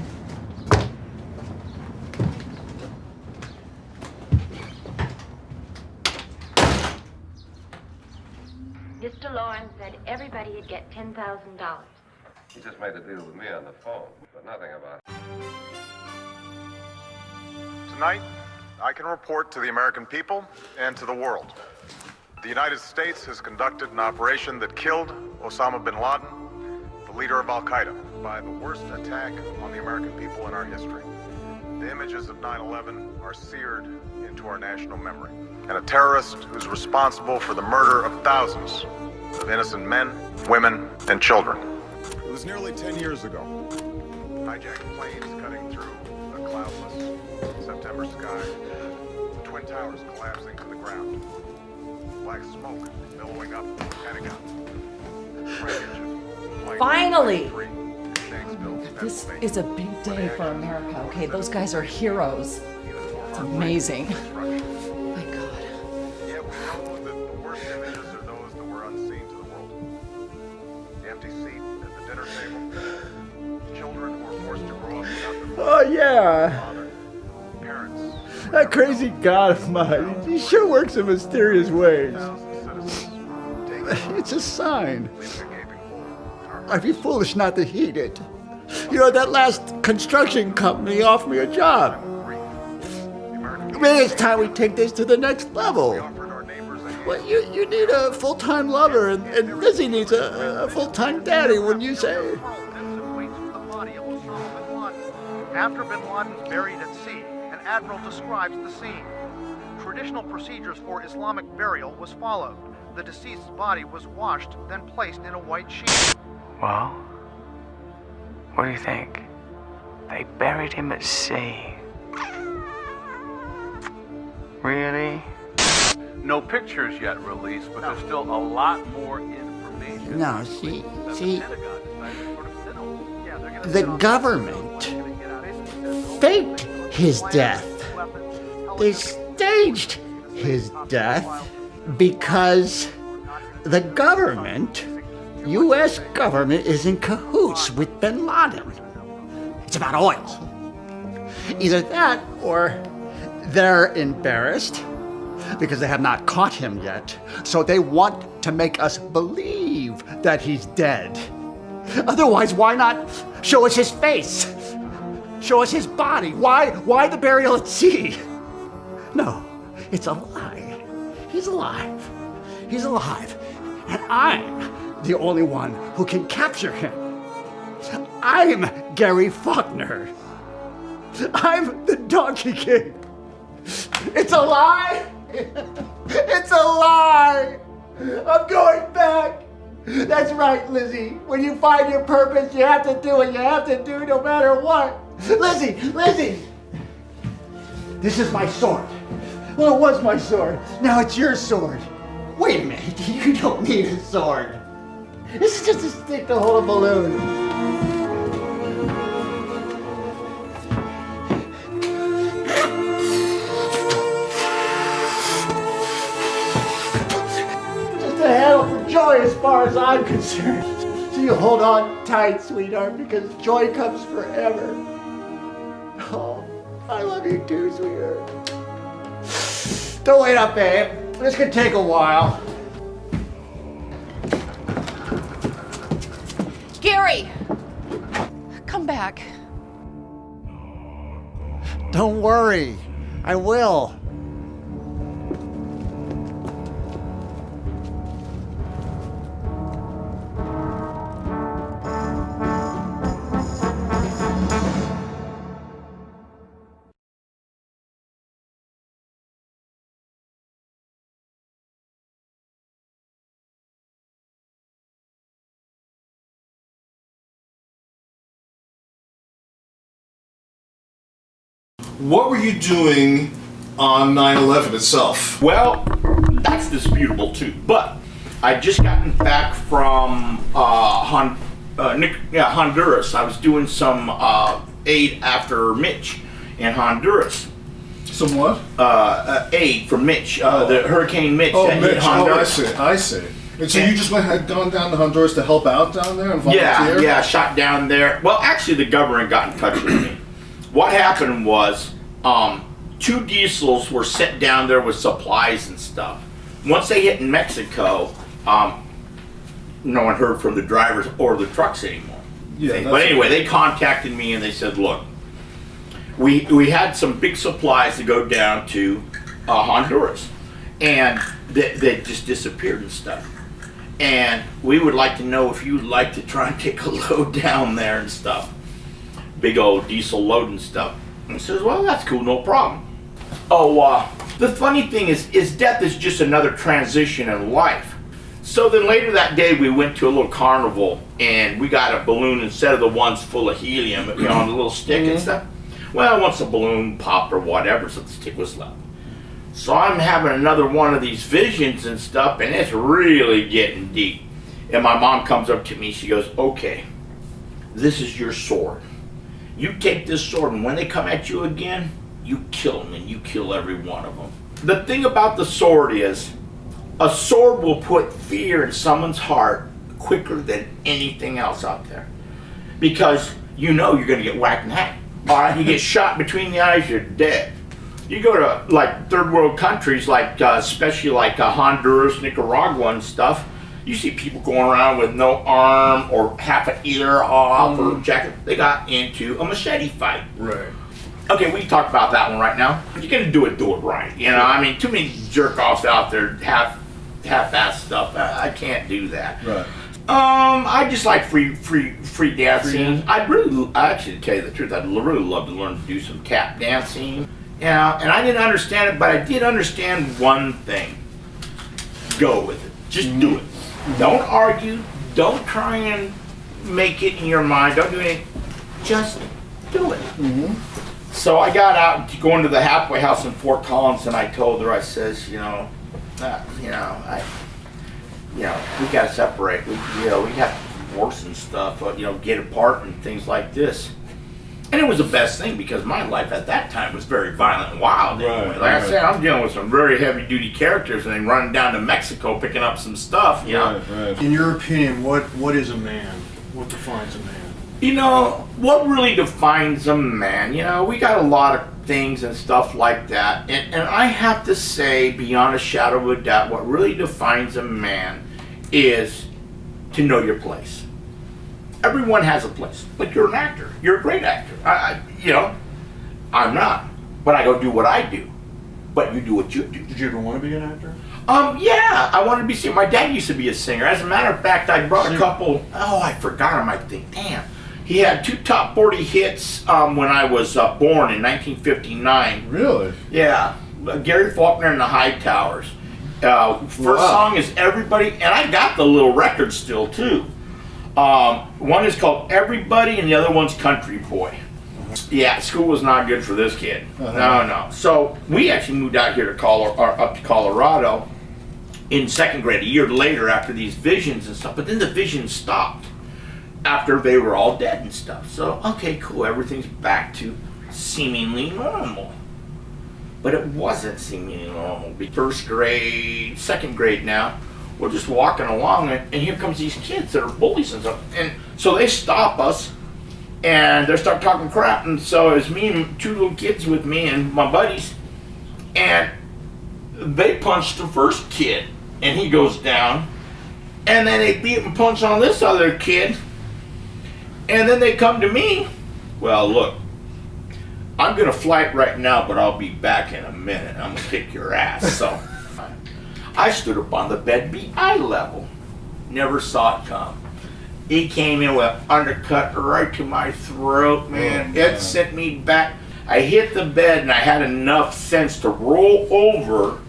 Mr. Lawrence said everybody would get $10,000. He just made a deal with me on the phone, but nothing about it. Tonight, I can report to the American people and to the world. The United States has conducted an operation that killed Osama bin Laden, the leader of Al-Qaeda, by the worst attack on the American people in our history. The images of 9/11 are seared into our national memory. And a terrorist who's responsible for the murder of thousands of innocent men, women, and children. It was nearly 10 years ago. Hijacked planes cutting through a cloudless September sky. The Twin Towers collapsing to the ground. Black smoke billowing up from the Pentagon. Wreckage of Flight Finally! 93, Shanksville, This Pennsylvania. is a big day for America, okay? Those guys are heroes. It's amazing. My God. Yet we know that the worst images are those that were unseen to the world. The empty seat at the dinner table. Children who were forced to grow up without their Oh, yeah. father. Parents. That crazy god of mine, he sure works in mysterious ways. It's a sign. I'd be foolish not to heed it. You know, that last construction company offered me a job. Maybe it's time we take this to the next level. Well, you need a full-time lover, and Lizzie needs a full-time daddy, wouldn't you say? After bin Laden's buried at sea, an admiral describes the scene. Traditional procedures for Islamic burial was followed. The deceased's body was washed, then placed in a white sheet. Well, what do you think? They buried him at sea. Really? No pictures yet released, but there's still a lot more information. No, see, the government faked his death. They staged his death because the government, U.S. government, is in cahoots with bin Laden. It's about oil. Either that or they're embarrassed because they have not caught him yet, so they want to make us believe that he's dead. Otherwise, why not show us his face? Show us his body? Why the burial at sea? No, it's a lie. He's alive. He's alive. And I'm the only one who can capture him. I'm Gary Faulkner. I'm the Donkey King. It's a lie. It's a lie. I'm going back. That's right, Lizzie. When you find your purpose, you have to do what you have to do no matter what. Lizzie! This is my sword. Well, it was my sword. Now it's your sword. Wait a minute. You don't need a sword. This is just a stick to hold a balloon. A handle for joy as far as I'm concerned. So you hold on tight, sweetheart, because joy comes forever. Oh, I love you too, sweetheart. Don't wait up, babe. This could take a while. Gary! Come back. Don't worry. I will. What were you doing on 9/11 itself? Well, that's disputable too. But I just gotten back from Honduras. I was doing some aid after Mitch in Honduras. Some what? Aid for Mitch, the Hurricane Mitch that hit Honduras. I see. And so you just had gone down to Honduras to help out down there and volunteer? Yeah, shot down there. Well, actually, the government got in touch with me. What happened was, 2 diesels were sent down there with supplies and stuff. Once they hit in Mexico, no one heard from the drivers or the trucks anymore. Yeah, But anyway, they contacted me and they said, look, we had some big supplies to go down to Honduras, and they just disappeared and stuff. And we would like to know if you'd like to try and take a load down there and stuff. Big old diesel load and stuff. And he says, well, that's cool, no problem. Oh, the funny thing is death is just another transition in life. So then later that day we went to a little carnival and we got a balloon instead of the ones full of helium, you know, on a little stick and stuff. Well, once a balloon popped or whatever, so the stick was left. So I'm having another one of these visions and stuff, and it's really getting deep. And my mom comes up to me, she goes, okay, this is your sword. You take this sword, and when they come at you again, you kill them, and you kill every one of them. The thing about the sword is, a sword will put fear in someone's heart quicker than anything else out there. Because you know you're going to get whacked in the head. All right, you get shot between the eyes, you're dead. You go to like third world countries, like especially like Honduras, Nicaragua and stuff, you see people going around with no arm or half an ear off or jacket. They got into a machete fight. Right. Okay, we can talk about that one right now. If you're gonna do it right. You know, I mean, too many jerk-offs out there, half-ass stuff. I can't do that. Right. I just like free dancing. I actually, to tell you the truth, I'd really love to learn to do some tap dancing. You know, and I didn't understand it, but I did understand one thing. Go with it. Just do it. Don't argue. Don't try and make it in your mind. Don't do anything. Just do it. So I got out to go into the halfway house in Fort Collins, and I told her, I says, we gotta separate. We have divorce and stuff, get apart and things like this. And it was the best thing because my life at that time was very violent and wild. Anyway. Like I said, I'm dealing with some very heavy duty characters and then running down to Mexico picking up some stuff. In your opinion, what is a man? What defines a man? What really defines a man? We got a lot of things and stuff like that. And I have to say, beyond a shadow of a doubt, what really defines a man is to know your place. Everyone has a place. Like you're an actor. You're a great actor. I'm not. But I go do what I do. But you do what you do. Did you ever want to be an actor? Yeah, I wanted to be singer. My dad used to be a singer. As a matter of fact, I brought a couple. Oh, I forgot him. I think, damn. He had 2 top 40 hits when I was born in 1959. Really? Yeah. Gary Faulkner and the Hightowers. First song is Everybody, and I got the little record still too. One is called Everybody, and the other one's Country Boy. Yeah, school was not good for this kid. No. So we actually moved out here to up to Colorado in 2nd grade, a year later after these visions and stuff. But then the visions stopped after they were all dead and stuff. So, okay, cool, everything's back to seemingly normal. But it wasn't seemingly normal. 1st grade, 2nd grade now, we're just walking along and here comes these kids that are bullies and stuff. And so they stop us and they start talking crap. And so it was me and 2 little kids with me and my buddies. And they punched the first kid and he goes down. And then they beat and punch on this other kid. And then they come to me. Well, look, I'm gonna flight right now, but I'll be back in a minute. I'm gonna kick your ass. So I stood up on the bed, be eye level. Never saw it come. He came in with undercut right to my throat, man. It sent me back. I hit the bed and I had enough sense to roll over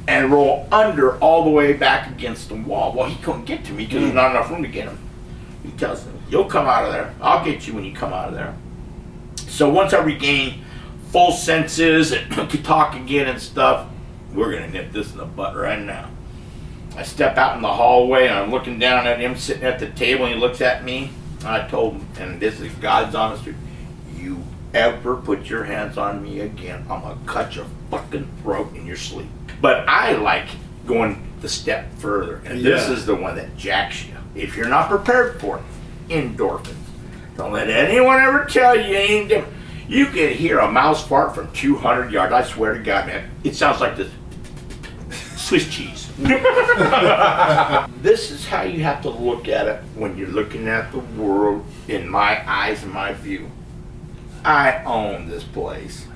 and roll under all the way back against the wall. Well, he couldn't get to me because there's not enough room to get him. He tells me, you'll come out of there. I'll get you when you come out of there. So once I regained full senses and could talk again and stuff, we're gonna nip this in the butt right now. I step out in the hallway and I'm looking down at him sitting at the table and he looks at me. I told him, and this is God's honest truth, you ever put your hands on me again, I'm gonna cut your fucking throat in your sleep. But I like going the step further, and this is the one that jacks you. If you're not prepared for it, endorphins. Don't let anyone ever tell you ain't different. You can hear a mouse fart from 200 yards. I swear to God, man. It sounds like this Swiss cheese. This is how you have to look at it when you're looking at the world in my eyes and my view. I own this place.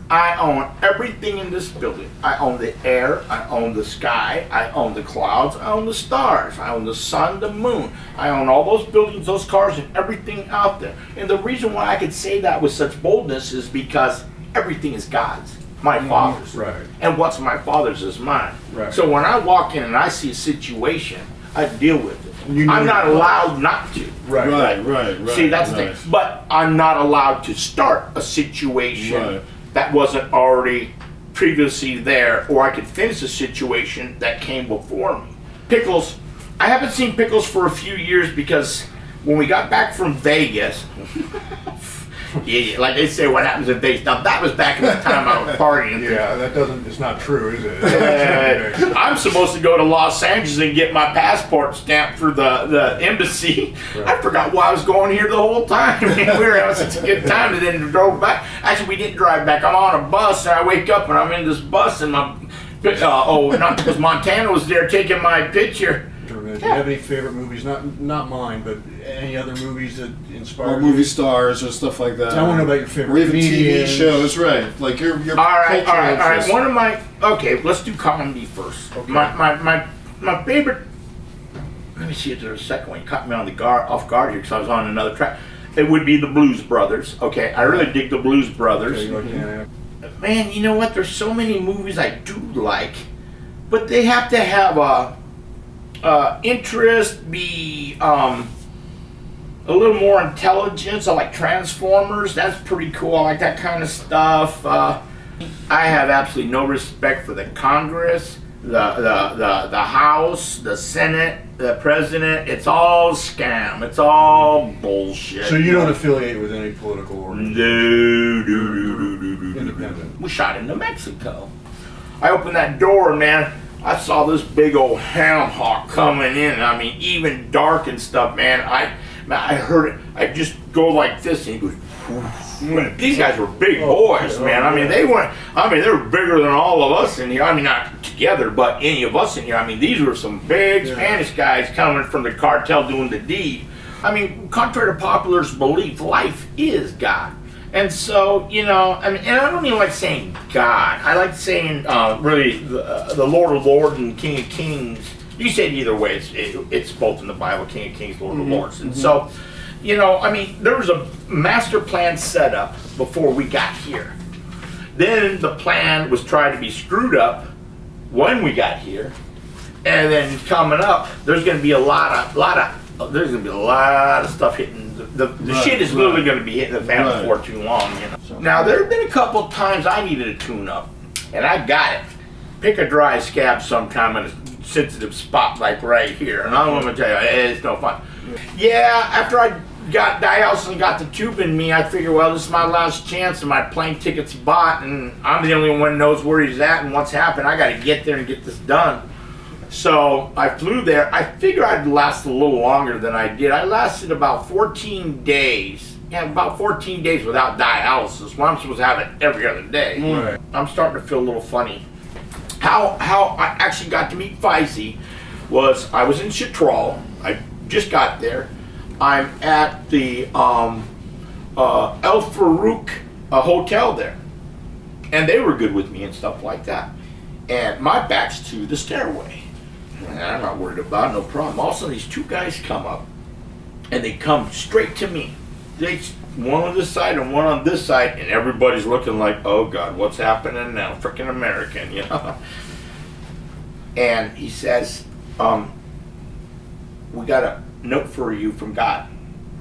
I own everything in this building. I own the air, I own the sky, I own the clouds, I own the stars, I own the sun, the moon. I own all those buildings, those cars, and everything out there. And the reason why I could say that with such boldness is because everything is God's, my Father's. Right. And what's my Father's is mine. Right. So when I walk in and I see a situation, I deal with it. I'm not allowed not to. Right. See, that's the thing. But I'm not allowed to start a situation that wasn't already previously there, or I could finish a situation that came before me. Pickles, I haven't seen Pickles for a few years because when we got back from Vegas, like they say, what happens in Vegas? Now that was back in the time I was partying. It's not true, is it? I'm supposed to go to Los Angeles and get my passport stamped for the embassy. Right. I forgot why I was going here the whole time. We were having such a good time and then drove back. Actually, we didn't drive back. I'm on a bus and I wake up and I'm in this bus and not because Montana was there taking my picture. Do you have any favorite movies? Not mine, but any other movies that inspire or movie stars or stuff like that. I want to know about your favorite or even comedians. TV shows, right? Like your all right. interests. One of my let's do comedy first. Okay. My favorite. Let me see if there's a second one. You caught me on off guard here because I was on another track. It would be the Blues Brothers. Okay, I really dig the Blues Brothers. Okay, man, you know what? There's so many movies I do like, but they have to have a interest, be a little more intelligence. I like Transformers. That's pretty cool. I like that kind of stuff. I have absolutely no respect for the Congress, the House, the Senate, the President. It's all scam. It's all bullshit. So you don't affiliate with any political organization? No. Independent. We shot into Mexico. I opened that door, man. I saw this big old hound hawk coming in. I mean, even dark and stuff, man. I heard it. I just go like this, and he goes. These guys were big boys, man. I mean, they were bigger than all of us in here. I mean, not together, but any of us in here. I mean, these were some big Spanish guys coming from the cartel doing the deed. I mean, contrary to popular belief, life is God. And so, you know, I mean, and I don't even like saying God. I like saying, really, the Lord of Lords and King of Kings. You say it either way. It's both in the Bible, King of Kings, Lord of Lords. And so, you know, I mean, there was a master plan set up before we got here. Then the plan was tried to be screwed up when we got here. And then coming up, there's going to be a lot of stuff hitting. The shit is literally going to be hitting the fan before too long, you know. Now, there have been a couple of times I needed a tune-up, and I got it. Pick a dry scab sometime in a sensitive spot like right here, and I'm going to tell you, it's no fun. Yeah, after I got dialysis and got the tube in me, I figured, well, this is my last chance, and my plane ticket's bought, and I'm the only one who knows where he's at and what's happened. I got to get there and get this done. So I flew there. I figured I'd last a little longer than I did. I lasted about 14 days. Yeah, about 14 days without dialysis. Well, I'm supposed to have it every other day. Right. I'm starting to feel a little funny. How I actually got to meet Feisty was I was in Chitral. I just got there. I'm at the El Farouk hotel there. And they were good with me and stuff like that. And my back's to the stairway. And I'm not worried about it, no problem. All of a sudden, these two guys come up, and they come straight to me. One on this side and one on this side, and everybody's looking like, oh God, what's happening now? Freaking American, you know? And he says, we got a note for you from God,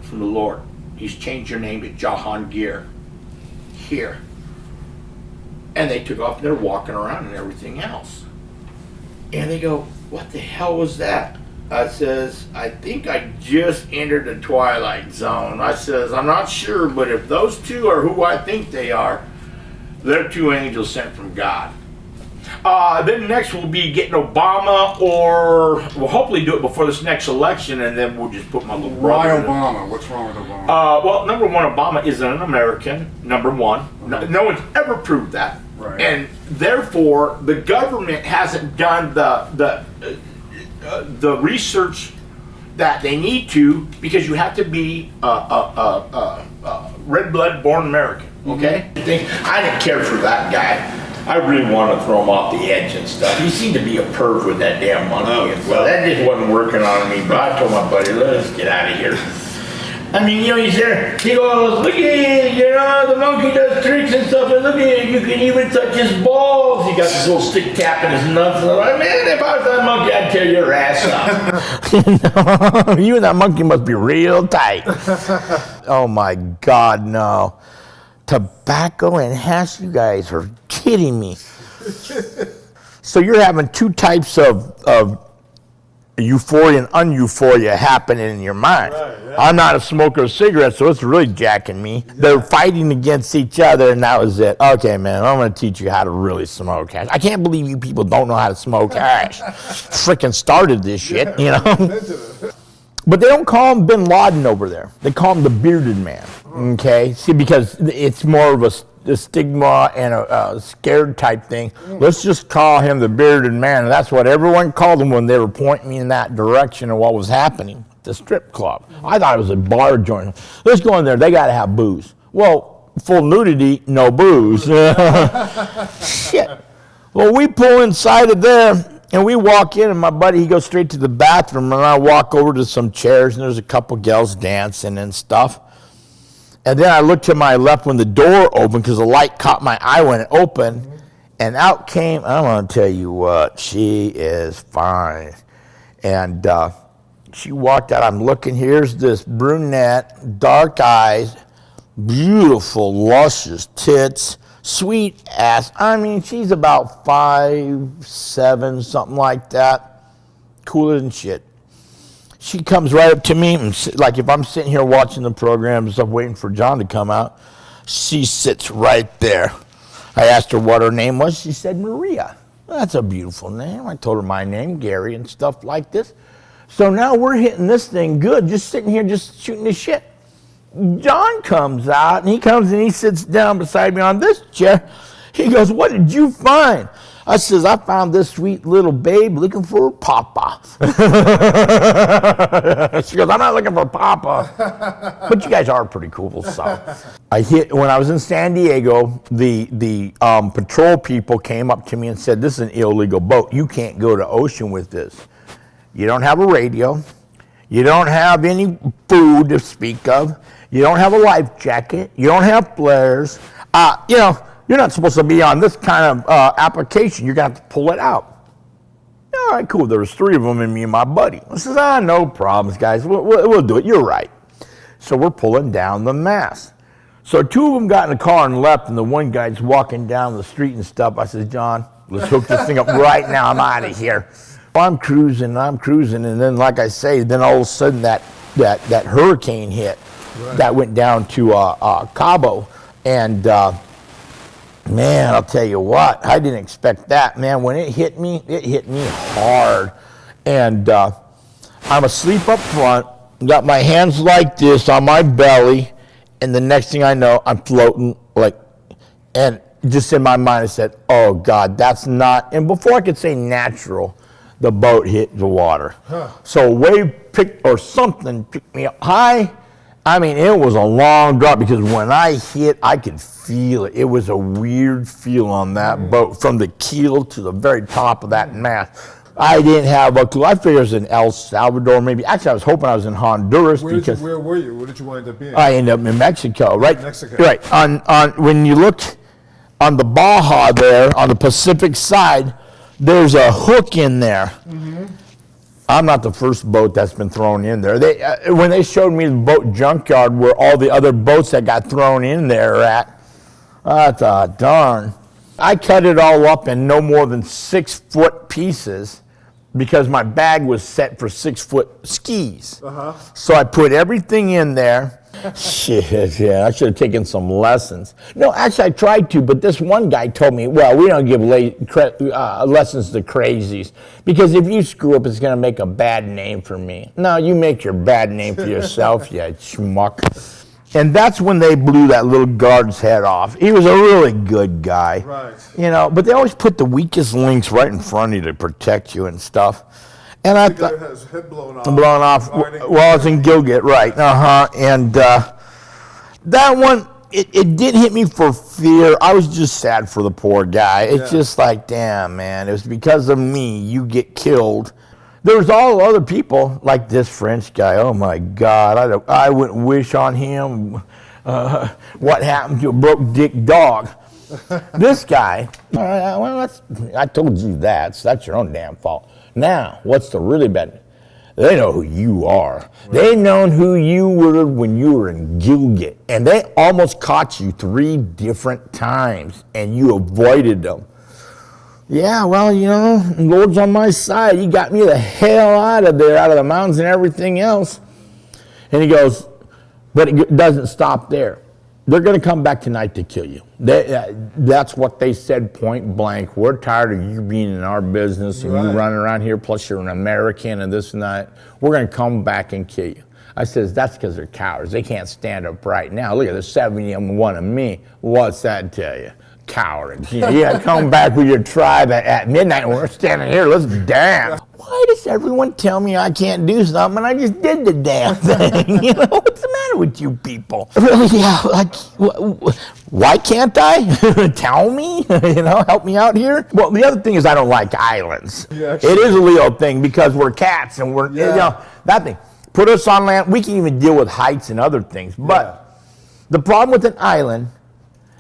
from the Lord. He's changed your name to Jahangir. Here. And they took off, and they're walking around and everything else. And they go, what the hell was that? I says, I think I just entered the Twilight Zone. I says, I'm not sure, but if those two are who I think they are, they're two angels sent from God. Then next we'll be getting Obama, or we'll hopefully do it before this next election, and then we'll just put my little brother Why in. Obama? What's wrong with Obama? Well, number one, Obama isn't an American, number one. No one's ever proved that. Right. And therefore, the government hasn't done the research that they need to, because you have to be red blood born American. Okay? I didn't care for that guy. I really want to throw him off the edge and stuff. He seemed to be a perv with that damn monkey. And well, that just wasn't working on me. But I told my buddy, let's get out of here. I mean, you know, he's there. He goes, look at it, you know, the monkey does tricks and stuff, and look at it, you can even touch his balls. He got this little stick tapping his nuts. And I'm like, man, if I was that monkey, I'd tear your ass off. You and that monkey must be real tight. Oh my God, no. Tobacco and hash, you guys are kidding me. So you're having two types of euphoria and un-euphoria happening in your mind. Right, yeah. I'm not a smoker of cigarettes, so it's really jacking me. Yeah. They're fighting against each other, and that was it. Okay, man, I'm going to teach you how to really smoke hash. I can't believe you people don't know how to smoke hash. Freaking started this shit, you know? But they don't call him Bin Laden over there. They call him the bearded man, okay? See, because it's more of a stigma and a scared type thing. Let's just call him the bearded man. And that's what everyone called him when they were pointing me in that direction of what was happening. The strip club. I thought it was a bar joint. Let's go in there. They got to have booze. Well, full nudity, no booze. Shit. Well, we pull inside of there. And we walk in, and my buddy, he goes straight to the bathroom, and I walk over to some chairs, and there's a couple gals dancing and stuff. And then I looked to my left when the door opened because the light caught my eye when it opened. And out came, I'm going to tell you what, she is fine. And she walked out. I'm looking, here's this brunette, dark eyes, beautiful, luscious tits, sweet ass. I mean, she's about 5'7", something like that. Cooler than shit. She comes right up to me, and like if I'm sitting here watching the program and stuff, waiting for John to come out, she sits right there. I asked her what her name was. She said Maria. Well, that's a beautiful name. I told her my name, Gary, and stuff like this. So now we're hitting this thing good, just sitting here, just shooting the shit. John comes out, and he sits down beside me on this chair. He goes, "What did you find?" I says, "I found this sweet little babe looking for papa." She goes, "I'm not looking for papa." But you guys are pretty cool, so. When I was in San Diego, the patrol people came up to me and said, "This is an illegal boat. You can't go to ocean with this. You don't have a radio. You don't have any food to speak of. You don't have a life jacket. You don't have flares. You're not supposed to be on this kind of application. You're going to have to pull it out." All right, cool. There was 3 of them and me and my buddy. I says, "No problems, guys. We'll do it. You're right." So we're pulling down the mast. So 2 of them got in the car and left, and the one guy's walking down the street and stuff. I says, "John, let's hook this thing up right now. I'm out of here." I'm cruising, and then, like I say, then all of a sudden that hurricane hit. Right. That went down to Cabo, and man, I'll tell you what, I didn't expect that. Man, when it hit me hard. And I'm asleep up front, got my hands like this on my belly, and the next thing I know, I'm floating and just in my mind I said, "Oh God, that's not," and before I could say natural, the boat hit the water. Huh. So a wave picked me up high. I mean, it was a long drop because when I hit, I could feel it. It was a weird feel on that boat from the keel to the very top of that mast. I didn't have a clue. I figured it was in El Salvador, maybe. Actually, I was hoping I was in Honduras. Where were you? Where did you wind up being? I ended up in Mexico, right? Mexico. Right. On when you look on the Baja there, on the Pacific side, there's a hook in there. Mm-hmm. I'm not the first boat that's been thrown in there. When they showed me the boat junkyard where all the other boats that got thrown in there are at, I thought, darn. I cut it all up in no more than 6-foot pieces because my bag was set for 6-foot skis. Uh-huh. So I put everything in there. Shit, yeah, I should have taken some lessons. No, actually I tried to, but this one guy told me, "Well, we don't give lessons to crazies because if you screw up, it's going to make a bad name for me." No, you make your bad name for yourself, you schmuck. And that's when they blew that little guard's head off. He was a really good guy. Right. But they always put the weakest links right in front of you to protect you and stuff. And I thought, his head blown off. Well, I was in Gilgit, right? And that one, it did hit me for fear. I was just sad for the poor guy. It's just like, damn, man, it was because of me you get killed. There was all other people like this French guy. Oh my God, I wouldn't wish on him what happened to a broke dick dog. This guy, I told you that, so that's your own damn fault. Now, what's the really bad? They know who you are. Right. They known who you were when you were in Gilgit. And they almost caught you 3 different times, and you avoided them. Yeah, well, Lord's on my side. He got me the hell out of there, out of the mountains and everything else. And he goes, but it doesn't stop there. They're going to come back tonight to kill you. That's what they said point blank. We're tired of you being in our business and you running around here, plus you're an American and this and that. We're going to come back and kill you. I says, that's because they're cowards. They can't stand up right now. Look at the 71 of me. What's that tell you? Cowards. Yeah, come back with your tribe at midnight and we're standing here. Let's dance. Why does everyone tell me I can't do something and I just did the damn thing? What's the matter with you people? Really, yeah, why can't I? Tell me, help me out here. Well, the other thing is I don't like islands. Yeah, it is a Leo thing because we're cats and we're, that thing. Put us on land, we can even deal with heights and other things, but The problem with an island,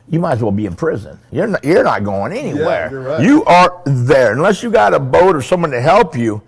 you might as well be in prison. You're not going anywhere. you're right. You are there. Unless you got a boat or someone to help you,